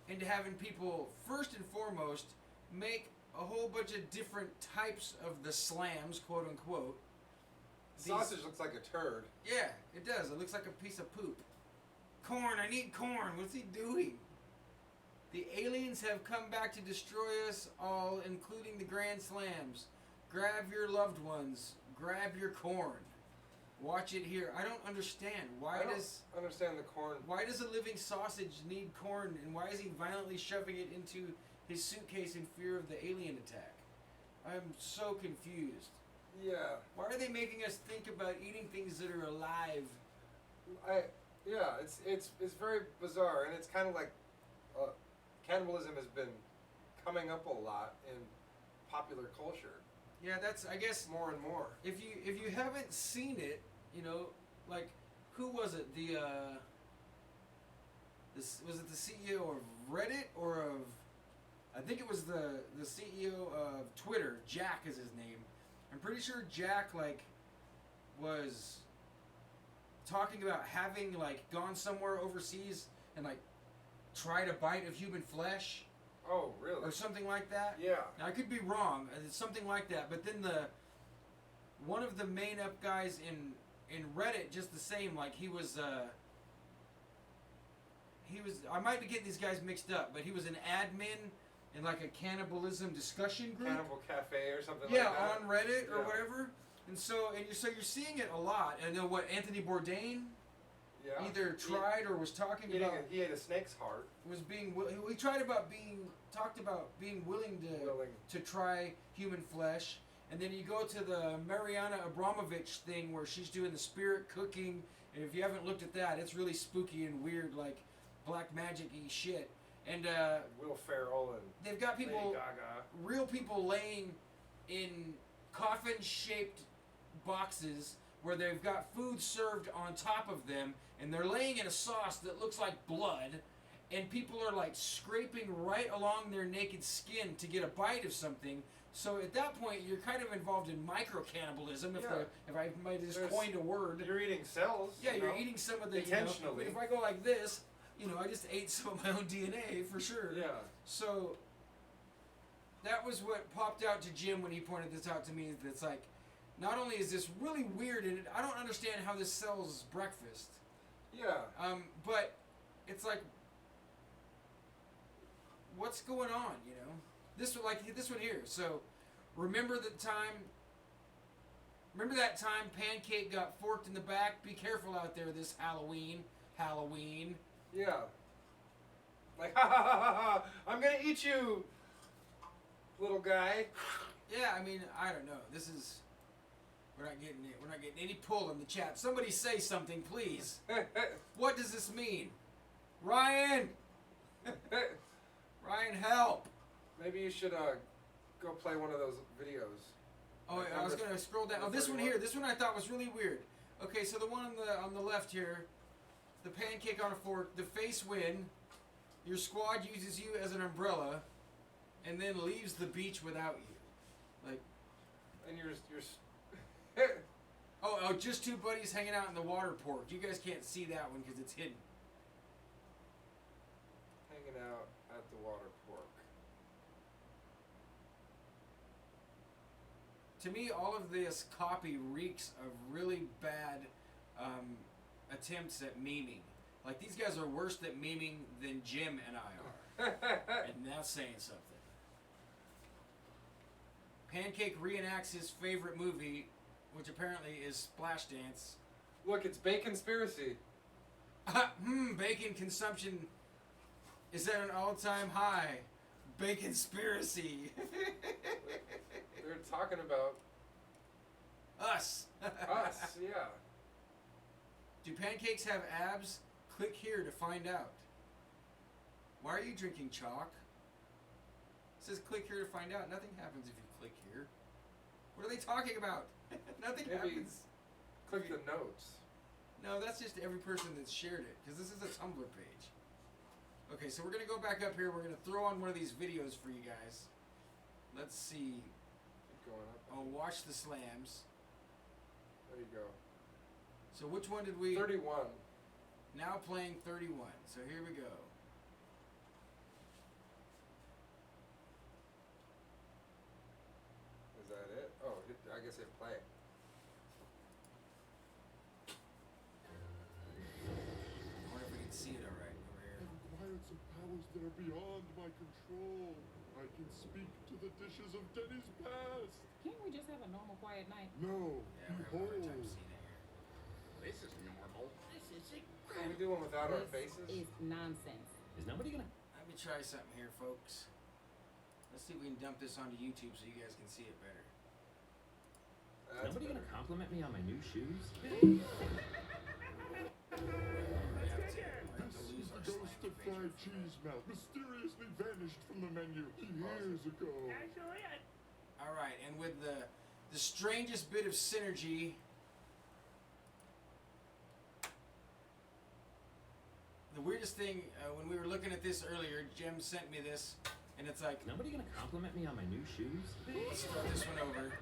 into having people, first and foremost, make a whole bunch of different types of the slams, quote unquote. Sausage looks like a turd. Yeah, it does. It looks like a piece of poop. Corn, I need corn. What's he doing? The aliens have come back to destroy us all, including the Grand Slams. Grab your loved ones. Grab your corn. Watch it here. I don't understand. I don't understand the corn. Why does a living sausage need corn, and why is he violently shoving it into his suitcase in fear of the alien attack? I'm so confused. Yeah. Why are they making us think about eating things that are alive? It's very bizarre, and it's kind of like cannibalism has been coming up a lot in popular culture. Yeah, that's, I guess, more and more. If you haven't seen it, you know, like, who was it? Was it the CEO of Reddit or of? I think it was the CEO of Twitter. Jack is his name. I'm pretty sure Jack was talking about having gone somewhere overseas and tried a bite of human flesh. Oh, really? Or something like that. Yeah. Now, I could be wrong. It's something like that. But then one of the main up guys in Reddit, just the same. He was. I might be getting these guys mixed up, but he was an admin in a cannibalism discussion group. Cannibal Cafe or something like that. Yeah, on Reddit or whatever. And so you're seeing it a lot. And then what Anthony Bourdain either tried or was talking about. He ate a snake's heart. He talked about being willing to try human flesh. And then you go to the Mariana Abramovich thing where she's doing the spirit cooking. And if you haven't looked at that, it's really spooky and weird, black magic-y shit. And Will Ferrell and they've got people, Lady Gaga. real people laying in coffin-shaped boxes where they've got food served on top of them, and they're laying in a sauce that looks like blood, and people are like scraping right along their naked skin to get a bite of something. So at that point, you're kind of involved in micro-cannibalism, if I might have just coined a word. You're eating cells. Yeah, you you're know, eating some of the, intentionally. if I go like this, I just ate some of my own DNA for sure. Yeah. So that was what popped out to Jim when he pointed this out to me. That's like, not only is this really weird, and I don't understand how this sells breakfast. Yeah. But it's like, what's going on? This one here. So, remember that time Pancake got forked in the back? Be careful out there this Halloween. Yeah. Like, ha ha ha ha! I'm gonna eat you, little guy. Yeah, I don't know. We're not getting any pull in the chat. Somebody say something, please. What does this mean? Ryan! Ryan, help! Maybe you should go play one of those videos. Oh, I was gonna scroll down. Oh, this one here. This one I thought was really weird. Okay, so the one on the left here, the pancake on a fork, the face win. Your squad uses you as an umbrella, and then leaves the beach without you. Like, and you're oh, just two buddies hanging out in the water pork. You guys can't see that one because it's hidden. hanging out at the water pork. To me, all of this copy reeks of really bad attempts at memeing. Like, these guys are worse at memeing than Jim and I are. And that's saying something. Pancake reenacts his favorite movie, which apparently is Splashdance. Look, it's Baconspiracy. Bacon consumption is at an all-time high. Baconspiracy. They're talking about us. us, yeah. Do pancakes have abs? Click here to find out. Why are you drinking chalk? It says click here to find out. Nothing happens if you click here. What are they talking about? Nothing happens. Click the notes. No, that's just every person that's shared it, because this is a Tumblr page. Okay, so we're going to go back up here. We're going to throw on one of these videos for you guys. Let's see. Keep going up. Oh, watch the slams. There you go. So which one did we... 31. Now playing 31. So here we go. Is that it? Oh, I guess hit play. I wonder if we can see it all right over here. I've acquired some powers that are beyond my control. I can speak to the dishes of Denny's past. Can't we just have a normal quiet night? No, Yeah, we're having a hard time behold. seeing it here. This is normal. This is Can we do one without our This faces? is nonsense. Is nobody gonna? Let me try something here, folks. Let's see if we can dump this onto YouTube so you guys can see it better. Is nobody gonna compliment me on my new shoes? We have to This lose is the our ghost slam of pages. fried cheese melt, mysteriously vanished from the menu years ago. Actually, All right, and with the strangest bit of synergy, the weirdest thing when we were looking at this earlier, Jim sent me this, and it's like, Is nobody gonna compliment me on my new shoes? let's start this one over.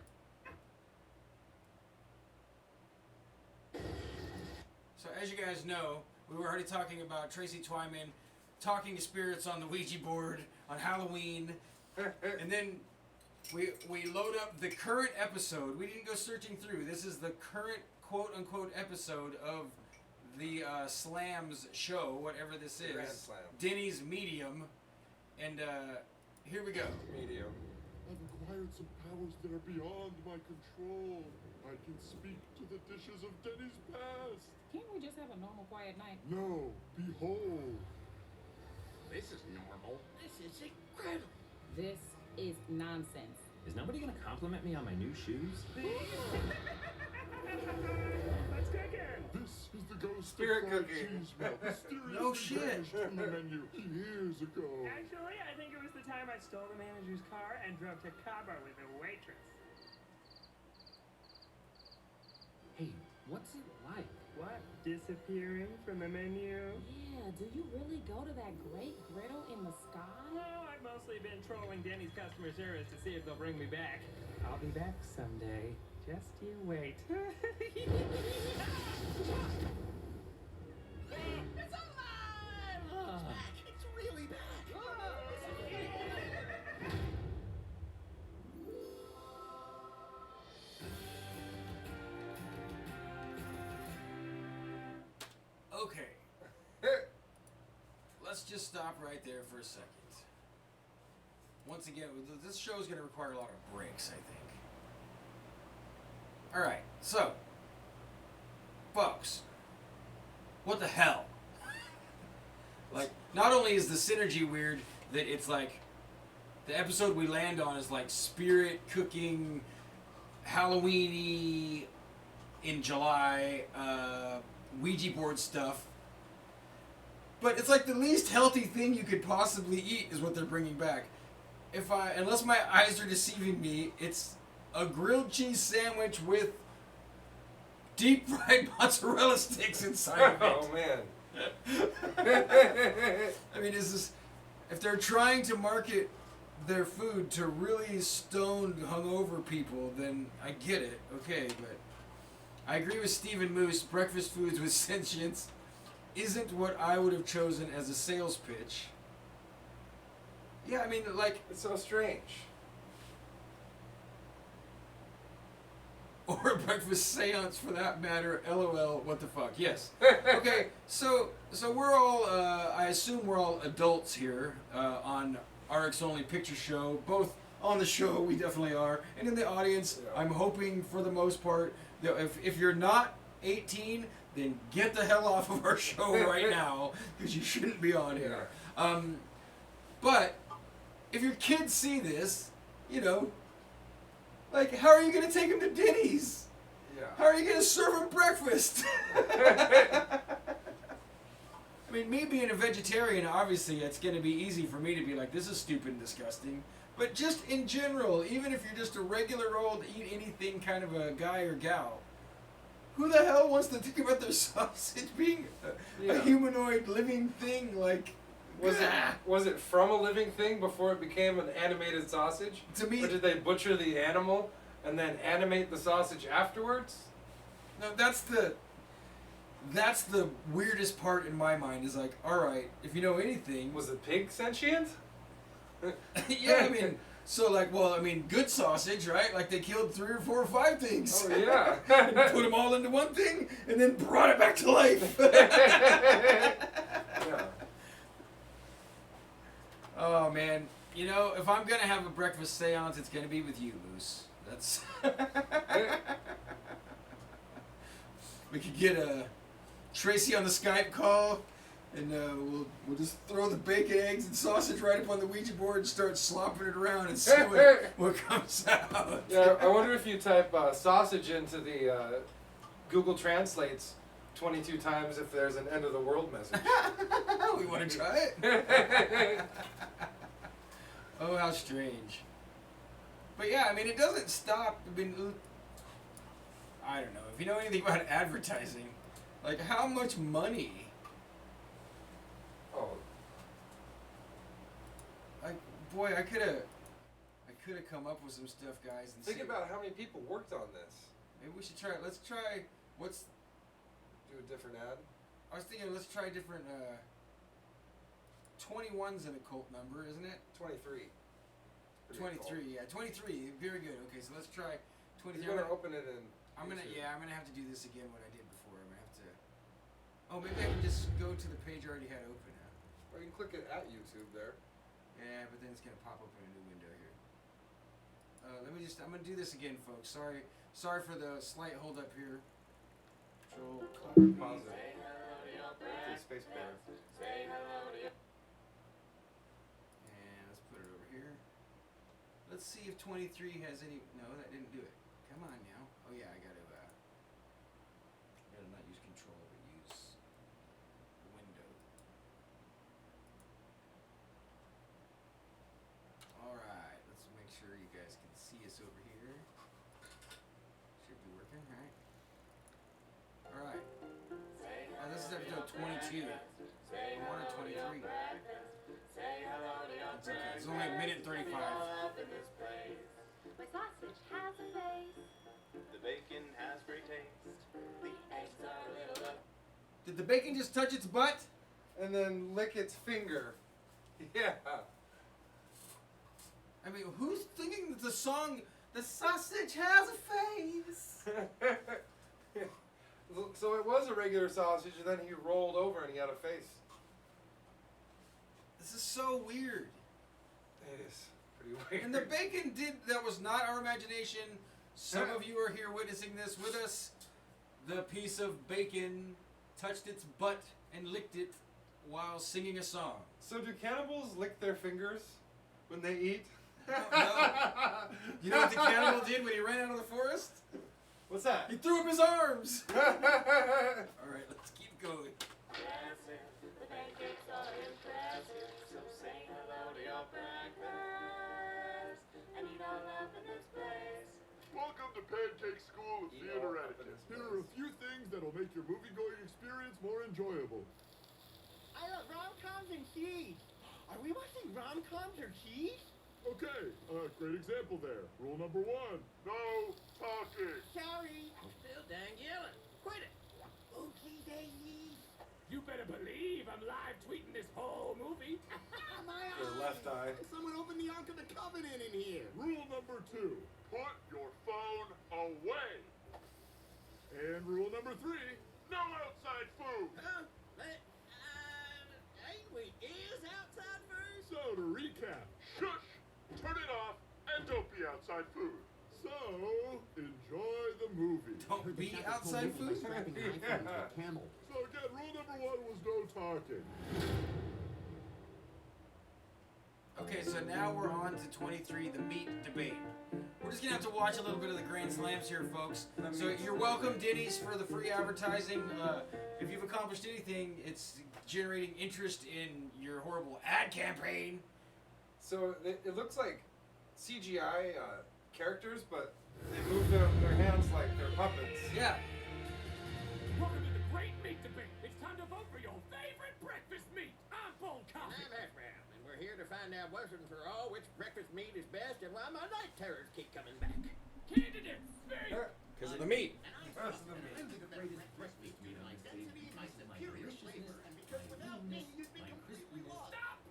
So as you guys know, we were already talking about Tracy Twyman talking to spirits on the Ouija board on Halloween, and then we load up the current episode. We didn't go searching through. This is the current quote-unquote episode of the Slams show, whatever this is. Grand Slam. Denny's Medium. And here we go. Medium. I've acquired some powers that are beyond my control. I can speak to the dishes of Denny's past. Can't we just have a normal quiet night? No, behold. This is normal. This is incredible. This is nonsense. Is nobody gonna compliment me on my new shoes? let's kick it. This is the ghost Spirit of fried cookie. cheese melt, mysteriously No shit. vanished from the menu years ago. Actually, I think it was the time I stole the manager's car and drove to Cabo with the waitress. Hey, What's it like? What? Disappearing from the menu? Yeah, do you really go to that great griddle in the sky? No, I've mostly been trolling Denny's customer service to see if they'll bring me back. I'll be back someday. Just you wait. It's alive! It's back! It's really back! Okay. Let's just stop right there for a second. Once again, this show is going to require a lot of breaks, I think. Alright, so, folks, what the hell? Like, not only is the synergy weird, that it's like, the episode we land on is like spirit cooking, Halloween-y, in July, Ouija board stuff. But it's like the least healthy thing you could possibly eat is what they're bringing back. Unless my eyes are deceiving me, it's a grilled cheese sandwich with deep fried mozzarella sticks inside of it. Oh man. I mean, if they're trying to market their food to really stoned, hungover people, then I get it, okay, but I agree with Stephen Moose, breakfast foods with sentience isn't what I would have chosen as a sales pitch. Yeah, I mean, like... It's so strange. Or a breakfast seance for that matter, LOL, what the fuck, yes. Okay, so we're all, I assume we're all adults here on RX Only Picture Show, both on the show, we definitely are, and in the audience, yeah. I'm hoping for the most part, that if you're not 18, then get the hell off of our show right now, because you shouldn't be on here. But, if your kids see this, you know, like, how are you going to take them to Denny's? Yeah. How are you going to serve them breakfast? I mean, me being a vegetarian, obviously, it's going to be easy for me to be like, this is stupid and disgusting. But just in general, even if you're just a regular old eat anything kind of a guy or gal, who the hell wants to think about their sausage being a humanoid living thing? Like, was it from a living thing before it became an animated sausage? To me, or did they butcher the animal and then animate the sausage afterwards? No, that's the weirdest part in my mind. Is like, all right, if you know anything, was the pig sentient? Yeah, I mean, so like, well, I mean, good sausage, right? Like they killed 3 or 4 or 5 things. Oh yeah. Put them all into one thing and then brought it back to life. Yeah. Oh man, you know, if I'm gonna have a breakfast seance, it's gonna be with you, Moose. That's. We could get Tracy on the Skype call, and we'll just throw the bacon, eggs, and sausage right up on the Ouija board and start slopping it around and see what comes out. Yeah, I wonder if you type sausage into the Google Translates 22 times if there's an end of the world message. We want to try it? Oh, how strange. But yeah, I mean, it doesn't stop. I mean, I don't know. If you know anything about advertising, like how much money? Oh. Like, boy, I could have come up with some stuff, guys. And Think about how many people worked on this. Maybe we should try it. Let's try. Do a different ad? I was thinking, let's try different. 21's an occult number, isn't it? 23. 23, yeah, 23. Very good. Okay, so let's try 23. You're gonna open it in. I'm gonna have to do this again. What I did before. I'm gonna have to. Oh, maybe I can just go to the page I already had open now. Or you can click it at YouTube there. Yeah, but then it's gonna pop open a new window here. I'm gonna do this again, folks. Sorry for the slight hold up here. Control, Pause it. Space bar. And let's put it over here. Let's see if 23 has any. No, that didn't do it. Come on now. Oh yeah, I gotta not use control, but use window. Alright, let's make sure you guys can see us over here. Should be working, right? 22. Say 1 and hello to 23. your breakfast. Say hello to your It's okay. It's only a minute and 35. up in this place. My sausage has a face. The bacon has great taste. The eggs are little up. Did the bacon just touch its butt? And then lick its finger. Yeah. I mean, who's thinking the song, The Sausage Has a Face? So it was a regular sausage, and then he rolled over and he had a face. This is so weird. It is pretty weird. And the bacon that was not our imagination. Some of you are here witnessing this with us. The piece of bacon touched its butt and licked it while singing a song. So do cannibals lick their fingers when they eat? No. You know what the cannibal did when he ran out of the forest? What's that? He threw up his arms. Alright, let's keep going. Massive, the pancakes are impressive. So say hello to your breakfast. And eat all up in this place. Welcome to Pancake School of Theater Etiquette. Here are a few things that'll make your movie-going experience more enjoyable. I love rom-coms and cheese. Are we watching rom-coms or cheese? Okay, great example there. Rule number 1, no talking. Sorry. Still dang yelling. Quit it. Okay, Denny. You better believe I'm live tweeting this whole movie. My Your left eye. Someone opened the Ark of the Covenant in here. Rule number 2, put your phone away. And rule number 3, no outside food. Ain't we is outside food? So to recap, shush, turn it off, and don't be outside food. So, enjoy the movie. Don't be outside food? Yeah. Camel. So again, rule number 1 was no talking. Okay, so now we're on to 23, the meat debate. We're just gonna have to watch a little bit of the Grand Slams here, folks. So you're welcome, Denny's, for the free advertising. If you've accomplished anything, it's generating interest in your horrible ad campaign. So it looks like CGI characters, but they move their hands like they're puppets. Yeah. Welcome to the great meat debate. It's time to vote for your favorite breakfast meat. I'm Bull Coffee. I'm Ashram, and we're here to find out once and for all which breakfast meat is best and why my night terrors keep coming back. Candidates, vote. Because of the meat. That's the meat. I'm the greatest breakfast meat in my density, my superior flavor, and because without me, you'd be completely lost. Stop.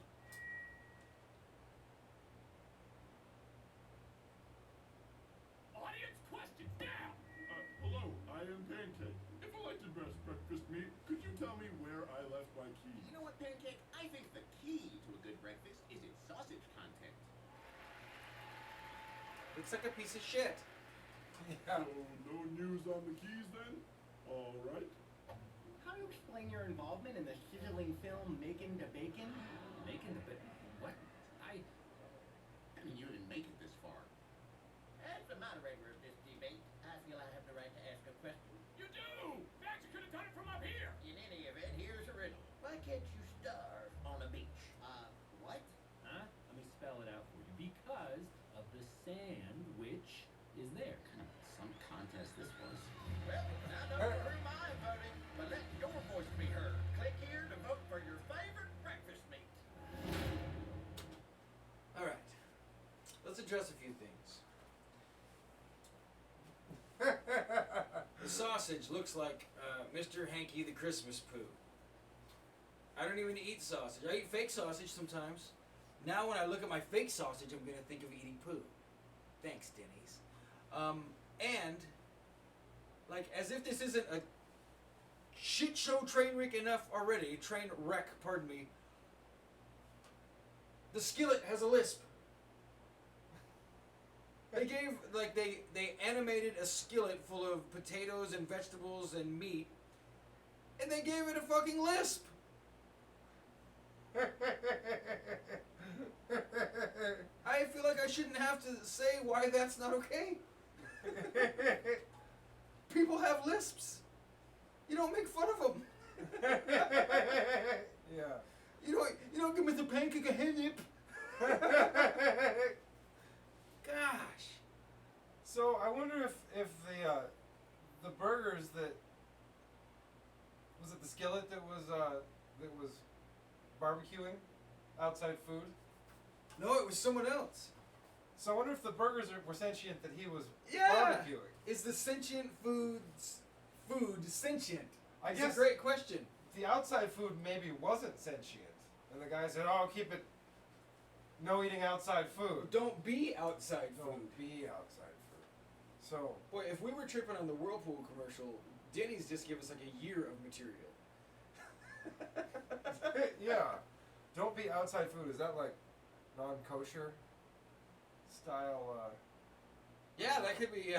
Audience questions now. Hello, I am Pancake. If elected best breakfast meat, could you tell me where I left my keys? You know what, Pancake? I think the key to a good breakfast is its sausage content. Looks like a piece of shit. Yeah. So, no news on the keys then? Alright. How do you explain your involvement in the sizzling film Making the Bacon? Making the bit. What? I mean, you didn't make it this far. As the moderator of this debate, I feel I have the right to ask a question. You do. Fact, you could have done it from up here. In any event, here's a riddle. Why can't you starve on a beach? What? Huh? Let me spell it out for you. Because of the sand which is there. Some contest this was. Well, I know for whom I'm voting, but let your voice be heard. Click here to vote for your favorite breakfast meat. Alright. Let's address a few things. The sausage looks like Mr. Hanky the Christmas poo. I don't even eat sausage. I eat fake sausage sometimes. Now when I look at my fake sausage, I'm going to think of eating poo. Thanks, Denny's. And, like, as if this isn't a shit show train wreck enough already, pardon me, the skillet has a lisp. They gave, like, they animated a skillet full of potatoes and vegetables and meat, and they gave it a fucking lisp. I feel like I shouldn't have to say why that's not okay. People have lisps. You don't make fun of them. Yeah. You don't give Mr. Pancake a hip. Gosh. So I wonder if the burgers that was it the skillet that was barbecuing outside food? No, it was someone else. So I wonder if the burgers were sentient that he was Yeah. barbecuing. Is the sentient food sentient? I It's guess a great question. the outside food maybe wasn't sentient, and the guy said, "Oh, keep it. No eating outside food. Don't be outside food. Don't be outside food." So, Boy, if we were tripping on the Whirlpool commercial, Denny's just give us like a year of material. yeah, don't be outside food. Is that like non-kosher style? Yeah, that could be.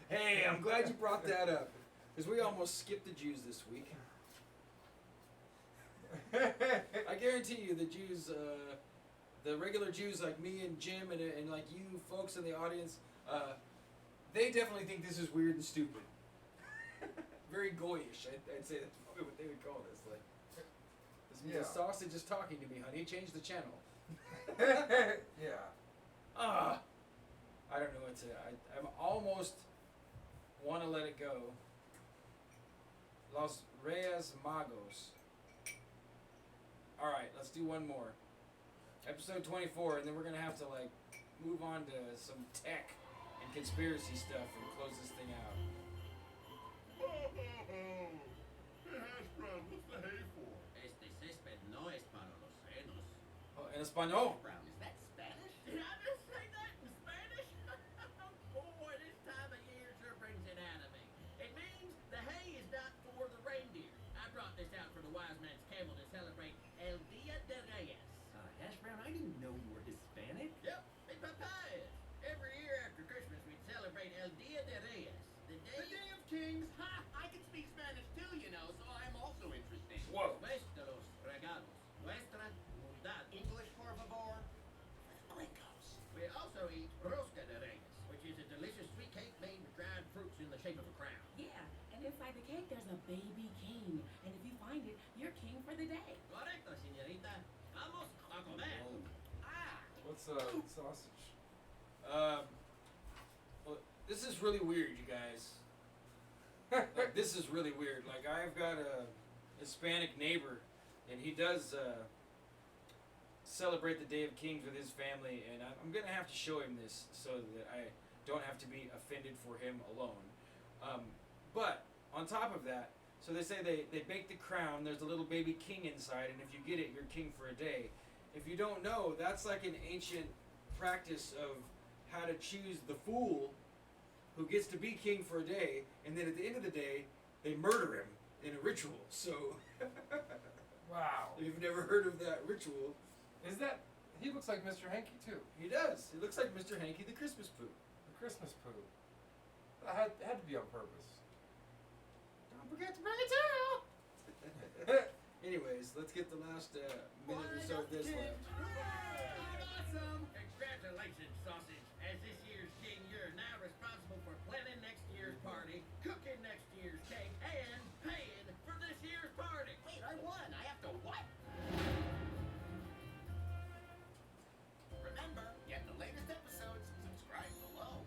Hey, I'm glad you brought that up, because we almost skipped the Jews this week. I guarantee you, the Jews, the regular Jews like me and Jim and like you folks in the audience, they definitely think this is weird and stupid. Very goyish, I'd say that's probably what they would call this. Like, the sausage is talking to me, honey. Change the channel. Yeah. I don't know what to. I'm almost want to let it go. Los Reyes Magos. All right, let's do one more. Episode 24, and then we're gonna have to like move on to some tech and conspiracy stuff and close this thing out. Hash brown, what's the hay for? Este césped no es para los senos. Oh, en español. Brown, is that Spanish? Did I just say that in Spanish? Boy, this time of year sure brings it out of me. It means the hay is not for the reindeer. I brought this out for the wise man's camel to celebrate El Dia de Reyes. Hash Brown, I didn't know you were Hispanic. Yep, it's papayas. Every year after Christmas, we celebrate El Dia de Reyes. The Day of Kings. Ha! I can speak Spanish too, you know, so I'm also interested. Whoa. Mes de los regalos. Nuestra bondad. English, por favor. Brincos. We also eat rosca de Reyes, which is a delicious sweet cake made with dried fruits in the shape of a crown. Yeah, and inside the cake there's a baby king. And if you find it, you're king for the day. Correcto, señorita. Vamos a comer. Ah! What's sausage? Well, this is really weird, you guys. Like, this is really weird. Like, I've got a Hispanic neighbor, and he does celebrate the Day of Kings with his family, and I'm going to have to show him this so that I don't have to be offended for him alone. But, on top of that, so they say they bake the crown, there's a little baby king inside, and if you get it, you're king for a day. If you don't know, that's like an ancient practice of how to choose the fool who gets to be king for a day, and then at the end of the day, they murder him in a ritual. So, wow. If you've never heard of that ritual, Is that? He looks like Mr. Hanky too. he does. He looks like Mr. Hanky the Christmas poo. The Christmas poo. That had to be on purpose. Don't forget to bring a towel. Anyways, let's get the last minute or so of this left. Awesome! Congratulations, sausage. As this year's king, you're now responsible for planning next year's party, cooking next year's cake, and paying for this year's party. Wait, I won. I have to what? Remember, get the latest episodes. Subscribe below.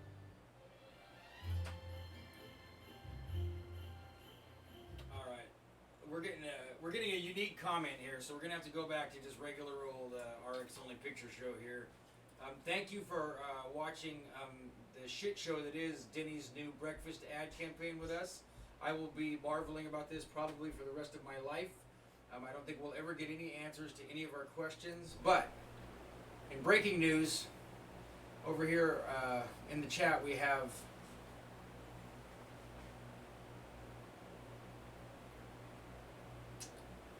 All right, we're getting a unique comment here, so we're gonna have to go back to just regular old RX only picture show here. Thank you for watching the shit show that is Denny's new breakfast ad campaign with us. I will be marveling about this probably for the rest of my life. I don't think we'll ever get any answers to any of our questions, but in breaking news, over here in the chat we have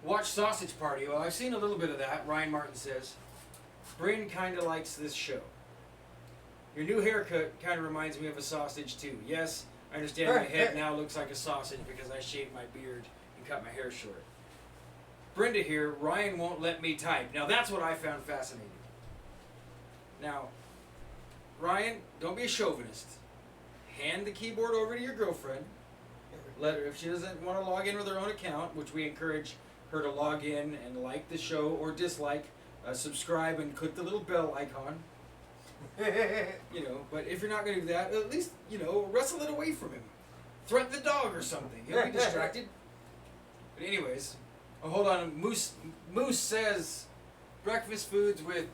Watch Sausage Party. Well, I've seen a little bit of that, Ryan Martin says. Bryn kind of likes this show. Your new haircut kind of reminds me of a sausage too. Yes, I understand my head now looks like a sausage because I shaved my beard and cut my hair short. Brenda here, Ryan won't let me type. Now that's what I found fascinating. Now, Ryan, don't be a chauvinist. Hand the keyboard over to your girlfriend. Let her, if she doesn't want to log in with her own account, which we encourage her to log in and like the show or dislike, subscribe and click the little bell icon. But if you're not going to do that, at least, wrestle it away from him. Threaten the dog or something. He'll be distracted. But anyways, oh, hold on. Moose says breakfast foods with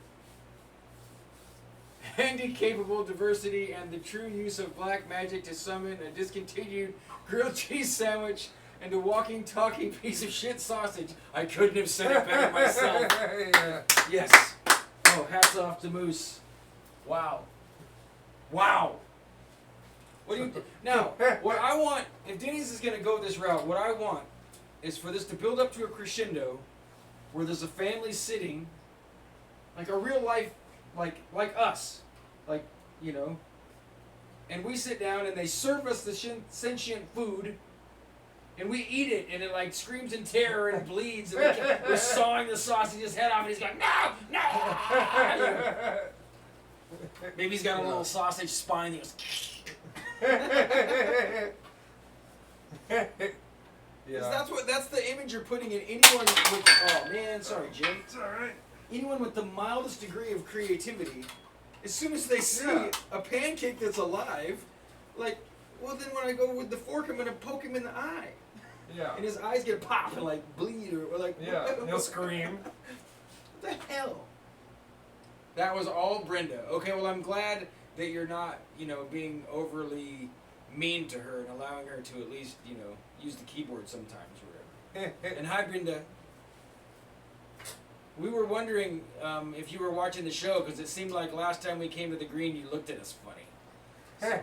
handy-capable diversity and the true use of black magic to summon a discontinued grilled cheese sandwich and a walking, talking piece of shit sausage. I couldn't have said it better myself. Yeah. Yes. Oh, hats off to Moose. Wow. Wow. What do you now? What I want, if Denny's is gonna go this route, what I want is for this to build up to a crescendo, where there's a family sitting, like a real life, like us, like and we sit down and they serve us the sentient food, and we eat it, and it like screams in terror and bleeds, and we're sawing the sausage's head off, and he's going, no. Maybe he's got a little sausage spine. He goes. Yeah. That's the image you're putting in anyone with. Oh man, sorry, Jim. It's all right. Anyone with the mildest degree of creativity, as soon as they see a pancake that's alive, like, well then when I go with the fork, I'm gonna poke him in the eye. Yeah. And his eyes get pop and like bleed or like. Yeah. He'll scream. What the hell? That was all Brenda. Okay, well I'm glad that you're not, being overly mean to her and allowing her to at least, use the keyboard sometimes or whatever. And hi, Brenda. We were wondering if you were watching the show, because it seemed like last time we came to the green, you looked at us funny. So.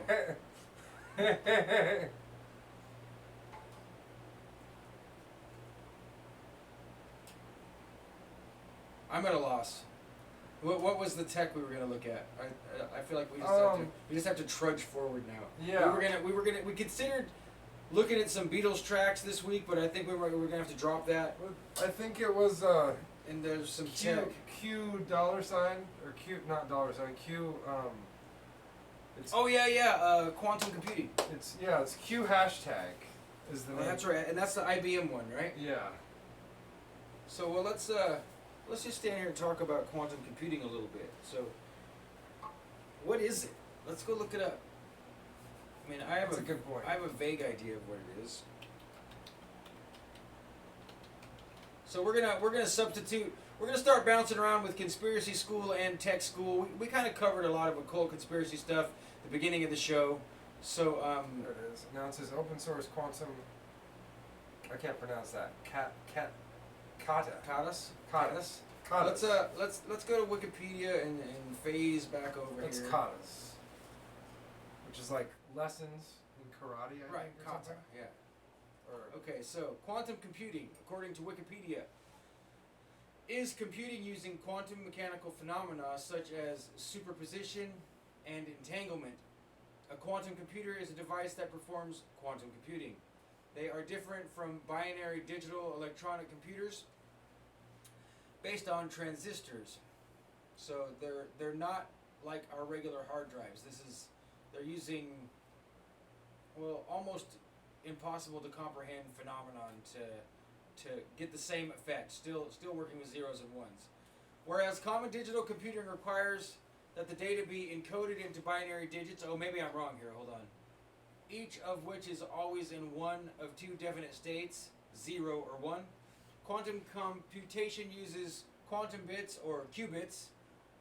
I'm at a loss. What was the tech we were gonna look at? I feel like we just have to trudge forward now. Yeah. We considered looking at some Beatles tracks this week, but I think we're gonna have to drop that. I think it was And there's some Q dollar sign or Q not dollar sign Q it's quantum computing. It's Q hashtag is the name. That's right, and that's the IBM one, right? Yeah. So well let's just stand here and talk about quantum computing a little bit. So what is it? Let's go look it up. I mean, That's a good point. I have a vague idea of what it is. So we're gonna substitute. We're gonna start bouncing around with conspiracy school and tech school. We kind of covered a lot of occult conspiracy stuff at the beginning of the show. So there it is. Now it says open source quantum. I can't pronounce that. Katas. Let's go to Wikipedia and phase back over It's here. katas, which is like lessons in karate. I think, or kata. something. Yeah. Or Okay, so quantum computing, according to Wikipedia, is computing using quantum mechanical phenomena such as superposition and entanglement. A quantum computer is a device that performs quantum computing. They are different from binary digital electronic computers based on transistors. So they're not like our regular hard drives. They're using almost impossible to comprehend phenomenon to get the same effect. Still working with zeros and ones. Whereas common digital computing requires that the data be encoded into binary digits. Oh, maybe I'm wrong here. Hold on. Each of which is always in one of two definite states, 0 or 1. Quantum computation uses quantum bits or qubits,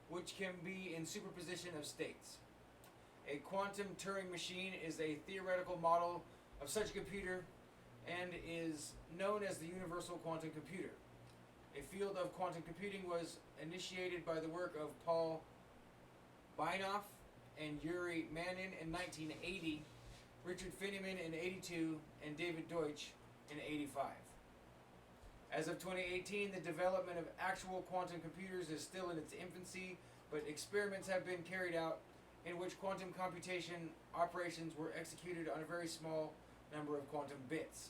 which can be in superposition of states. A quantum Turing machine is a theoretical model of such a computer and is known as the universal quantum computer. A field of quantum computing was initiated by the work of Paul Binoff and Yuri Manin in 1980, Richard Feynman in 82, and David Deutsch in 85. As of 2018, the development of actual quantum computers is still in its infancy, but experiments have been carried out in which quantum computation operations were executed on a very small number of quantum bits.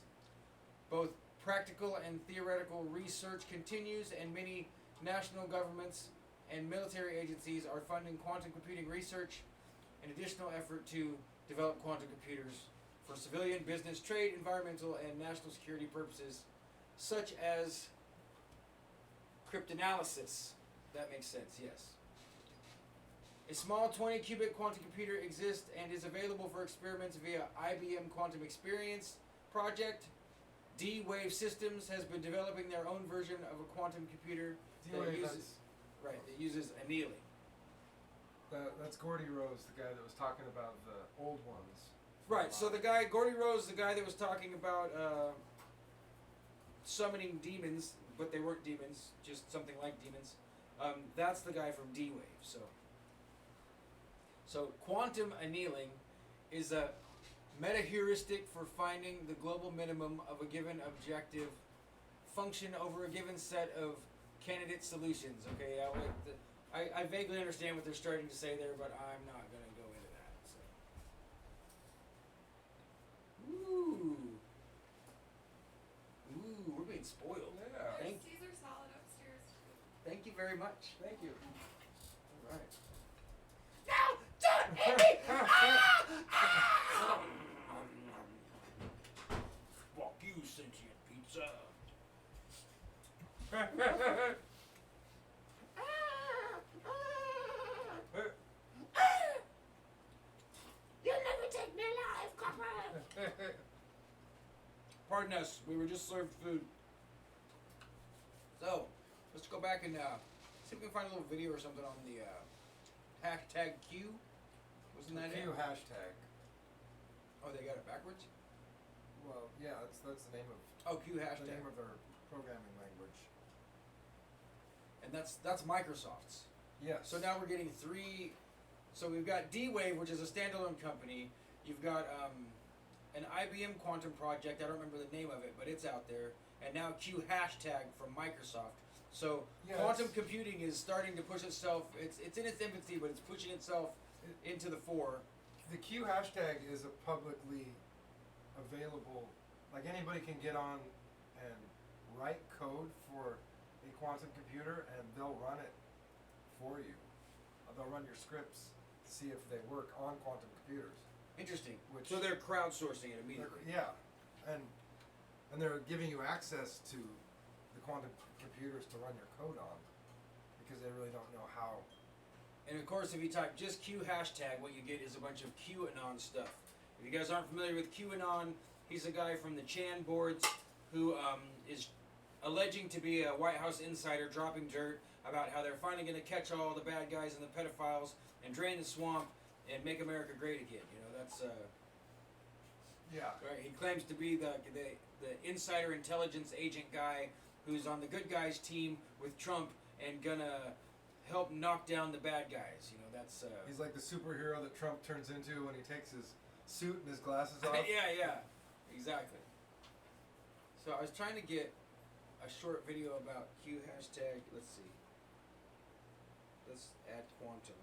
Both practical and theoretical research continues, and many national governments and military agencies are funding quantum computing research and additional effort to develop quantum computers for civilian, business, trade, environmental, and national security purposes, such as cryptanalysis. That makes sense, yes. A small 20-qubit quantum computer exists and is available for experiments via IBM Quantum Experience Project, D-Wave Systems has been developing their own version of a quantum computer that D-Wave, uses that uses annealing. That's Gordy Rose, the guy that was talking about the old ones. Right. So the guy Gordy Rose, the guy that was talking about summoning demons, but they weren't demons, just something like demons. That's the guy from D-Wave. So quantum annealing is a meta-heuristic for finding the global minimum of a given objective function over a given set of candidate solutions. Okay, I vaguely understand what they're starting to say there, but I'm not going to go into that. So. Ooh, we're being spoiled. Yeah. Thank Caesar salad upstairs. Thank you very much. Thank you. All right. No! Don't eat Fuck you, sentient pizza. You'll never take me alive, copper! Pardon us, we were just served food. So, let's go back and see if we can find a little video or something on the hashtag Q. Wasn't that Q it? hashtag. Oh, they got it backwards? Well, yeah, that's the name of. Oh, Q hashtag. The name of their programming language. And that's Microsoft's. Yes. So now we're getting three. So we've got D-Wave, which is a standalone company. You've got an IBM quantum project. I don't remember the name of it, but it's out there. And now Q hashtag from Microsoft. So quantum computing is starting to push itself. It's in its infancy, but it's pushing itself into the fore. The Q hashtag is a publicly available, like anybody can get on and write code for a quantum computer and they'll run it for you. They'll run your scripts to see if they work on quantum computers. Interesting. So they're crowdsourcing it immediately. Yeah, and they're giving you access to the quantum computers to run your code on because they really don't know how. And of course, if you type just Q hashtag, what you get is a bunch of QAnon stuff. If you guys aren't familiar with QAnon, he's a guy from the Chan boards who is alleging to be a White House insider, dropping dirt about how they're finally going to catch all the bad guys and the pedophiles and drain the swamp and make America great again. You know, that's yeah. Right. He claims to be the insider intelligence agent guy who's on the good guys team with Trump and gonna help knock down the bad guys. You know, that's He's like the superhero that Trump turns into when he takes his suit and his glasses off. yeah, exactly. So I was trying to get a short video about Q hashtag. Let's see. Let's add quantum.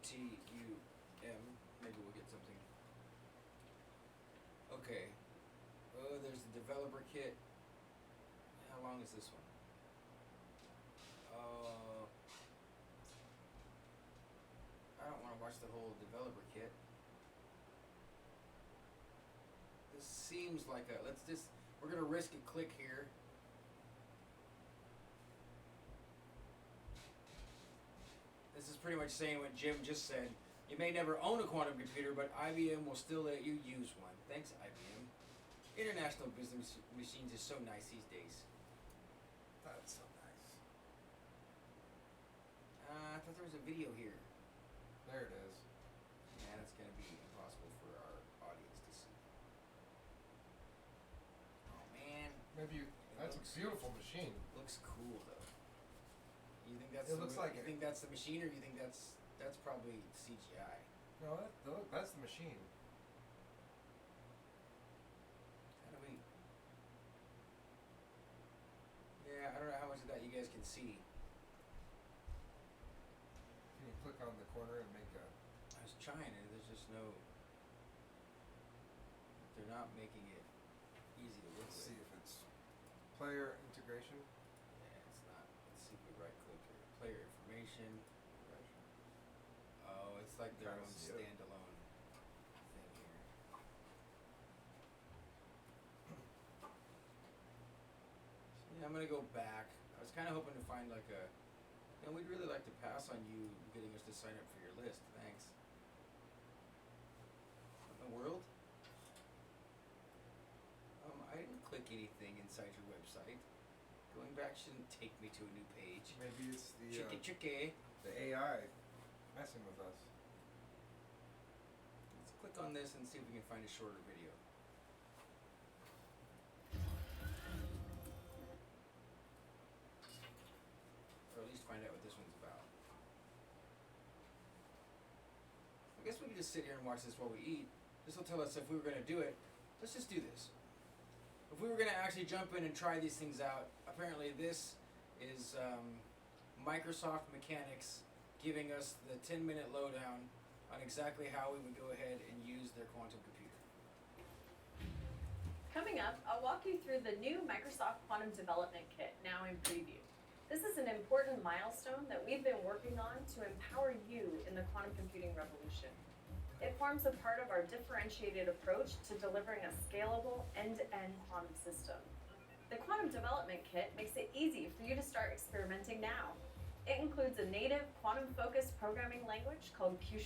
QUANTUM. Maybe we'll get something. Okay. Oh, there's the developer kit. How long is this one? I don't want to watch the whole developer kit. This seems like a, we're going to risk a click here. This is pretty much saying what Jim just said. You may never own a quantum computer, but IBM will still let you use one. Thanks, IBM. International Business Machines is so nice these days. That's so nice. I thought there was a video here. There it is. Yeah, that's going to be impossible for our audience to see. Oh, man. Maybe that's a beautiful machine. Looks cool, though. You think that's It looks like you it. think that's the machine, or you think that's probably CGI? No, that's the machine. How do we? Yeah, I don't know how much of that you guys can see. Can you click on the corner and make a? I was trying, and there's just no. They're not making it easy to work Let's with. see if it's player integration. Yeah, it's not. Let's see if we right click here. Player information. Oh, it's like their own standalone thing here. Yeah, I'm gonna go back. I was kind of hoping to find like a. You know, we'd really like to pass on you getting us to sign up for your list. Thanks. What in the world? click anything inside your website. Going back shouldn't take me to a new page. Maybe it's the Chicky. the AI messing with us. Let's click on this and see if we can find a shorter video. Or at least find out what this one's about. I guess we could just sit here and watch this while we eat. This will tell us if we were going to do it. Let's just do this. If we were going to actually jump in and try these things out, apparently this is Microsoft mechanics giving us the 10-minute lowdown on exactly how we would go ahead and use their quantum computer. Coming up, I'll walk you through the new Microsoft Quantum Development Kit, now in preview. This is an important milestone that we've been working on to empower you in the quantum computing revolution. It forms a part of our differentiated approach to delivering a scalable end-to-end quantum system. The Quantum Development Kit makes it easy for you to start experimenting now. It includes a native quantum-focused programming language called Q#,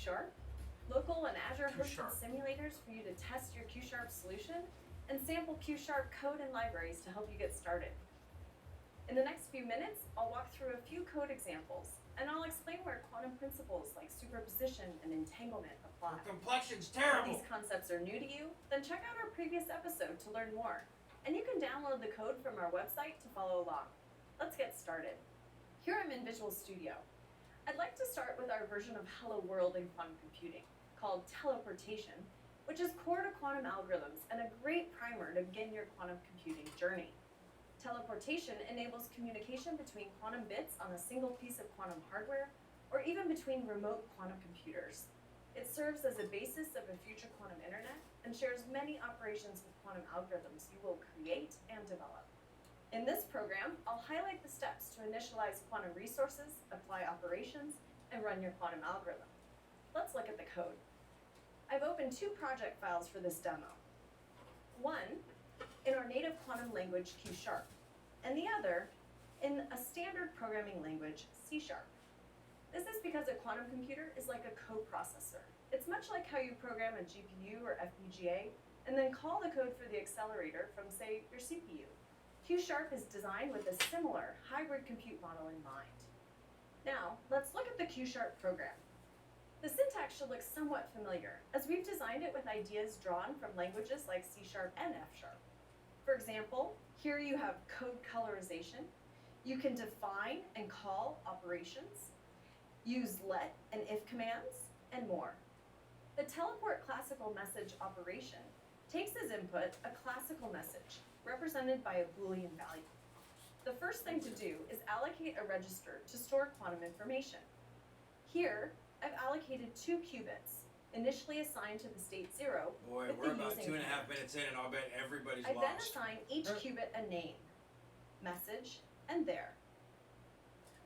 local and Azure-hosted simulators for you to test your Q# solution, and sample Q# code and libraries to help you get started. In the next few minutes, I'll walk through a few code examples, and I'll explain where quantum principles like superposition and entanglement apply. The complexion's terrible! If these concepts are new to you, then check out our previous episode to learn more. And you can download the code from our website to follow along. Let's get started. Here I'm in Visual Studio. I'd like to start with our version of Hello World in quantum computing, called teleportation, which is core to quantum algorithms and a great primer to begin your quantum computing journey. Teleportation enables communication between quantum bits on a single piece of quantum hardware, or even between remote quantum computers. It serves as a basis of a future quantum internet and shares many operations with quantum algorithms you will create and develop. In this program, I'll highlight the steps to initialize quantum resources, apply operations, and run your quantum algorithm. Let's look at the code. I've opened two project files for this demo. One in our native quantum language Q#, and the other in a standard programming language C#. This is because a quantum computer is like a coprocessor. It's much like how you program a GPU or FPGA and then call the code for the accelerator from, say, your CPU. Q# is designed with a similar hybrid compute model in mind. Now, let's look at the Q# program. The syntax should look somewhat familiar, as we've designed it with ideas drawn from languages like C# and F#. For example, here you have code colorization. You can define and call operations, use let and if commands, and more. The teleport classical message operation takes as input a classical message, represented by a Boolean value. The first thing to do is allocate a register to store quantum information. Here, I've allocated 2 qubits, initially assigned to the state 0. Boy, we're about 2.5 minutes in, and I'll bet everybody's I lost. then assign each qubit a name, message, and there.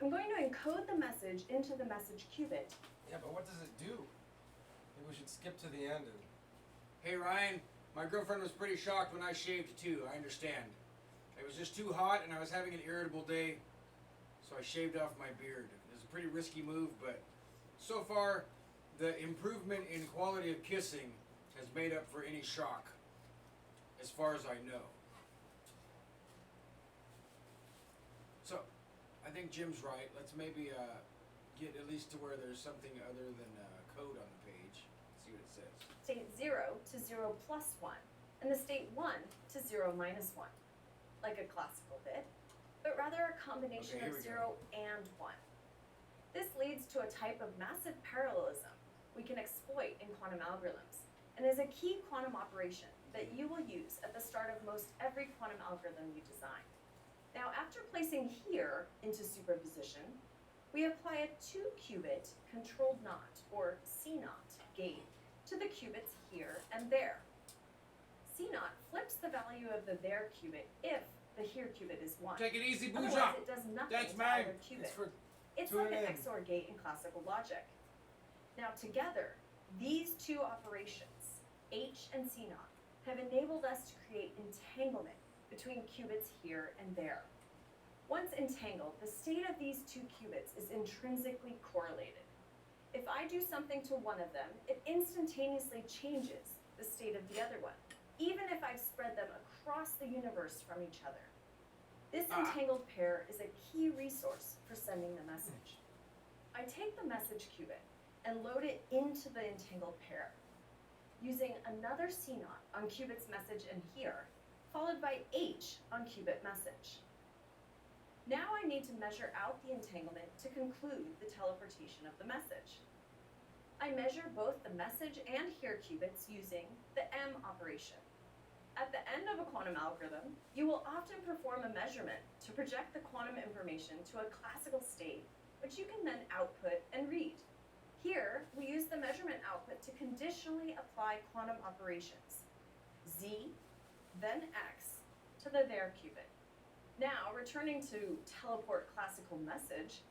I'm going to encode the message into the message qubit. Yeah, but what does it do? Maybe we should skip to the end and... Hey Ryan, my girlfriend was pretty shocked when I shaved too, I understand. It was just too hot and I was having an irritable day, so I shaved off my beard. It was a pretty risky move, but so far, the improvement in quality of kissing has made up for any shock, as far as I know. So, I think Jim's right. Let's maybe get at least to where there's something other than code on the page. See what it says. State 0 to 0 plus 1, and the state 1 to 0 minus 1, like a classical bit, but rather a combination of 0 and 1. This leads to a type of massive parallelism we can exploit in quantum algorithms, and is a key quantum operation that you will use at the start of most every quantum algorithm you design. Now, after placing here into superposition, we apply a 2-qubit controlled NOT, or C0 gate, to the qubits here and there. C0 flips the value of the there qubit if the here qubit is 1. Take it easy, Otherwise, Bouja. it does nothing That's to mine. either qubit. It's to like an an end. XOR gate in classical logic. Now together, these two operations, H and C0, have enabled us to create entanglement between qubits here and there. Once entangled, the state of these 2 qubits is intrinsically correlated. If I do something to one of them, it instantaneously changes the state of the other one. even if I've spread them across the universe from each other. This entangled pair is a key resource for sending the message. I take the message qubit and load it into the entangled pair, using another C0 on qubit's message in here, followed by H on qubit message. Now I need to measure out the entanglement to conclude the teleportation of the message. I measure both the message and here qubits using the M operation. At the end of a quantum algorithm, you will often perform a measurement to project the quantum information to a classical state, which you can then output and read. Here, we use the measurement output to conditionally apply quantum operations, Z, then X, to the there qubit. Now, returning to teleport classical message,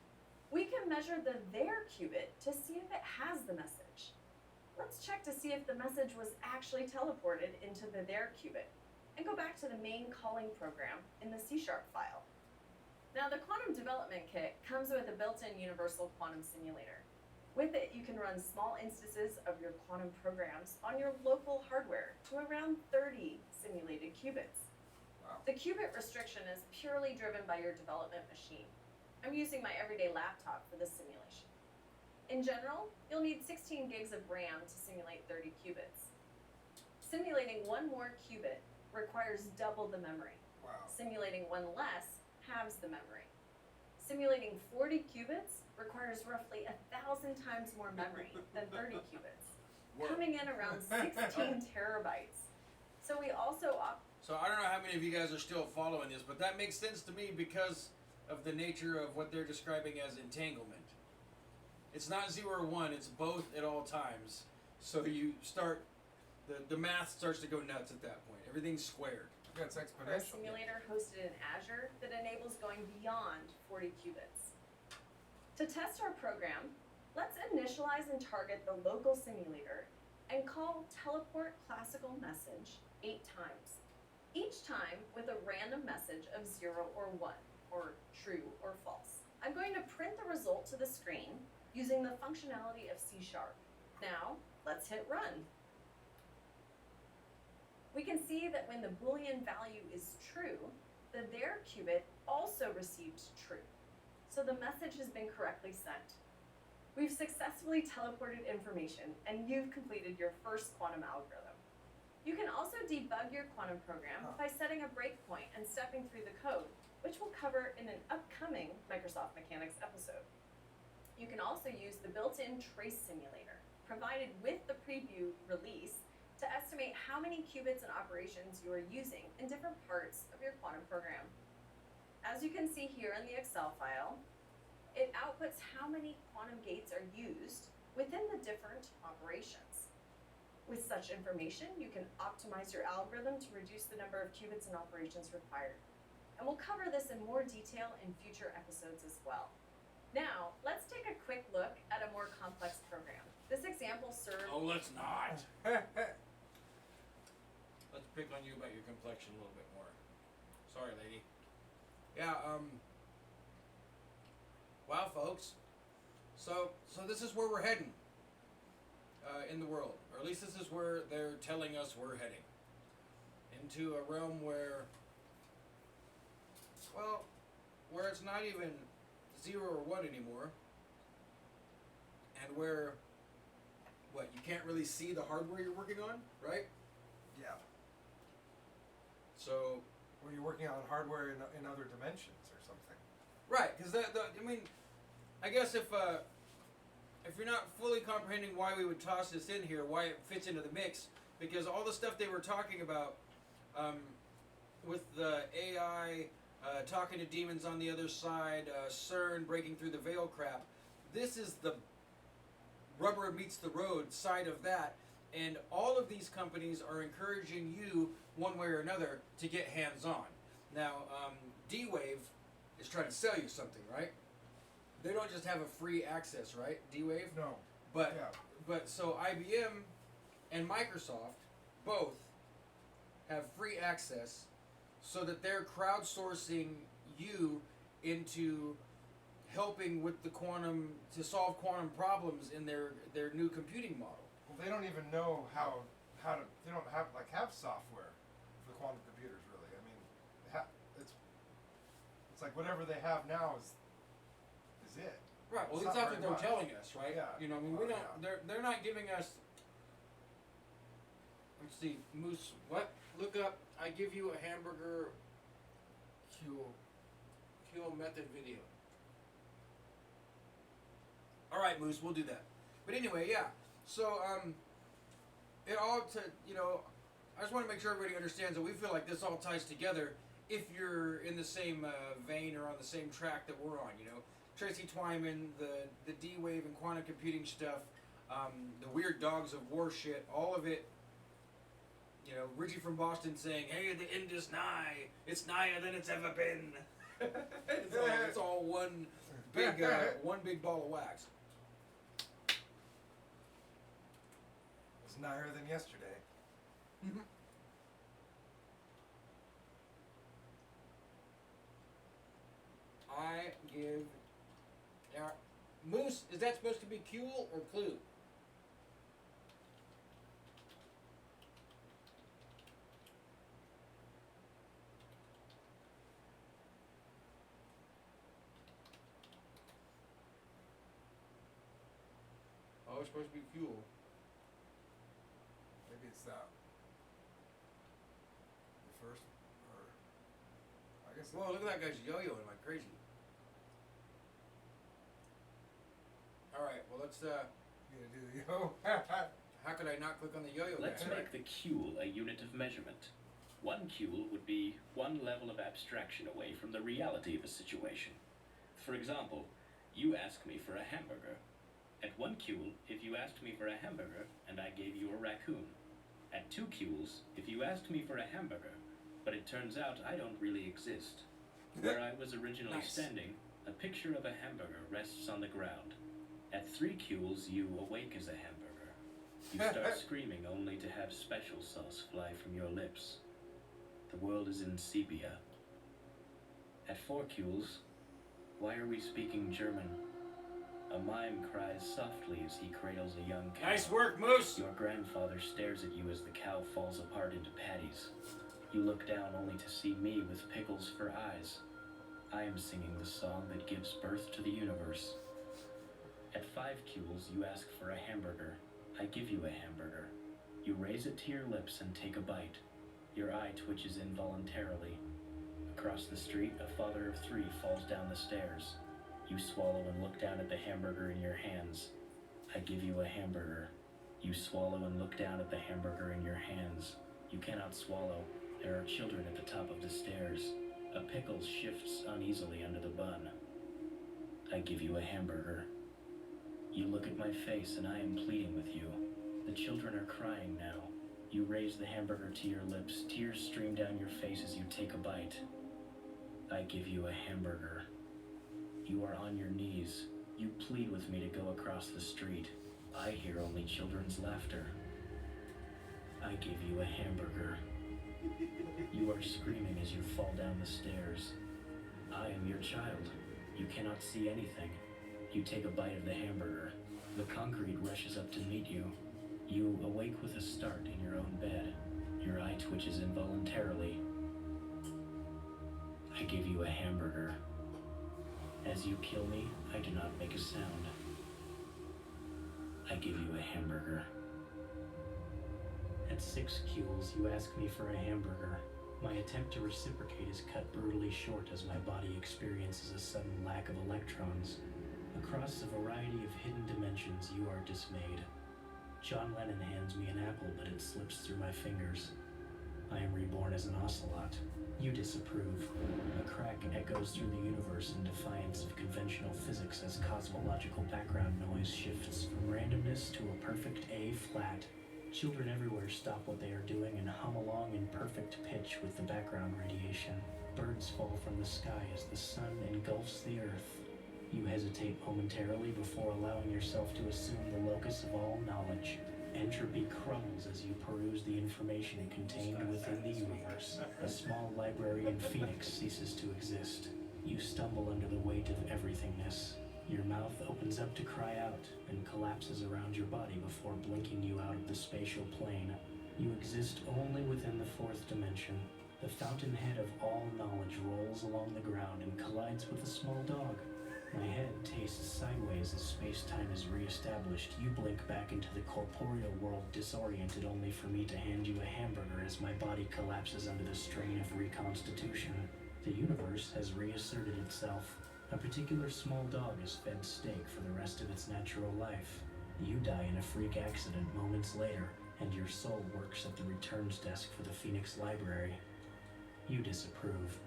we can measure the there qubit to see if it has the message. Let's check to see if the message was actually teleported into the there qubit, and go back to the main calling program in the C# file. Now, the Quantum Development Kit comes with a built-in universal quantum simulator. With it, you can run small instances of your quantum programs on your local hardware to around 30 simulated qubits. Wow. The qubit restriction is purely driven by your development machine. I'm using my everyday laptop for this simulation. In general, you'll need 16 gigs of RAM to simulate 30 qubits. Simulating one more qubit requires double the memory. Wow. Simulating one less halves the memory. Simulating 40 qubits requires roughly 1,000 times more memory than 30 qubits, coming in around 16 terabytes. So we also So I don't know how many of you guys are still following this, but that makes sense to me because of the nature of what they're describing as entanglement. It's not 0 or 1, it's both at all times. So you start, the math starts to go nuts at that point. Everything's squared. Yeah, it's for a exponential. simulator hosted in Azure that enables going beyond 40 qubits. To test our program, let's initialize and target the local simulator and call teleport classical message 8 times, each time with a random message of 0 or 1, or true or false. I'm going to print the result to the screen using the functionality of C#. Now, let's hit run. We can see that when the Boolean value is true, the there qubit also received true. So the message has been correctly sent. We've successfully teleported information, and you've completed your first quantum algorithm. You can also debug your quantum program by setting a breakpoint and stepping through the code, which we'll cover in an upcoming Microsoft Mechanics episode. You can also use the built-in trace simulator, provided with the preview release, to estimate how many qubits and operations you are using in different parts of your quantum program. As you can see here in the Excel file, it outputs how many quantum gates are used within the different operations. With such information, you can optimize your algorithm to reduce the number of qubits and operations required. And we'll cover this in more detail in future episodes as well. Now, let's take a quick look at a more complex program. This example serves... Oh, let's not. Let's pick on you about your complexion a little bit more. Sorry, lady. Yeah, wow, folks. So this is where we're heading in the world. Or at least this is where they're telling us we're heading. Into a realm where, well, where it's not even 0 or 1 anymore. And where, what, you can't really see the hardware you're working on, right? Yeah. So, were you working on hardware in other dimensions or something? right, because I mean, I guess if you're not fully comprehending why we would toss this in here, why it fits into the mix, because all the stuff they were talking about with the AI talking to demons on the other side, CERN breaking through the veil crap, this is the rubber meets the road side of that. And all of these companies are encouraging you, one way or another, to get hands-on. Now, D-Wave is trying to sell you something, right? They don't just have a free access, right? D-Wave? No. But, Yeah. but so IBM and Microsoft both have free access so that they're crowdsourcing you into helping with the quantum, to solve quantum problems in their new computing model. Well, they don't even know how how to. They don't have software for quantum computers really. I mean, it's like whatever they have now is it. Right. Well, It's that's not what very they're much. telling us, right? Yeah. You know, I mean, we don't. They're not giving us. Let's see, Moose. What? Look up. I give you a hamburger. Fuel method video. All right, Moose. We'll do that. But anyway, yeah. So it all I just want to make sure everybody understands that we feel like this all ties together. If you're in the same vein or on the same track that we're on, you know, Tracy Twyman, the D-Wave and quantum computing stuff, the weird dogs of war shit, all of it. You know, Richie from Boston saying, "Hey, the end is nigh. It's nigher than it's ever been." it's all one big ball of wax. It's nigher than yesterday. Mm-hmm. I give. Now, Moose, is that supposed to be Kuhl or Clue? Oh, it's supposed to be Kuhl. Maybe it's that. The first, or I guess. Whoa! Look at that guy's yo-yoing like crazy. All right. Well, let's. You gonna do the yo? How could I not click on the yo-yo? Let's guy? make the Kuhl a unit of measurement. One Kuhl would be one level of abstraction away from the reality of a situation. For example, you ask me for a hamburger. At 1 Kuhl, if you asked me for a hamburger and I gave you a raccoon. At 2 Kuhls, if you asked me for a hamburger, but it turns out I don't really exist. Where I was originally Nice. standing, a picture of a hamburger rests on the ground. At 3 Kuhls, you awake as a hamburger. You start screaming only to have special sauce fly from your lips. The world is in sepia. At 4 Kuhls, why are we speaking German? A mime cries softly as he cradles a young cow. Nice work, Moose! Your grandfather stares at you as the cow falls apart into patties. You look down only to see me with pickles for eyes. I am singing the song that gives birth to the universe. At 5 Kuhls, you ask for a hamburger. I give you a hamburger. You raise it to your lips and take a bite. Your eye twitches involuntarily. Across the street, a father of 3 falls down the stairs. You swallow and look down at the hamburger in your hands. I give you a hamburger. You swallow and look down at the hamburger in your hands. You cannot swallow. There are children at the top of the stairs. A pickle shifts uneasily under the bun. I give you a hamburger. You look at my face and I am pleading with you. The children are crying now. You raise the hamburger to your lips. Tears stream down your face as you take a bite. I give you a hamburger. You are on your knees. You plead with me to go across the street. I hear only children's laughter. I give you a hamburger. You are screaming as you fall down the stairs. I am your child. You cannot see anything. You take a bite of the hamburger. The concrete rushes up to meet you. You awake with a start in your own bed. Your eye twitches involuntarily. I give you a hamburger. As you kill me, I do not make a sound. I give you a hamburger. At 6 Kuhls, you ask me for a hamburger. My attempt to reciprocate is cut brutally short as my body experiences a sudden lack of electrons. Across a variety of hidden dimensions, you are dismayed. John Lennon hands me an apple, but it slips through my fingers. I am reborn as an ocelot. You disapprove. A crack echoes through the universe in defiance of conventional physics as cosmological background noise shifts from randomness to a perfect A flat. Children everywhere stop what they are doing and hum along in perfect pitch with the background radiation. Birds fall from the sky as the sun engulfs the earth. You hesitate momentarily before allowing yourself to assume the locus of all knowledge. Entropy crumbles as you peruse the information contained within the universe. A small library in Phoenix ceases to exist. You stumble under the weight of everythingness. Your mouth opens up to cry out and collapses around your body before blinking you out of the spatial plane. You exist only within the fourth dimension. The fountainhead of all knowledge rolls along the ground and collides with a small dog. My head tastes sideways as space-time is re-established. You blink back into the corporeal world, disoriented only for me to hand you a hamburger as my body collapses under the strain of reconstitution. The universe has reasserted itself. A particular small dog is fed steak for the rest of its natural life. You die in a freak accident moments later, and your soul works at the returns desk for the Phoenix Library. You disapprove.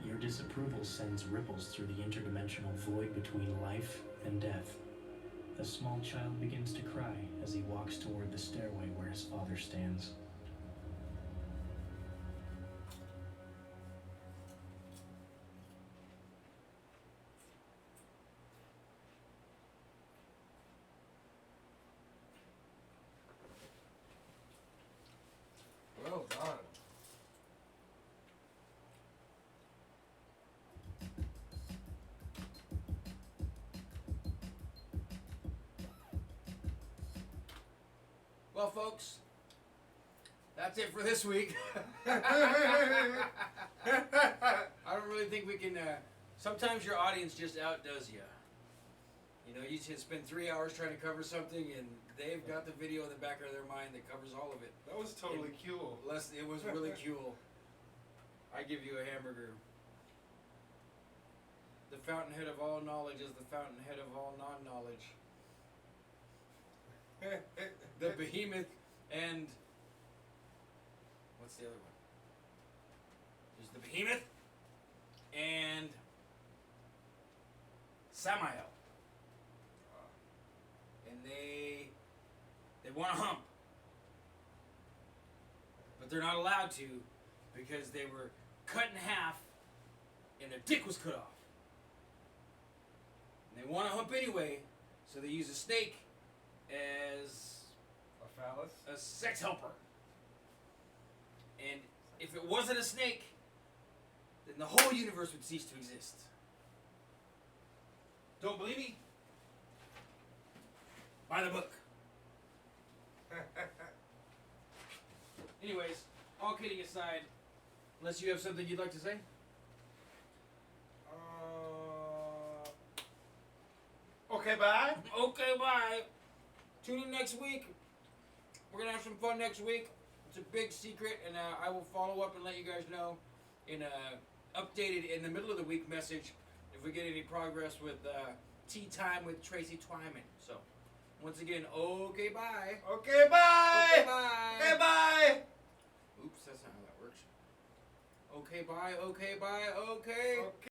Your disapproval sends ripples through the interdimensional void between life and death. The small child begins to cry as he walks toward the stairway where his father stands. Well done. Well, folks, that's it for this week. I don't really think we can. Sometimes your audience just outdoes you. You know, you just spend 3 hours trying to cover something, and they've got the video in the back of their mind that covers all of it. That was totally cool. It was really cool. I give you a hamburger. The fountainhead of all knowledge is the fountainhead of all non-knowledge. The behemoth and what's the other one? There's the behemoth and Samael. And they want to hump. But they're not allowed to because they were cut in half and their dick was cut off. And they want to hump anyway, so they use a snake as a phallus, a sex helper. And if it wasn't a snake, then the whole universe would cease to exist. Don't believe me? Buy the book. Anyways, all kidding aside, unless you have something you'd like to say? Okay, bye. Okay, bye. Tune in next week. We're going to have some fun next week. It's a big secret, and I will follow up and let you guys know in a updated in the middle of the week message if we get any progress with Tea Time with Tracy Twyman. So, once again, okay, bye. Okay, bye. Okay, bye. Okay, bye. Oops, that's not how that works. Okay, bye. Okay, bye. Okay.